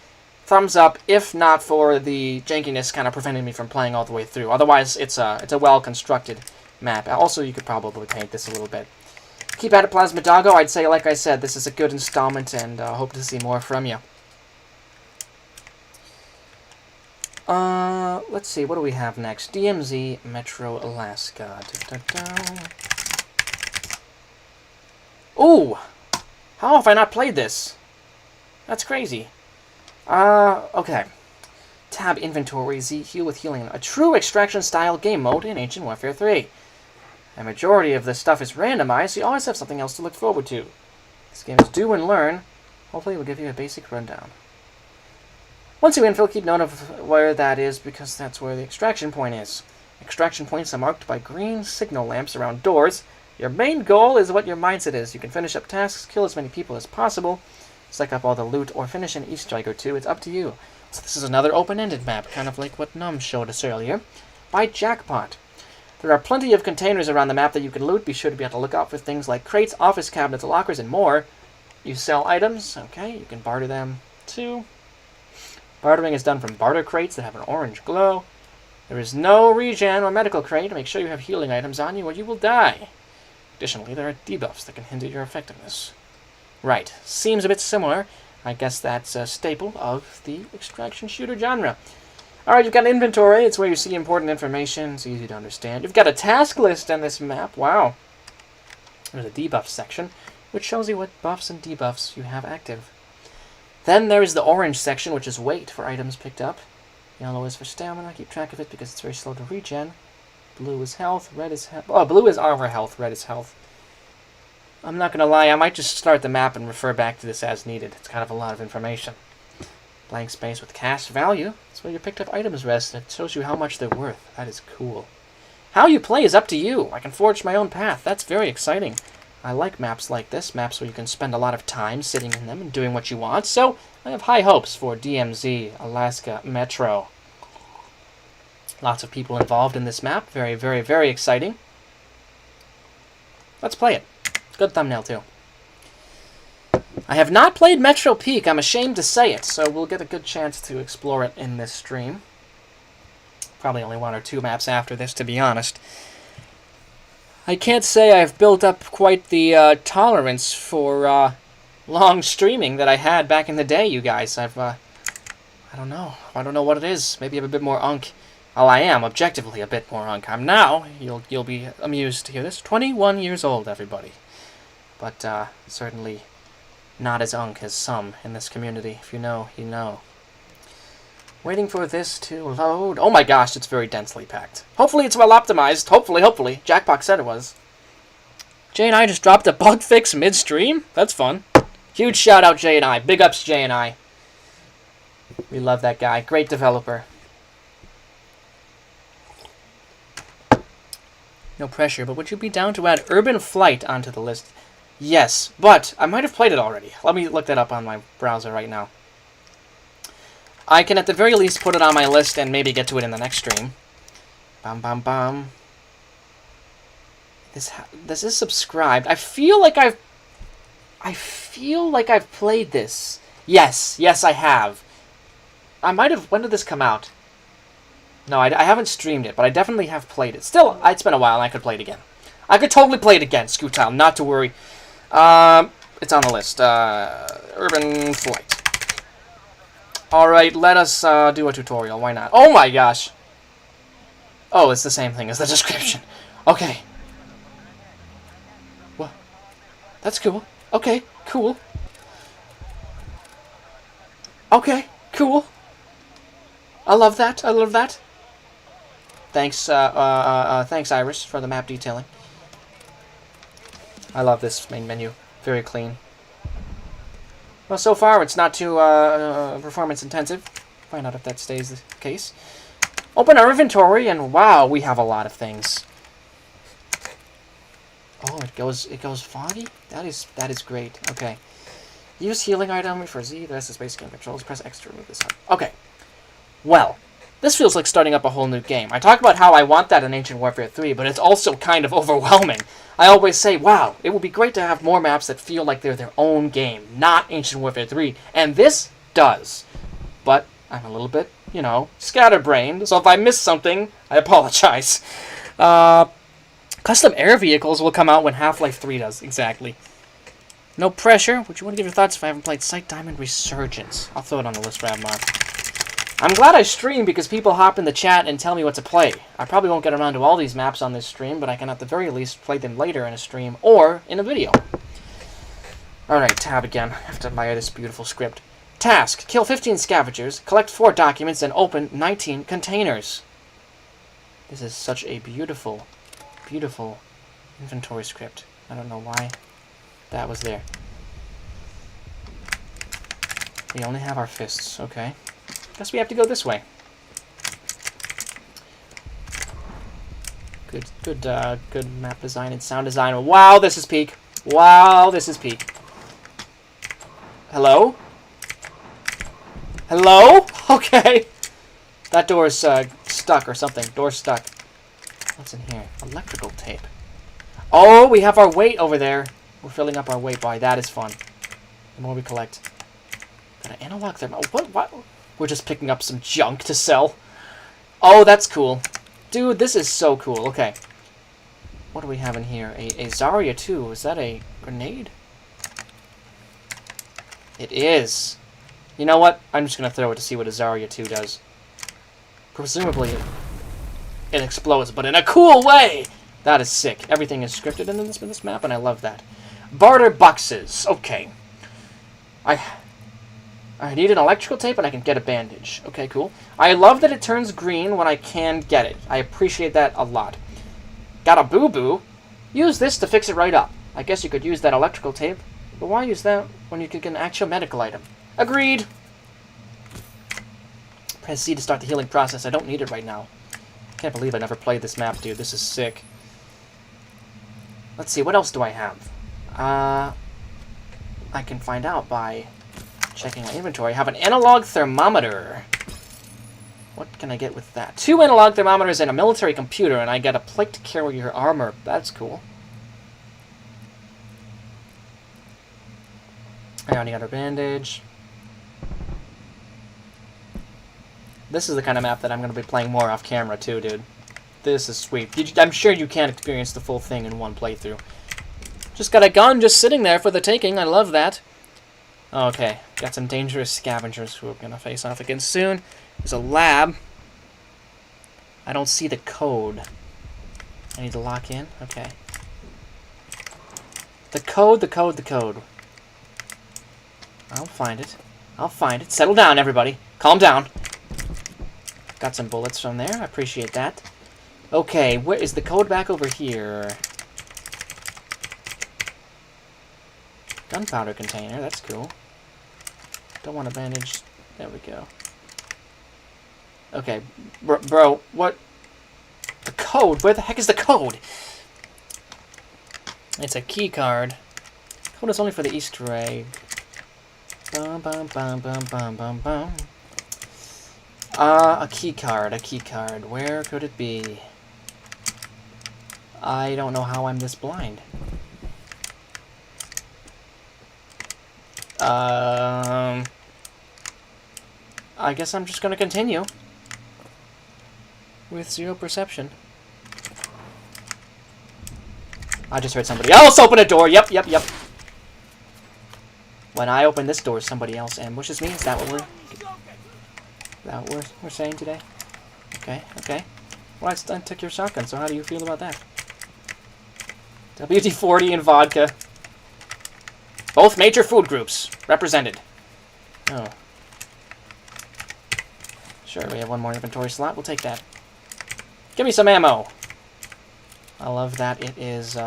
thumbs up, if not for the jankiness kind of preventing me from playing all the way through. Otherwise, it's a well-constructed map. Also, you could probably paint this a little bit. Keep at it, Plasma Doggo. I'd say, like I said, this is a good installment, and hope to see more from you. Let's see, what do we have next? DMZ Metro Alaska. Ooh! How have I not played this? That's crazy. Okay. Tab Inventory, Z, Heal with Healing. A true extraction-style game mode in Ancient Warfare 3. A majority of this stuff is randomized, so you always have something else to look forward to. This game is do and learn. Hopefully we'll give you a basic rundown. Once you infill, keep note of where that is, because that's where the extraction point is. Extraction points are marked by green signal lamps around doors. Your main goal is what your mindset is. You can finish up tasks, kill as many people as possible, suck up all the loot, or finish an Easter egg or two. It's up to you. So this is another open-ended map, kind of like what Num showed us earlier, by Jackpot. There are plenty of containers around the map that you can loot. Be sure to be able to look out for things like crates, office cabinets, lockers, and more. You sell items. Okay, you can barter them too. Bartering is done from barter crates that have an orange glow. There is no regen or medical crate. Make sure you have healing items on you or you will die. Additionally, there are debuffs that can hinder your effectiveness. Right, seems a bit similar. I guess that's a staple of the extraction shooter genre. Alright, you've got an inventory. It's where you see important information. It's easy to understand. You've got a task list on this map. Wow. There's a debuff section, which shows you what buffs and debuffs you have active. Then there is the orange section, which is weight for items picked up. Yellow is for stamina. Keep track of it because it's very slow to regen. Blue is health. Red is health. Oh, blue is armor health. Red is health. I'm not going to lie. I might just start the map and refer back to this as needed. It's kind of a lot of information. Blank space with cash value. That's where your picked up items rest. And it shows you how much they're worth. That is cool. How you play is up to you. I can forge my own path. That's very exciting. I like maps like this, maps where you can spend a lot of time sitting in them and doing what you want, so I have high hopes for DMZ Alaska Metro. Lots of people involved in this map. Very, very, very exciting. Let's play it. Good thumbnail, too. I have not played Metro Peak. I'm ashamed to say it, so we'll get a good chance to explore it in this stream. Probably only one or two maps after this, to be honest. I can't say I've built up quite the tolerance for long streaming that I had back in the day, you guys. I don't know. I don't know what it is. Maybe I'm a bit more unk. Well, I am objectively a bit more unk. I'm now, you'll be amused to hear this, 21 years old, everybody. But certainly not as unk as some in this community. If you know, you know. Waiting for this to load. Oh my gosh, it's very densely packed. Hopefully it's well optimized. Hopefully. Jackpot said it was. Jay and I just dropped a bug fix midstream. That's fun. Huge shout out Jay and I. Big ups Jay and I. We love that guy. Great developer. No pressure, but would you be down to add Urban Flight onto the list? Yes, but I might have played it already. Let me look that up on my browser right now. I can at the very least put it on my list and maybe get to it in the next stream. Bam. This is subscribed. I feel like I've played this. Yes, I have. I might have. When did this come out? No, I haven't streamed it, but I definitely have played it. Still, it's been a while, and I could play it again. I could totally play it again, Scootile, not to worry. It's on the list. Urban Flight. Alright, let us do a tutorial. Why not? Oh my gosh! Oh, it's the same thing as the description. Okay. What? That's cool. Okay, cool. Okay, cool. I love that. Thanks, thanks, Iris, for the map detailing. I love this main menu. Very clean. Well, so far, it's not too performance intensive. Find out if that stays the case. Open our inventory, and wow, we have a lot of things. Oh, it goes foggy? That is great. Okay. Use healing item for Z. The rest is basic game controls. Press X to remove this up. Okay. Well, this feels like starting up a whole new game. I talk about how I want that in Ancient Warfare 3, but it's also kind of overwhelming. I always say, wow, it would be great to have more maps that feel like they're their own game, not Ancient Warfare 3. And this does. but I'm a little bit, you know, scatterbrained, so if I miss something, I apologize. Custom air vehicles will come out when Half-Life 3 does, exactly. No pressure. Would you want to give your thoughts if I haven't played Sight Diamond Resurgence? I'll throw it on the list, Ravmod. I'm glad I stream because people hop in the chat and tell me what to play. I probably won't get around to all these maps on this stream, but I can at the very least play them later in a stream or in a video. Alright, tab again. I have to admire this beautiful script. Task. Kill 15 scavengers, collect 4 documents, and open 19 containers. This is such a beautiful, beautiful inventory script. I don't know why that was there. We only have our fists. Okay. Guess we have to go this way. Good map design and sound design. Wow, this is peak. Wow, this is peak. Hello? Hello? Okay. That door is stuck or something. Door's stuck. What's in here? Electrical tape. Oh, we have our weight over there. We're filling up our weight. Boy, that is fun. The more we collect. Got an analog thermo. What? We're just picking up some junk to sell. Oh, that's cool. Dude, this is so cool. Okay. What do we have in here? A Zarya 2. Is that a grenade? It is. You know what? I'm just going to throw it to see what a Zarya 2 does. Presumably, it explodes, but in a cool way! That is sick. Everything is scripted in this map, and I love that. Barter boxes. Okay. I need an electrical tape, and I can get a bandage. Okay, cool. I love that it turns green when I can get it. I appreciate that a lot. Got a boo-boo. Use this to fix it right up. I guess you could use that electrical tape, but why use that when you could get an actual medical item? Agreed! Press C to start the healing process. I don't need it right now. Can't believe I never played this map, dude. This is sick. Let's see, what else do I have? I can find out by checking my inventory. I have an analog thermometer. What can I get with that? 2 analog thermometers and a military computer, and I get a plate to carry your armor. That's cool. I already got a bandage. This is the kind of map that I'm going to be playing more off camera too, dude. This is sweet. I'm sure you can't experience the full thing in one playthrough. Just got a gun just sitting there for the taking. I love that. Okay, got some dangerous scavengers who are going to face off against soon. There's a lab. I don't see the code. I need to lock in? Okay. The code. I'll find it. I'll find it. Settle down, everybody. Calm down. Got some bullets from there. I appreciate that. Okay, where is the code back over here? Gunpowder container. That's cool. Don't want to bandage. There we go. Okay, bro, what? The code? Where the heck is the code? It's a key card. Code is only for the Easter egg. Bum bum bum bum bum bum bum. A key card. Where could it be? I don't know how I'm this blind. I guess I'm just gonna continue with 0 perception. I just heard somebody else open a door. Yep. When I open this door, somebody else ambushes me. Is that what we're saying today? Okay. Well, I took your shotgun, so how do you feel about that? WD-40 and vodka. Both major food groups represented. Oh. Sure, we have one more inventory slot. We'll take that. Give me some ammo. I love that it is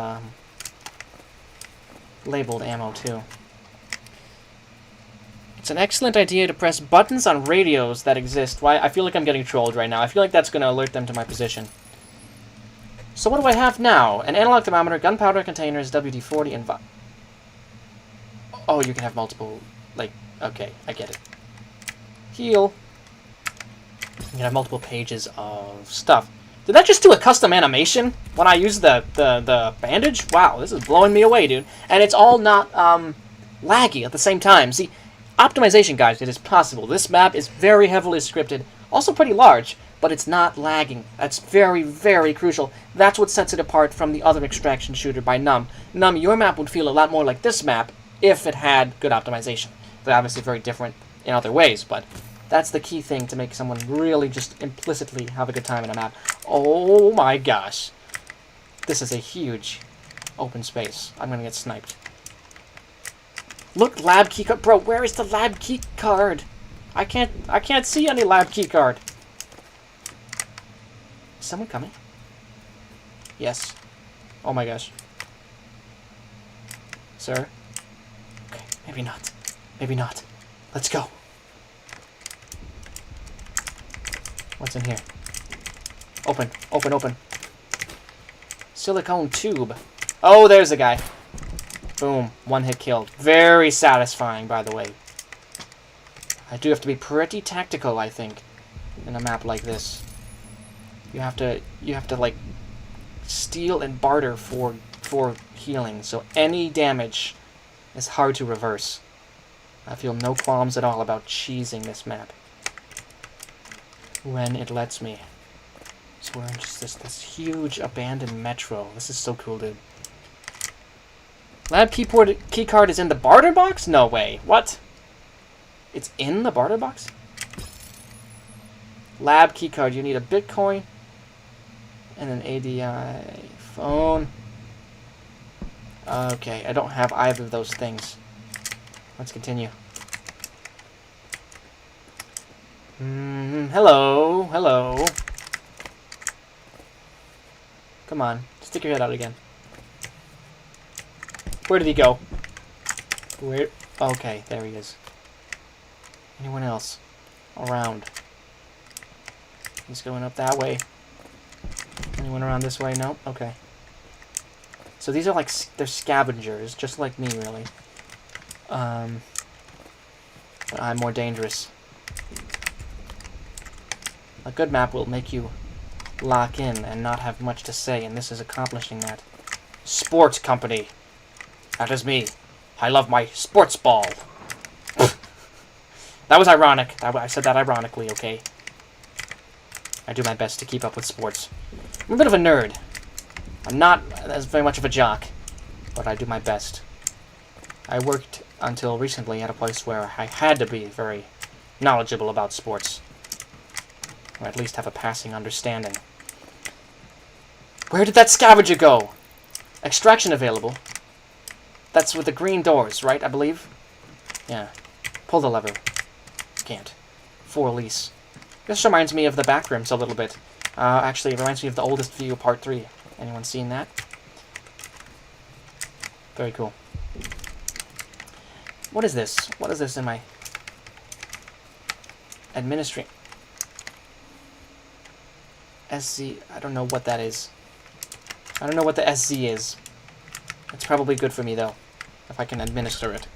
labeled ammo, too. It's an excellent idea to press buttons on radios that exist. Why? I feel like I'm getting trolled right now. I feel like that's going to alert them to my position. So what do I have now? An analog thermometer, gunpowder containers, WD-40, and oh, you can have multiple, like, okay, I get it. Heal. You can have multiple pages of stuff. Did that just do a custom animation when I use the bandage? Wow, this is blowing me away, dude. And it's all not laggy at the same time. See, Optimization, guys, it is possible. This map is very heavily scripted, also pretty large, but it's not lagging. That's very, very crucial. That's what sets it apart from the other extraction shooter by Numb. Numb, your map would feel a lot more like this map if it had good optimization. They're obviously very different in other ways, but that's the key thing to make someone really just implicitly have a good time in a map. Oh my gosh. This is a huge open space. I'm gonna get sniped. Look, lab key card. Bro, where is the lab key card? I can't see any lab key card. Is someone coming? Yes. Oh my gosh. Sir? Okay, maybe not. Maybe not. Let's go. What's in here? Open, open, open. Silicone tube. Oh, there's a guy. Boom. One hit killed. Very satisfying, by the way. I do have to be pretty tactical, I think, in a map like this. You have to like steal and barter for healing. So any damage is hard to reverse. I feel no qualms at all about cheesing this map when it lets me. So we're in just this huge abandoned metro. This is so cool, dude. Lab keycard is in the barter box? No way. What? It's in the barter box? Lab keycard. You need a Bitcoin and an ADI phone. Okay, I don't have either of those things. Let's continue. Hello. Hello. Come on. Stick your head out again. Where did he go? Where? Okay, there he is. Anyone else around? He's going up that way. Anyone around this way? No? Okay. So these are like, they're scavengers, just like me, really. But I'm more dangerous. A good map will make you lock in and not have much to say, and this is accomplishing that. Sports company. That is me. I love my sports ball. That was ironic. I said that ironically, okay? I do my best to keep up with sports. I'm a bit of a nerd. I'm not as very much of a jock, but I do my best. I worked until recently at a place where I had to be very knowledgeable about sports. Or at least have a passing understanding. Where did that scavenger go? Extraction available. That's with the green doors, right, I believe? Yeah. Pull the lever. Can't. For lease. This reminds me of the backrooms a little bit. Actually, it reminds me of the Oldest View Part 3. Anyone seen that? Very cool. What is this? What is this in my... Administrator... SZ... I don't know what that is. I don't know what the SZ is. It's probably good for me, though, if I can administer it.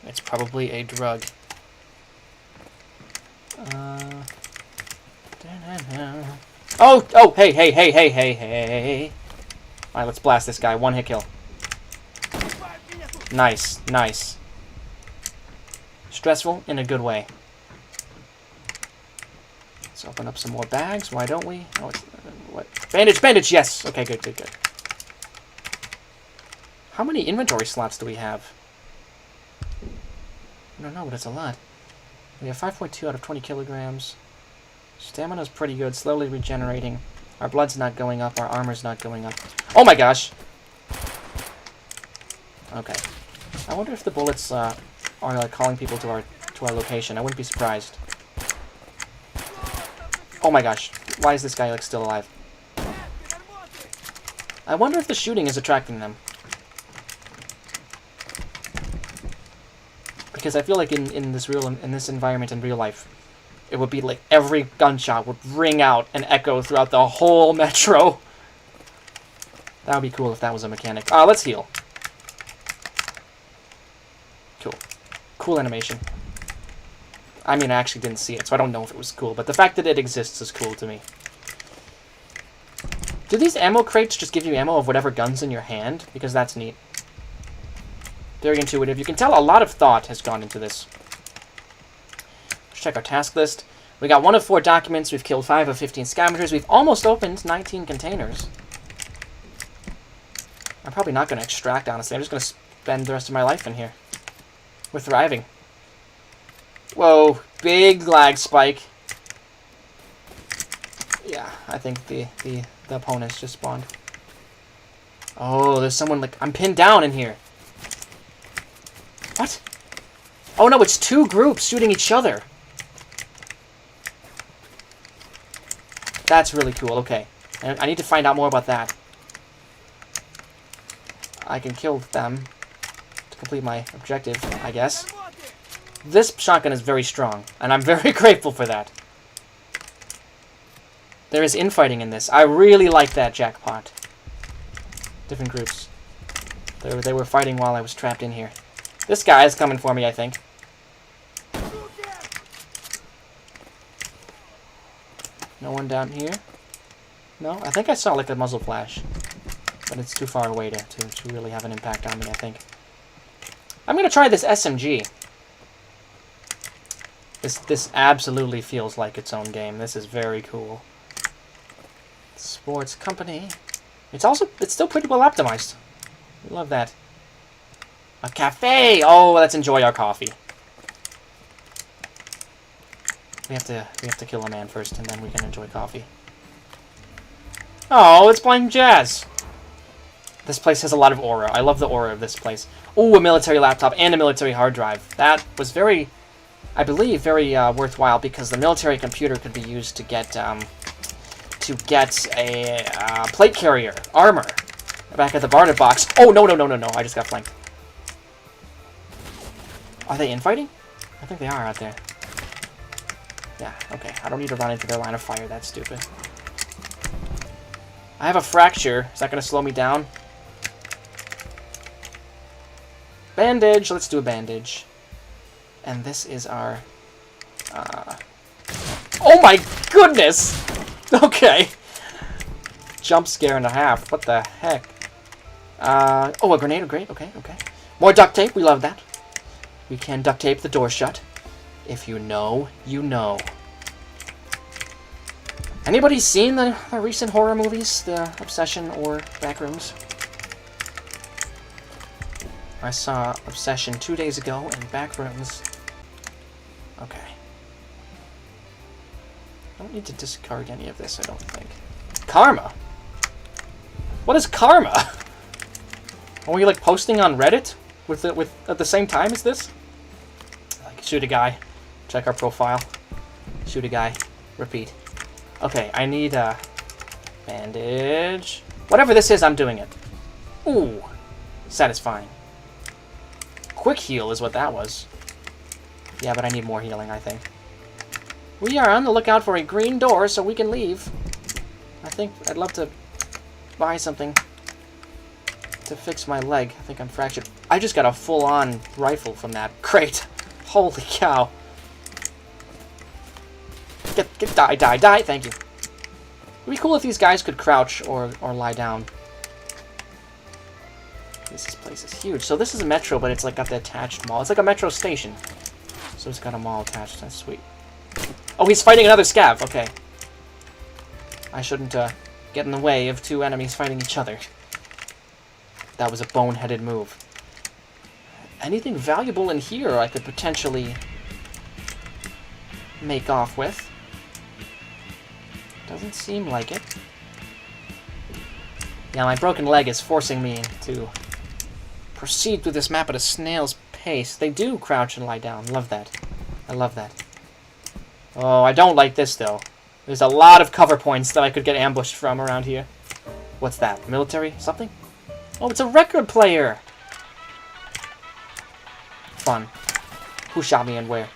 It's probably a drug. Oh, hey. Alright, let's blast this guy. One hit kill. Nice, nice. Stressful in a good way. Let's open up some more bags. Why don't we? Oh, it's, what? Bandage, yes! Okay, good. How many inventory slots do we have? I don't know, but it's a lot. We have 5.2 out of 20 kilograms. Stamina's pretty good, slowly regenerating. Our blood's not going up, our armor's not going up. Oh my gosh! Okay. I wonder if the bullets are like calling people to our location. I wouldn't be surprised. Oh my gosh. Why is this guy like still alive? I wonder if the shooting is attracting them. Because I feel like in this environment in real life, it would be like every gunshot would ring out and echo throughout the whole metro. That would be cool if that was a mechanic. Let's heal. Cool. Cool animation. I mean, I actually didn't see it, so I don't know if it was cool, but the fact that it exists is cool to me. Do these ammo crates just give you ammo of whatever gun's in your hand? Because that's neat. Very intuitive. You can tell a lot of thought has gone into this. Let's check our task list. We got 1 of 4 documents. We've killed 5 of 15 scavengers. We've almost opened 19 containers. I'm probably not going to extract, honestly. I'm just going to spend the rest of my life in here. We're thriving. Whoa, big lag spike. Yeah, I think the opponents just spawned. Oh, there's someone like... I'm pinned down in here. What? Oh no, it's 2 groups shooting each other. That's really cool, okay. I need to find out more about that. I can kill them to complete my objective, I guess. This shotgun is very strong, and I'm very grateful for that. There is infighting in this. I really like that jackpot. Different groups. They were fighting while I was trapped in here. This guy is coming for me, I think. No one down here? No? I think I saw like a muzzle flash. But it's too far away to really have an impact on me, I think. I'm going to try this SMG. This absolutely feels like its own game. This is very cool. Sports company. It's still pretty well optimized. We love that. A cafe! Oh, let's enjoy our coffee. We have to kill a man first, and then we can enjoy coffee. Oh, it's playing jazz. This place has a lot of aura. I love the aura of this place. Ooh, a military laptop and a military hard drive. That was very, I believe, very worthwhile because the military computer could be used to get a plate carrier armor back at the barter box. Oh no! I just got flanked. Are they infighting? I think they are out there. Yeah, okay. I don't need to run into their line of fire. That's stupid. I have a fracture. Is that going to slow me down? Bandage. Let's do a bandage. And this is our... Oh my goodness! Okay. Jump scare and a half. What the heck? Oh, a grenade. Great. Okay. More duct tape. We love that. We can duct tape the door shut. If you know, you know. Anybody seen the recent horror movies? The Obsession or Backrooms? I saw Obsession 2 days ago and Backrooms. Okay. I don't need to discard any of this, I don't think. Karma? What is karma? Are we like posting on Reddit with at the same time as this? Like shoot a guy, check our profile, shoot a guy, repeat. Okay, I need a bandage. Whatever this is, I'm doing it. Ooh, satisfying. Quick heal is what that was. Yeah, but I need more healing, I think. We are on the lookout for a green door so we can leave. I think I'd love to buy something to fix my leg. I think I'm fractured. I just got a full-on rifle from that. Great. Holy cow. Die. Thank you. It'd be cool if these guys could crouch or lie down. This place is huge. So this is a metro, but it's like got the attached mall. It's like a metro station. So it's got a mall attached. That's sweet. Oh, he's fighting another scav. Okay. I shouldn't get in the way of 2 enemies fighting each other. That was a boneheaded move. Anything valuable in here I could potentially make off with? Doesn't seem like it. Yeah, my broken leg is forcing me to proceed through this map at a snail's pace. They do crouch and lie down. Love that. I love that. Oh, I don't like this, though. There's a lot of cover points that I could get ambushed from around here. What's that? Military? Something? Oh, it's a record player! Fun. Who shot me and where?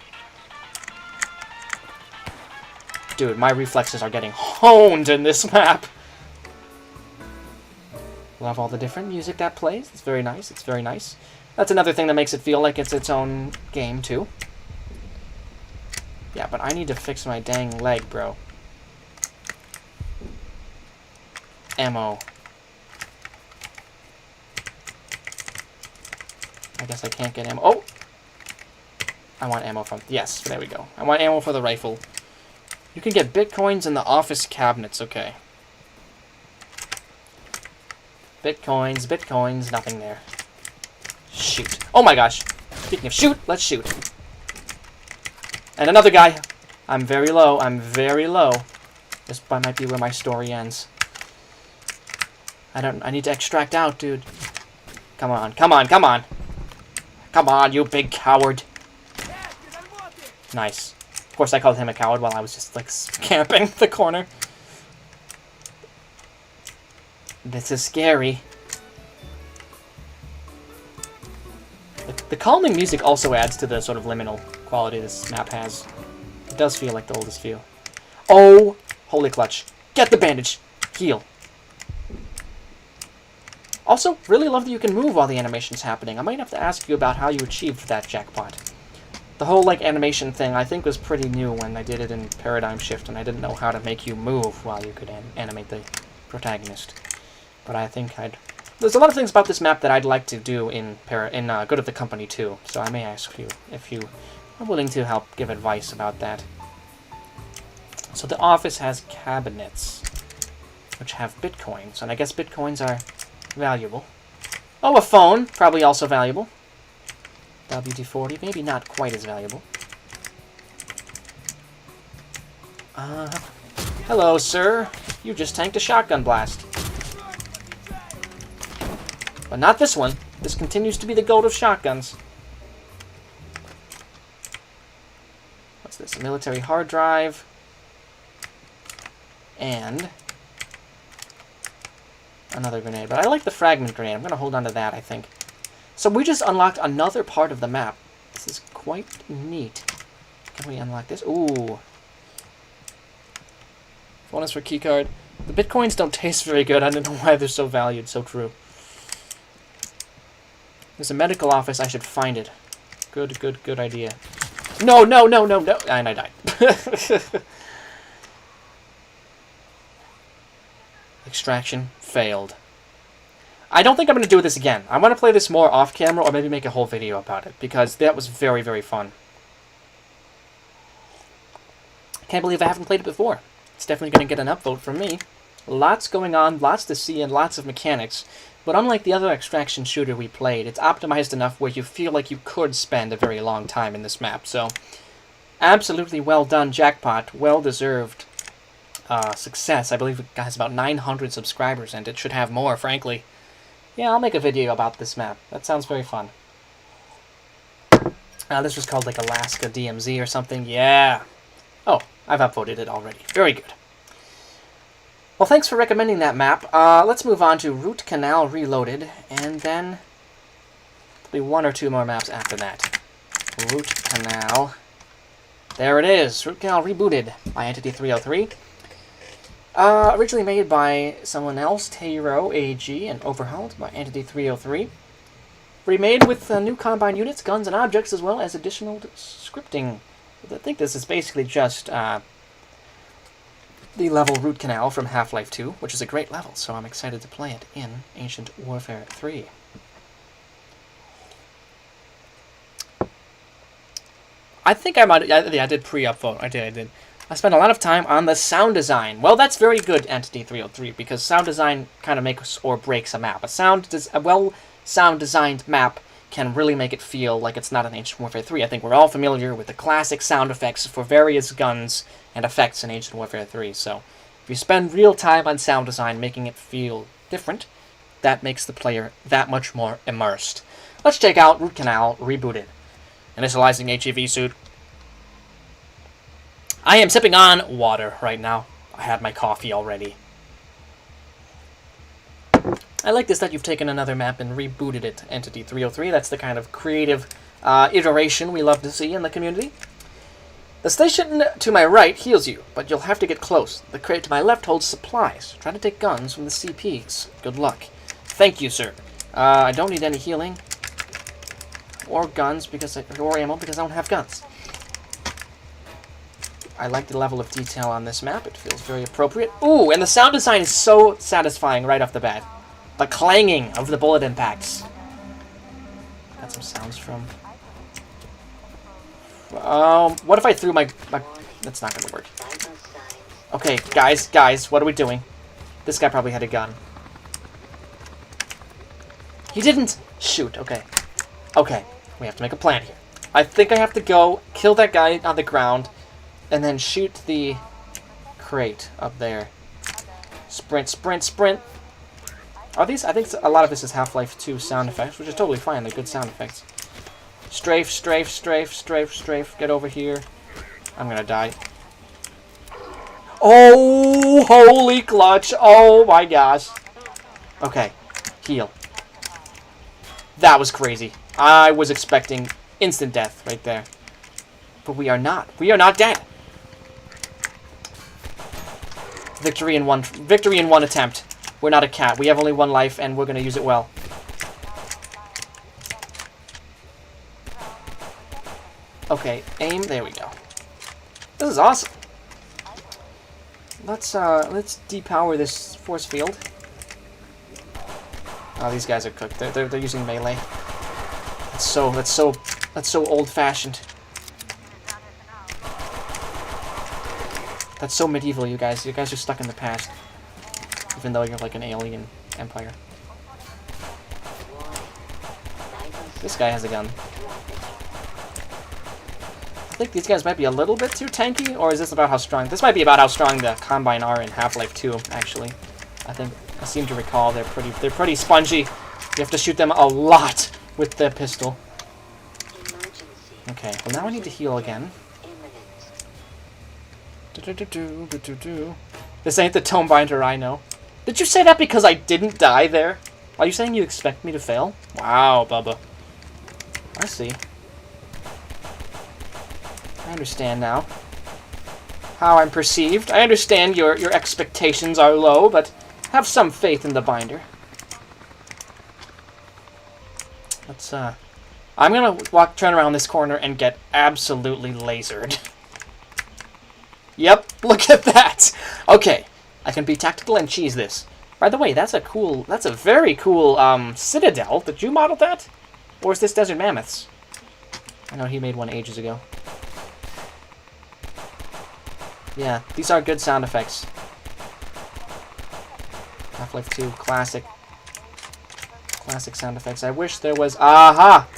Dude, my reflexes are getting honed in this map. Love all the different music that plays. It's very nice. It's very nice. That's another thing that makes it feel like it's its own game, too. Yeah, but I need to fix my dang leg, bro. Ammo. I guess I can't get ammo. Oh! I want ammo from... Yes, there we go. I want ammo for the rifle. You can get bitcoins in the office cabinets. Okay. Bitcoins, bitcoins, nothing there. Shoot. Oh my gosh. Speaking of shoot, let's shoot. And another guy. I'm very low. I'm very low. This might be where my story ends. I need to extract out, dude. Come on, come on, come on. Come on, you big coward. Nice. Of course, I called him a coward while I was just, like, camping the corner. This is scary. The calming music also adds to the sort of liminal quality this map has. It does feel like the oldest feel. Oh! Holy clutch. Get the bandage! Heal. Also, really love that you can move while the animation's happening. I might have to ask you about how you achieved that jackpot. The whole, like, animation thing I think was pretty new when I did it in Paradigm Shift, and I didn't know how to make you move while you could animate the protagonist. But I think there's a lot of things about this map that I'd like to do in Good of the Company too, so I may ask you if you are willing to help give advice about that. So the office has cabinets, which have bitcoins, and I guess bitcoins are valuable. Oh, a phone, probably also valuable. WD-40, maybe not quite as valuable. Hello, sir. You just tanked a shotgun blast. But not this one. This continues to be the goat of shotguns. What's this? A military hard drive. And another grenade. But I like the fragment grenade. I'm going to hold on to that, I think. So we just unlocked another part of the map. This is quite neat. Can we unlock this? Ooh. Bonus for keycard. The bitcoins don't taste very good. I don't know why they're so valued. So true. There's a medical office. I should find it. Good idea. No. And I died. Extraction failed. I don't think I'm going to do this again. I want to play this more off-camera or maybe make a whole video about it, because that was very, very fun. Can't believe I haven't played it before. It's definitely going to get an upvote from me. Lots going on, lots to see, and lots of mechanics. But unlike the other extraction shooter we played, it's optimized enough where you feel like you could spend a very long time in this map. So, absolutely well done, Jackpot. Well-deserved success. I believe it has about 900 subscribers, and it should have more, frankly. Yeah, I'll make a video about this map. That sounds very fun. This was called, like, Alaska DMZ or something. Yeah. Oh, I've upvoted it already. Very good. Well, thanks for recommending that map. Let's move on to Root Canal Reloaded, and then there'll be one or two more maps after that. Root Canal. There it is. Root Canal Rebooted by Entity 303. Originally made by someone else, Teiro AG, and overhauled by Entity 303. Remade with new Combine units, guns, and objects, as well as additional scripting. I think this is basically just the level Root Canal from Half-Life 2, which is a great level, so I'm excited to play it in Ancient Warfare 3. I think I might... Yeah, I did pre-upvote. I did. I spent a lot of time on the sound design. Well, that's very good, Entity 303, because sound design kind of makes or breaks a map. A well-sound-designed map can really make it feel like it's not an Ancient Warfare 3. I think we're all familiar with the classic sound effects for various guns and effects in Ancient Warfare 3, so if you spend real time on sound design making it feel different, that makes the player that much more immersed. Let's check out Root Canal Rebooted. Initializing HEV suit. I am sipping on water right now. I had my coffee already. I like this that you've taken another map and rebooted it, Entity 303. That's the kind of creative iteration we love to see in the community. The station to my right heals you, but you'll have to get close. The crate to my left holds supplies. Try to take guns from the CPs. Good luck. Thank you, sir. I don't need any healing. Or guns, or ammo, because I don't have guns. I like the level of detail on this map. It feels very appropriate. Ooh, and the sound design is so satisfying right off the bat. The clanging of the bullet impacts. got some sounds from... what if I threw my... That's not gonna work. Okay, guys, what are we doing? This guy probably had a gun. He didn't! Shoot, okay. Okay, we have to make a plan here. I think I have to go kill that guy on the ground, and then shoot the crate up there. Sprint, sprint, sprint! Are these... I think a lot of this is Half-Life 2 sound effects, which is totally fine. They're good sound effects. Strafe, strafe, strafe, strafe, strafe. Get over here. I'm gonna die. Oh, holy clutch. Oh my gosh. Okay. Heal. That was crazy. I was expecting instant death right there. But we are not. We are not dead. Victory in one attempt. We're not a cat. We have only one life, and we're going to use it well. Okay, aim. There we go. This is awesome. Let's depower this force field. Oh, these guys are cooked. They're using melee. That's so old-fashioned. That's so medieval, you guys. You guys are stuck in the past. Even though you're like an alien empire. This guy has a gun. I think these guys might be a little bit too tanky, or is this about how strong... This might be about how strong the Combine are in Half-Life 2, actually. I seem to recall they're pretty spongy. You have to shoot them a lot with the pistol. Okay, well now I need to heal again. This ain't the Tomebinder I know. Did you say that because I didn't die there? Are you saying you expect me to fail? Wow, Bubba. I see. I understand now how I'm perceived. I understand your expectations are low, but have some faith in the binder. Let's, I'm gonna turn around this corner and get absolutely lasered. Yep, look at that! Okay, I can be tactical and cheese this. By the way, that's a very cool, citadel. Did you model that? Or is this Desert Mammoths? I know he made one ages ago. Yeah, these are good sound effects. Half-Life 2, classic. Classic sound effects. I wish there was... Aha!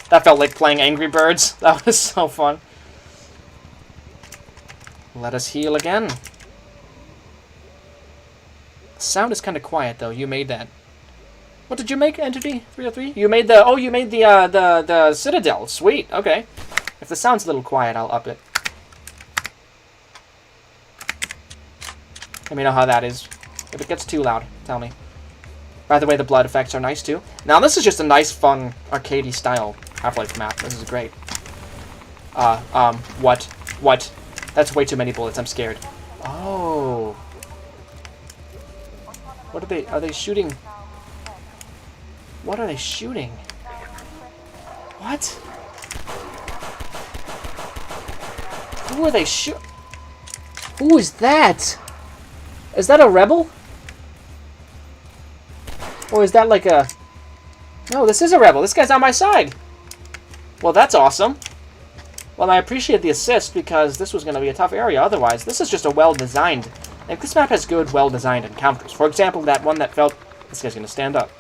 That felt like playing Angry Birds. That was so fun. Let us heal again. The sound is kind of quiet, though. You made that. What did you make, Entity 303? You made the... Oh, you made the Citadel. Sweet. Okay. If the sound's a little quiet, I'll up it. Let me know how that is. If it gets too loud, tell me. By the way, the blood effects are nice, too. Now, this is just a nice, fun, arcadey style Half-Life map. This is great. What? That's way too many bullets. I'm scared. Oh. What are they shooting? What are they shooting? What? Who are they shooting? Who is that? Is that a rebel? Or is that like a... No, this is a rebel. This guy's on my side. Well, that's awesome. Well, I appreciate the assist because this was going to be a tough area otherwise. This is just a well-designed... Like, this map has good, well-designed encounters. For example, that one that felt... This guy's going to stand up.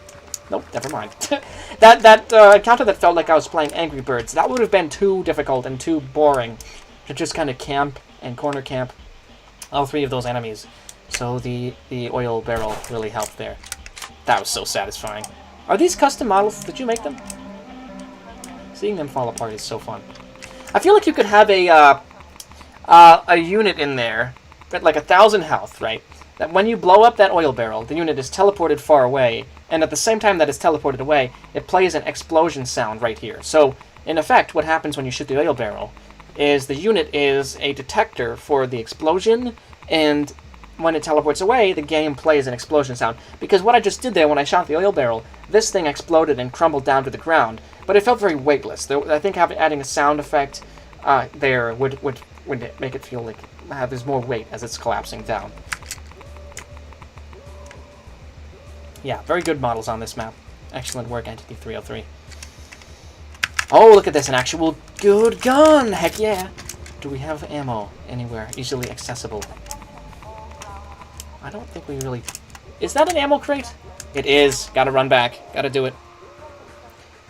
Nope, never mind. that encounter that felt like I was playing Angry Birds, that would have been too difficult and too boring to just kind of camp and corner camp all three of those enemies. So the oil barrel really helped there. That was so satisfying. Are these custom models? Did you make them? Seeing them fall apart is so fun. I feel like you could have a unit in there at like 1,000 health, right? That when you blow up that oil barrel, the unit is teleported far away, and at the same time that it's teleported away, it plays an explosion sound right here. So, in effect, what happens when you shoot the oil barrel is the unit is a detector for the explosion, and when it teleports away, the game plays an explosion sound. Because what I just did there when I shot the oil barrel, this thing exploded and crumbled down to the ground, but it felt very weightless. I think adding a sound effect there would make it feel like there's more weight as it's collapsing down. Yeah, very good models on this map. Excellent work, Entity 303. Oh, look at this, an actual good gun! Heck yeah! Do we have ammo anywhere easily accessible? I don't think we really... Is that an ammo crate? It is. Gotta run back. Gotta do it.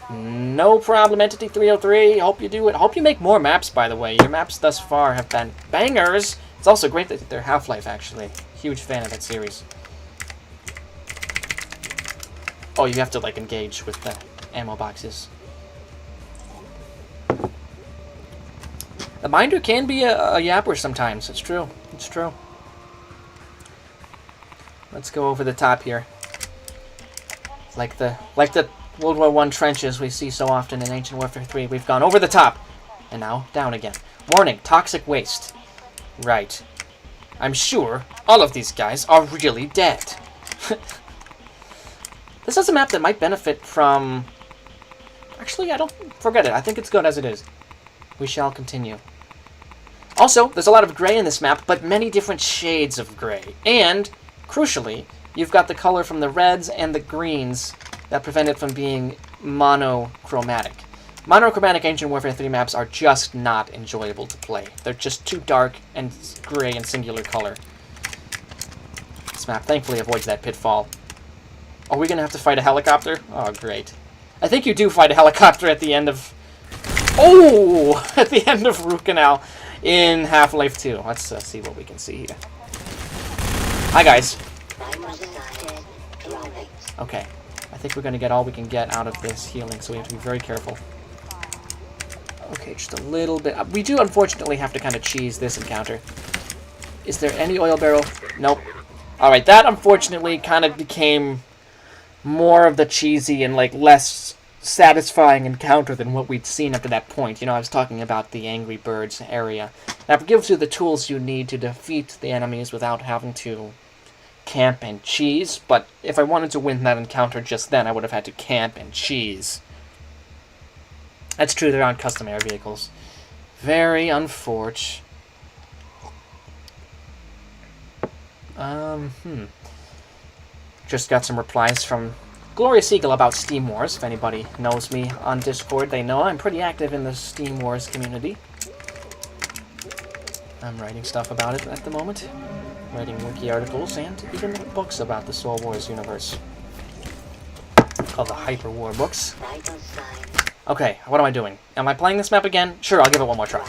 No problem, Entity 303. Hope you do it. Hope you make more maps, by the way. Your maps thus far have been bangers. It's also great that they're Half-Life, actually. Huge fan of that series. Oh, you have to, like, engage with the ammo boxes. The binder can be a yapper sometimes. It's true. It's true. Let's go over the top here. Like the World War I trenches we see so often in Ancient Warfare 3. We've gone over the top. And now, down again. Warning, toxic waste. Right. I'm sure all of these guys are really dead. This is a map that might benefit from... Actually, I don't... Forget it. I think it's good as it is. We shall continue. Also, there's a lot of gray in this map, but many different shades of gray. And, crucially, you've got the color from the reds and the greens that prevent it from being monochromatic. Monochromatic Ancient Warfare 3 maps are just not enjoyable to play. They're just too dark and gray and singular color. This map thankfully avoids that pitfall. Are we going to have to fight a helicopter? Oh, great. I think you do fight a helicopter at the end of... Oh! At the end of Root Canal in Half-Life 2. Let's see what we can see here. Hi, guys. Okay. I think we're going to get all we can get out of this healing, so we have to be very careful. Okay, just a little bit. We do, unfortunately, have to kind of cheese this encounter. Is there any oil barrel? Nope. Alright, that, unfortunately, kind of became more of the cheesy and, like, less satisfying encounter than what we'd seen up to that point. You know, I was talking about the Angry Birds area. That gives you the tools you need to defeat the enemies without having to camp and cheese, but if I wanted to win that encounter just then, I would have had to camp and cheese. That's true, there aren't custom air vehicles. Very unfortunate. Just got some replies from Glorious Eagle about Steam Wars. If anybody knows me on Discord, they know I'm pretty active in the Steam Wars community. I'm writing stuff about it at the moment. Writing wiki articles and even books about the Soul Wars universe. Called the Hyper War books. Okay, what am I doing? Am I playing this map again? Sure, I'll give it one more try.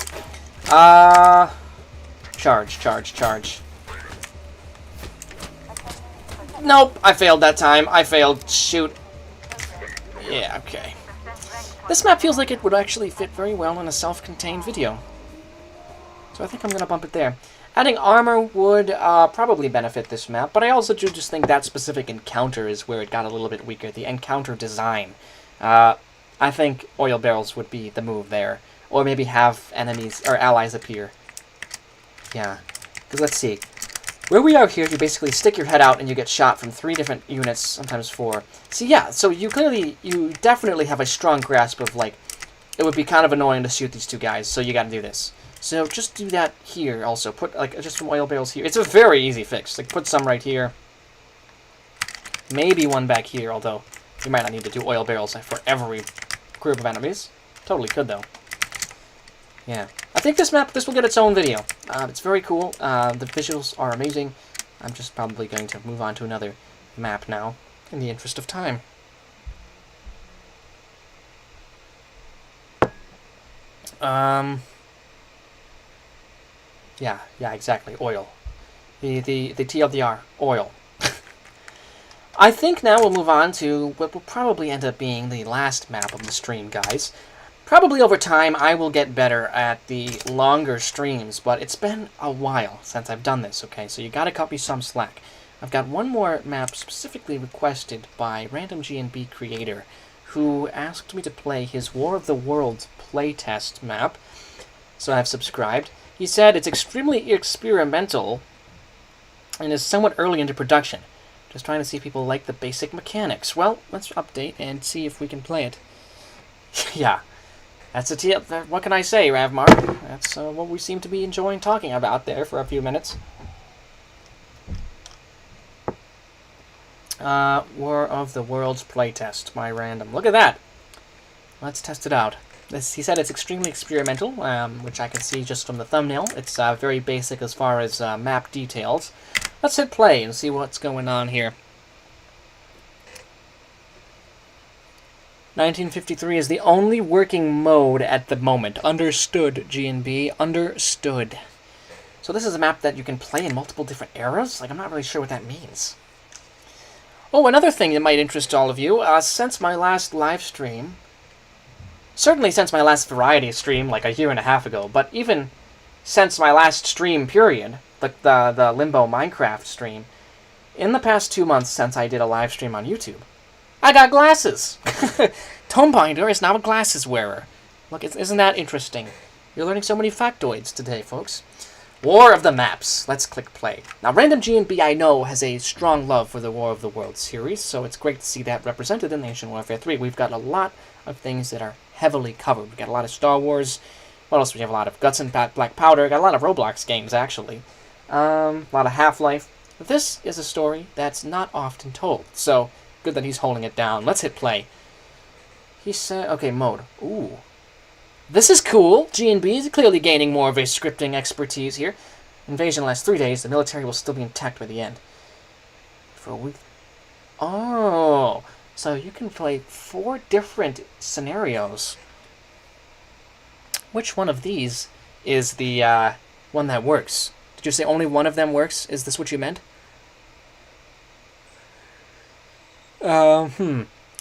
Charge. Nope, I failed that time. I failed. Shoot. Yeah, okay. This map feels like it would actually fit very well in a self-contained video. So I think I'm going to bump it there. Adding armor would probably benefit this map, but I also do just think that specific encounter is where it got a little bit weaker. The encounter design. I think oil barrels would be the move there. Or maybe have enemies or allies appear. Yeah. Because let's see. Where we are here, you basically stick your head out and you get shot from 3 different units, sometimes 4. See, yeah, so you definitely have a strong grasp of, like, it would be kind of annoying to shoot these 2 guys, so you gotta do this. So just do that here also. Put, like, just some oil barrels here. It's a very easy fix. Like, put some right here. Maybe one back here, although you might not need to do oil barrels for every group of enemies. Totally could, though. Yeah. I think this will get its own video. It's very cool. The visuals are amazing. I'm just probably going to move on to another map now, in the interest of time. Yeah, exactly. Oil. The TLDR. Oil. I think now we'll move on to what will probably end up being the last map of the stream, guys. Probably over time, I will get better at the longer streams, but it's been a while since I've done this, okay? So you gotta cut me some slack. I've got one more map specifically requested by Random G&B Creator, who asked me to play his War of the Worlds playtest map, so I've subscribed. He said it's extremely experimental and is somewhat early into production. Just trying to see if people like the basic mechanics. Well, let's update and see if we can play it. Yeah. That's what can I say, Ravmar? That's what we seem to be enjoying talking about there for a few minutes. War of the Worlds playtest by Random. Look at that! Let's test it out. He said it's extremely experimental, which I can see just from the thumbnail. It's very basic as far as map details. Let's hit play and see what's going on here. 1953 is the only working mode at the moment. Understood, G&B. Understood. So this is a map that you can play in multiple different eras? Like, I'm not really sure what that means. Oh, another thing that might interest all of you. Since my last live stream, certainly since my last variety stream, like a year and a half ago, but even since my last stream period, the Limbo Minecraft stream, in the past 2 months since I did a live stream on YouTube, I got glasses! Tomebinder is now a glasses wearer. Look, isn't that interesting? You're learning so many factoids today, folks. War of the Maps. Let's click play. Now, Random G&B, I know, has a strong love for the War of the Worlds series, so it's great to see that represented in Ancient Warfare 3. We've got a lot of things that are heavily covered. We've got a lot of Star Wars. What else? We have a lot of Guts and Black Powder. Got a lot of Roblox games, actually. A lot of Half-Life. This is a story that's not often told, so good that he's holding it down. Let's hit play. He said, okay, mode. Ooh. This is cool. G&B is clearly gaining more of a scripting expertise here. Invasion lasts 3 days. The military will still be intact by the end. For a week. Oh. So you can play 4 different scenarios. Which one of these is the one that works? Did you say only one of them works? Is this what you meant?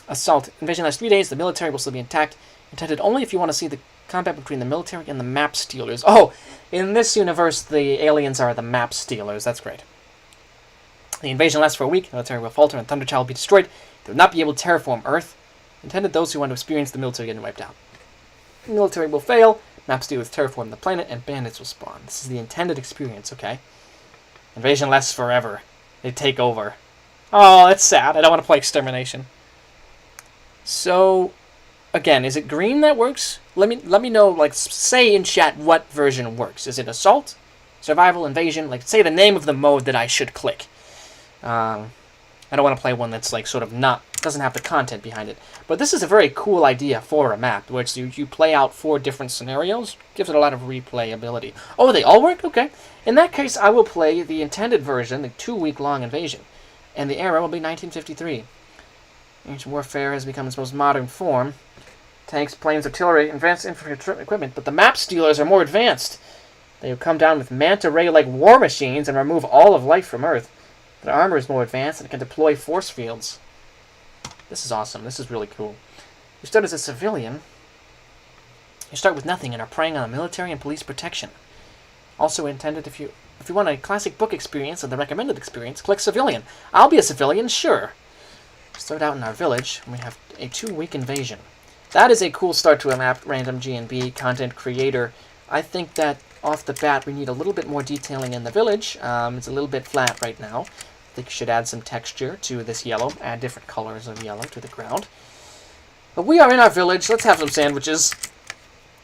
Assault. Invasion lasts 3 days. The military will still be intact. Intended only if you want to see the combat between the military and the map stealers. Oh, in this universe, the aliens are the map stealers. That's great. The invasion lasts for a week. The military will falter and Thunderchild will be destroyed. They will not be able to terraform Earth. Intended those who want to experience the military getting wiped out. The military will fail. Map stealers terraform the planet and bandits will spawn. This is the intended experience, okay? Invasion lasts forever. They take over. Oh, that's sad. I don't want to play Extermination. So, again, is it green that works? Let me know, like, say in chat what version works. Is it Assault? Survival? Invasion? Like, say the name of the mode that I should click. I don't want to play one that's, like, sort of doesn't have the content behind it. But this is a very cool idea for a map, which you play out 4 different scenarios. Gives it a lot of replayability. Oh, they all work? Okay. In that case, I will play the intended version, the 2-week-long invasion. And the era will be 1953. Ancient warfare has become its most modern form. Tanks, planes, artillery, advanced infantry equipment, but the map stealers are more advanced. They will come down with manta ray-like war machines and remove all of life from Earth. Their armor is more advanced and can deploy force fields. This is awesome. This is really cool. You start as a civilian. You start with nothing and are preying on military and police protection. Also intended if you want a classic book experience and the recommended experience, click civilian. I'll be a civilian, sure. Start out in our village, and we have a 2-week invasion. That is a cool start to a map, Random G&B content creator. I think that off the bat we need a little bit more detailing in the village. It's a little bit flat right now. I think you should add some texture to this yellow, add different colors of yellow to the ground. But we are in our village. Let's have some sandwiches.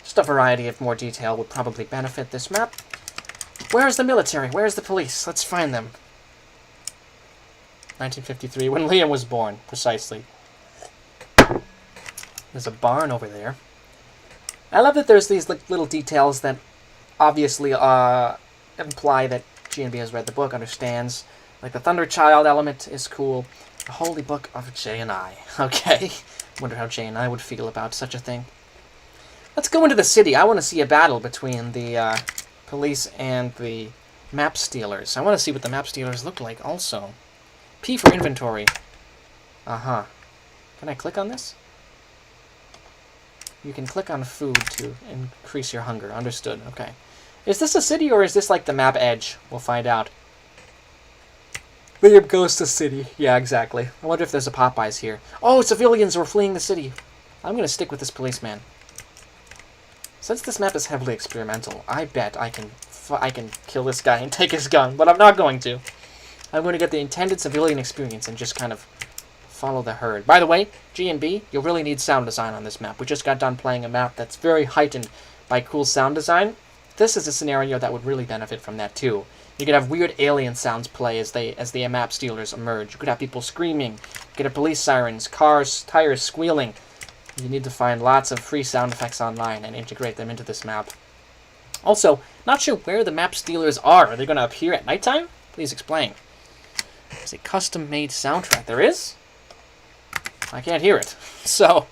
Just a variety of more detail would probably benefit this map. Where is the military? Where is the police? Let's find them. 1953, when Liam was born, precisely. There's a barn over there. I love that there's these little details that obviously imply that G&B has read the book, understands. Like the Thunderchild element is cool. The Holy Book of J&I. Okay. Wonder how J&I would feel about such a thing. Let's go into the city. I want to see a battle between the police and the map stealers. I want to see what the map stealers look like also. P for inventory. Uh-huh. Can I click on this? You can click on food to increase your hunger. Understood. Okay. Is this a city or is this like the map edge? We'll find out. Liam goes to city. Yeah, exactly. I wonder if there's a Popeyes here. Oh, civilians are fleeing the city. I'm going to stick with this policeman. Since this map is heavily experimental, I bet I can kill this guy and take his gun, but I'm not going to. I'm going to get the intended civilian experience and just kind of follow the herd. By the way, G&B, you'll really need sound design on this map. We just got done playing a map that's very heightened by cool sound design. This is a scenario that would really benefit from that too. You could have weird alien sounds play as the map stealers emerge. You could have people screaming. You could have police sirens, cars, tires squealing. You need to find lots of free sound effects online and integrate them into this map. Also, not sure where the map stealers are. Are they going to appear at nighttime? Please explain. There's a custom-made soundtrack. There is? I can't hear it. So,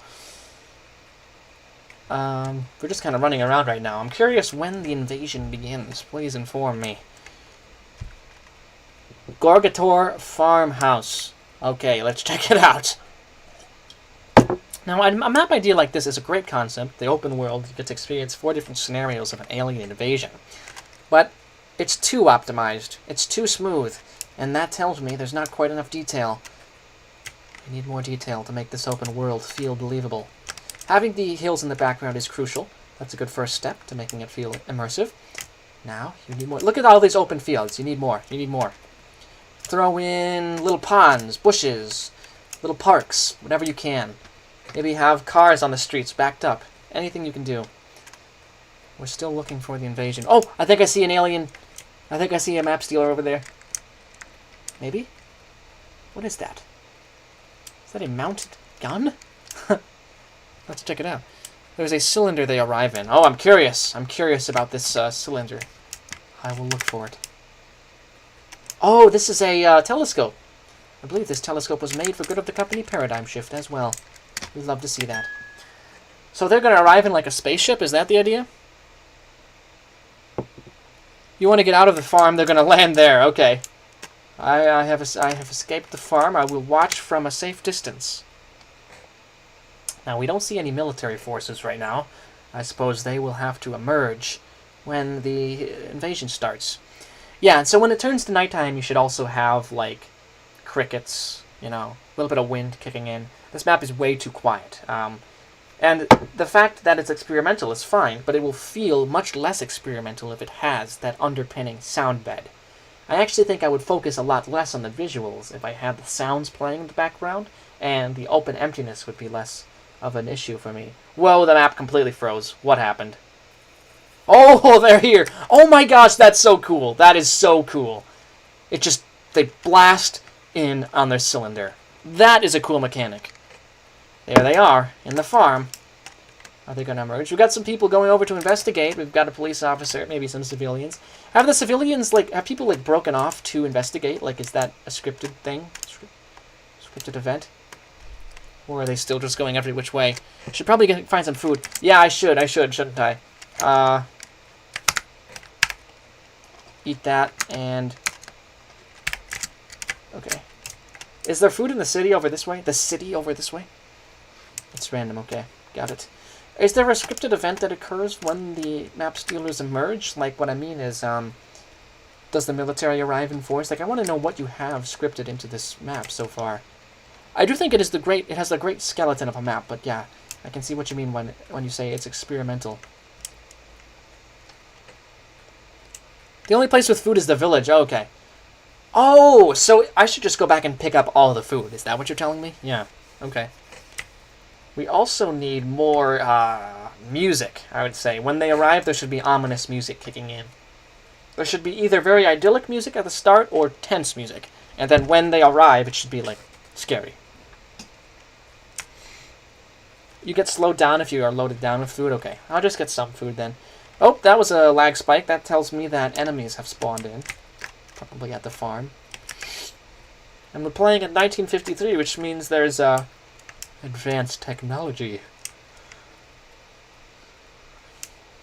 we're just kind of running around right now. I'm curious when the invasion begins. Please inform me. Gorgator Farmhouse. Okay, let's check it out. Now, a map idea like this is a great concept. The open world, you get to experience 4 different scenarios of an alien invasion. But it's too optimized. It's too smooth. And that tells me there's not quite enough detail. We need more detail to make this open world feel believable. Having the hills in the background is crucial. That's a good first step to making it feel immersive. Now, you need more. Look at all these open fields. You need more. You need more. Throw in little ponds, bushes, little parks, whatever you can. Maybe have cars on the streets backed up. Anything you can do. We're still looking for the invasion. Oh, I think I see an alien. I think I see a map stealer over there. Maybe? What is that? Is that a mounted gun? Let's check it out. There's a cylinder they arrive in. Oh, I'm curious. I'm curious about this cylinder. I will look for it. Oh, this is a telescope. I believe this telescope was made for good of the company Paradigm Shift as well. We'd love to see that. So they're going to arrive in like a spaceship? Is that the idea? You want to get out of the farm, they're going to land there. Okay. I have escaped the farm. I will watch from a safe distance. Now, we don't see any military forces right now. I suppose they will have to emerge when the invasion starts. Yeah, and so when it turns to nighttime, you should also have, like, crickets, you know, a little bit of wind kicking in. This map is way too quiet. And the fact that it's experimental is fine, but it will feel much less experimental if it has that underpinning sound bed. I actually think I would focus a lot less on the visuals if I had the sounds playing in the background, and the open emptiness would be less of an issue for me. Whoa, the map completely froze. What happened? Oh, they're here! Oh my gosh, that's so cool! That is so cool. It just, they blast in on their cylinder. That is a cool mechanic. There they are, in the farm. Are they going to emerge? We've got some people going over to investigate. We've got a police officer, maybe some civilians. Have the civilians, like, have people, like, broken off to investigate? Like, is that a scripted thing? Scripted event? Or are they still just going every which way? Should probably find some food. Yeah, I should, shouldn't I? Eat that, and... Okay. Is there food in the city over this way? The city over this way? It's random, okay. Got it. Is there a scripted event that occurs when the map stealers emerge? Like, what I mean is, does the military arrive in force? Like, I want to know what you have scripted into this map so far. I do think it has the great skeleton of a map, but yeah, I can see what you mean when you say it's experimental. The only place with food is the village. Oh, okay. Oh, so I should just go back and pick up all the food. Is that what you're telling me? Yeah. Okay. We also need more music, I would say. When they arrive, there should be ominous music kicking in. There should be either very idyllic music at the start or tense music. And then when they arrive, it should be, like, scary. You get slowed down if you are loaded down with food? Okay, I'll just get some food then. Oh, that was a lag spike. That tells me that enemies have spawned in. Probably at the farm. And we're playing in 1953, which means there's advanced technology.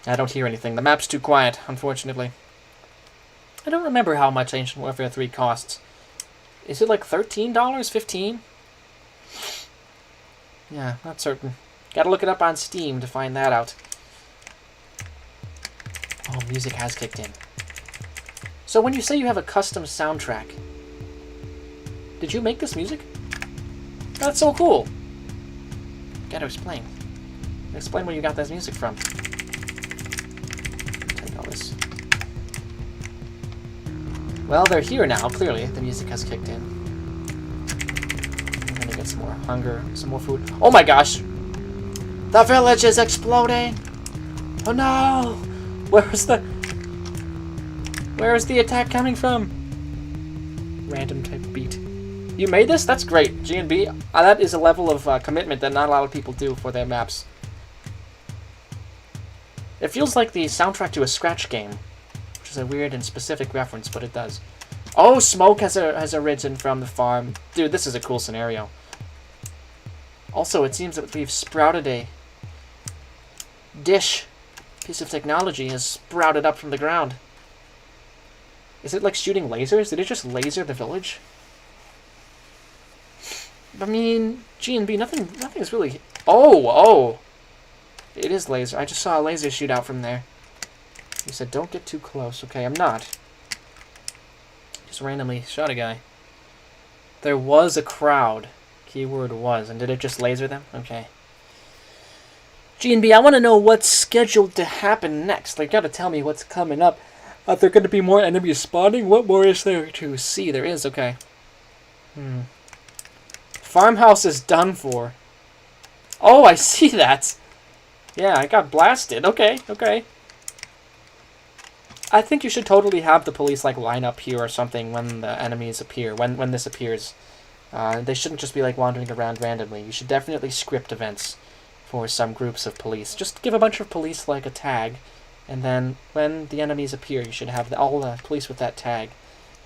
I don't hear anything. The map's too quiet, unfortunately. I don't remember how much Ancient Warfare 3 costs. Is it like $13? $15? Yeah, not certain. Gotta look it up on Steam to find that out. Oh, music has kicked in. So when you say you have a custom soundtrack, did you make this music? That's so cool. Gotta explain. Explain where you got this music from. Take all this. Well, they're here now, clearly. The music has kicked in. I'm gonna get some more hunger, some more food. Oh my gosh! The village is exploding! Oh no! Where's the attack coming from? Random type beat. You made this? That's great. G&B, that is a level of commitment that not a lot of people do for their maps. It feels like the soundtrack to a Scratch game, which is a weird and specific reference, but it does. Oh, smoke has arisen from the farm. Dude, this is a cool scenario. Also, it seems that we've sprouted a piece of technology has sprouted up from the ground. Is it like shooting lasers? Did it just laser the village? I mean, G&B, nothing's really... Oh! It is laser. I just saw a laser shoot out from there. He said, don't get too close. Okay, I'm not. Just randomly shot a guy. There was a crowd. Keyword was. And did it just laser them? Okay. G&B, I want to know what's scheduled to happen next. Like, you gotta tell me what's coming up. Are there going to be more enemies spawning? What more is there to see? There is, okay. Farmhouse is done for. Oh, I see that. Yeah, I got blasted. Okay. I think you should totally have the police, like, line up here or something when the enemies appear, when this appears. They shouldn't just be, like, wandering around randomly. You should definitely script events for some groups of police. Just give a bunch of police, like, a tag, and then when the enemies appear, you should have all the police with that tag.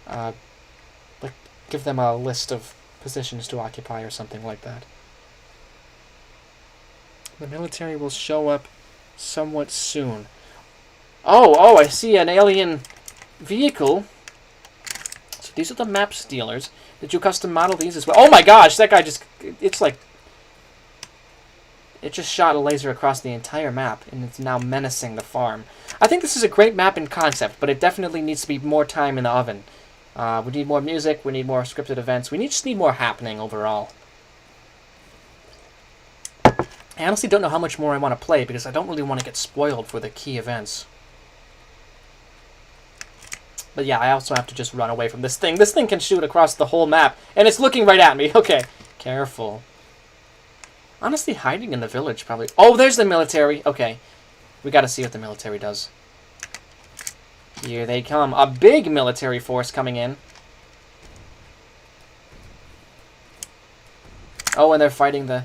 Like, give them a list of positions to occupy or something like that. The military will show up somewhat soon. Oh, I see an alien vehicle. So these are the map stealers. Did you custom model these as well? Oh my gosh, that guy just... It's like... It just shot a laser across the entire map, and it's now menacing the farm. I think this is a great map in concept, but it definitely needs to be more time in the oven. We need more music, we need more scripted events, we just need more happening overall. I honestly don't know how much more I want to play, because I don't really want to get spoiled for the key events. But yeah, I also have to just run away from this thing. This thing can shoot across the whole map, and it's looking right at me. Okay, careful. Honestly, hiding in the village probably... Oh, there's the military. Okay, we gotta see what the military does. Here they come. A big military force coming in. Oh, and they're fighting the...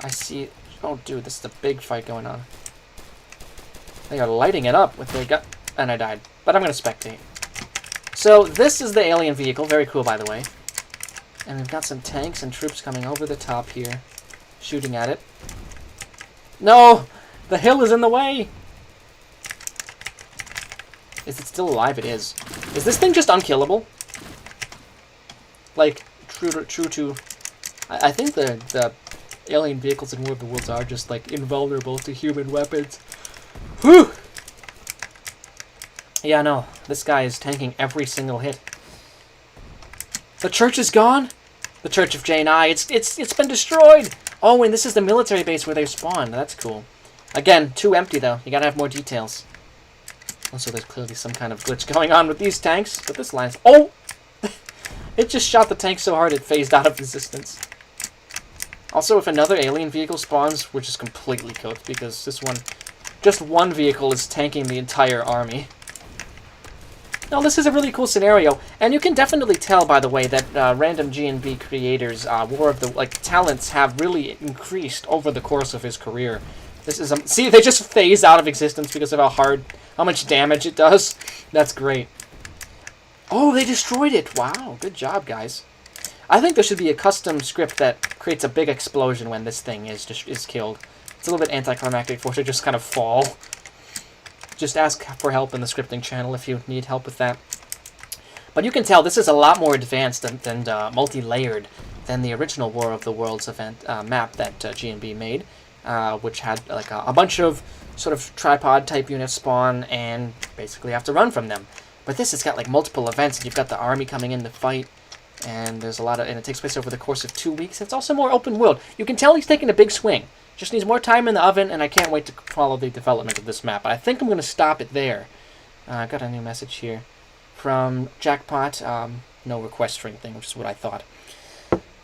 I see... Oh, dude, this is a big fight going on. They are lighting it up with their gun... And I died. But I'm gonna spectate. So, this is the alien vehicle. Very cool, by the way. And we've got some tanks and troops coming over the top here. Shooting at it. No! The hill is in the way! Is it still alive? It is. Is this thing just unkillable? Like, true to... I think the alien vehicles in War of the Worlds are just, like, invulnerable to human weapons. Whew! Yeah, no. This guy is tanking every single hit. The church is gone? The Church of J&I. It's been destroyed! Oh, and this is the military base where they spawned. That's cool. Again, too empty, though. You gotta have more details. Also, there's clearly some kind of glitch going on with these tanks. But this line's... Oh! It just shot the tank so hard it phased out of existence. Also, if another alien vehicle spawns, we're just completely cooked. Because this one... Just one vehicle is tanking the entire army. Now, this is a really cool scenario, and you can definitely tell, by the way, that random G&B creators' War of the talents have really increased over the course of his career. This is see, they just phase out of existence because of how much damage it does. That's great. Oh, they destroyed it! Wow, good job, guys. I think there should be a custom script that creates a big explosion when this thing is killed. It's a little bit anticlimactic for it to just kind of fall. Just ask for help in the scripting channel if you need help with that. But you can tell this is a lot more advanced and multi-layered than the original War of the Worlds event map that G&B made, which had like a bunch of sort of tripod-type units spawn and basically have to run from them. But this has got like multiple events, and you've got the army coming in to fight, and there's a lot of, and it takes place over the course of 2 weeks. It's also more open world. You can tell he's taking a big swing. Just needs more time in the oven, and I can't wait to follow the development of this map. I think I'm going to stop it there. I got a new message here from Jackpot. No request for anything, which is what I thought.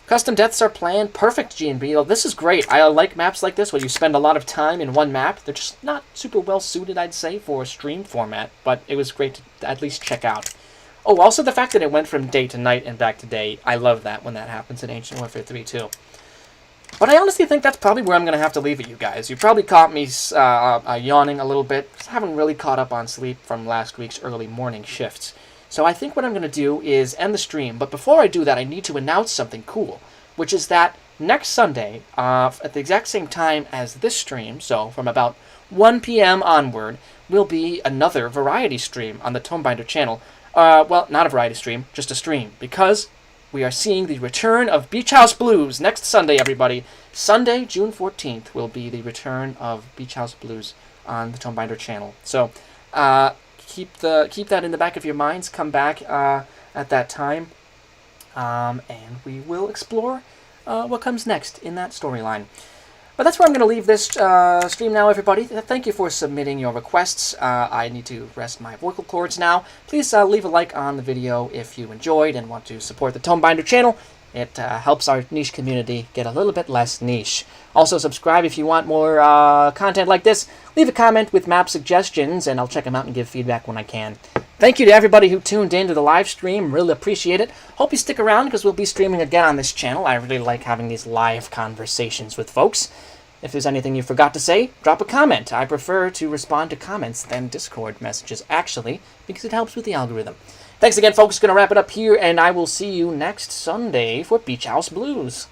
Custom deaths are planned. Perfect, G&B. Oh, this is great. I like maps like this where you spend a lot of time in one map. They're just not super well suited, I'd say, for a stream format, but it was great to at least check out. Oh, also the fact that it went from day to night and back to day. I love that when that happens in Ancient Warfare 3 too. But I honestly think that's probably where I'm going to have to leave it, you guys. You probably caught me yawning a little bit, because I haven't really caught up on sleep from last week's early morning shifts. So I think what I'm going to do is end the stream, but before I do that, I need to announce something cool, which is that next Sunday, at the exact same time as this stream, so from about 1 p.m. onward, will be another variety stream on the Tomebinder channel. Well, not a variety stream, just a stream, because we are seeing the return of Beach House Blues next Sunday, everybody. Sunday, June 14th, will be the return of Beach House Blues on the Tomebinder channel. So keep that in the back of your minds. Come back at that time, and we will explore what comes next in that storyline. But that's where I'm going to leave this stream now, everybody. Thank you for submitting your requests. I need to rest my vocal cords now. Please leave a like on the video if you enjoyed and want to support the Tomebinder channel. It helps our niche community get a little bit less niche. Also, subscribe if you want more content like this. Leave a comment with map suggestions, and I'll check them out and give feedback when I can. Thank you to everybody who tuned in to the live stream. Really appreciate it. Hope you stick around because we'll be streaming again on this channel. I really like having these live conversations with folks. If there's anything you forgot to say, drop a comment. I prefer to respond to comments than Discord messages, actually, because it helps with the algorithm. Thanks again, folks. Going to wrap it up here, and I will see you next Sunday for Beach House Blues.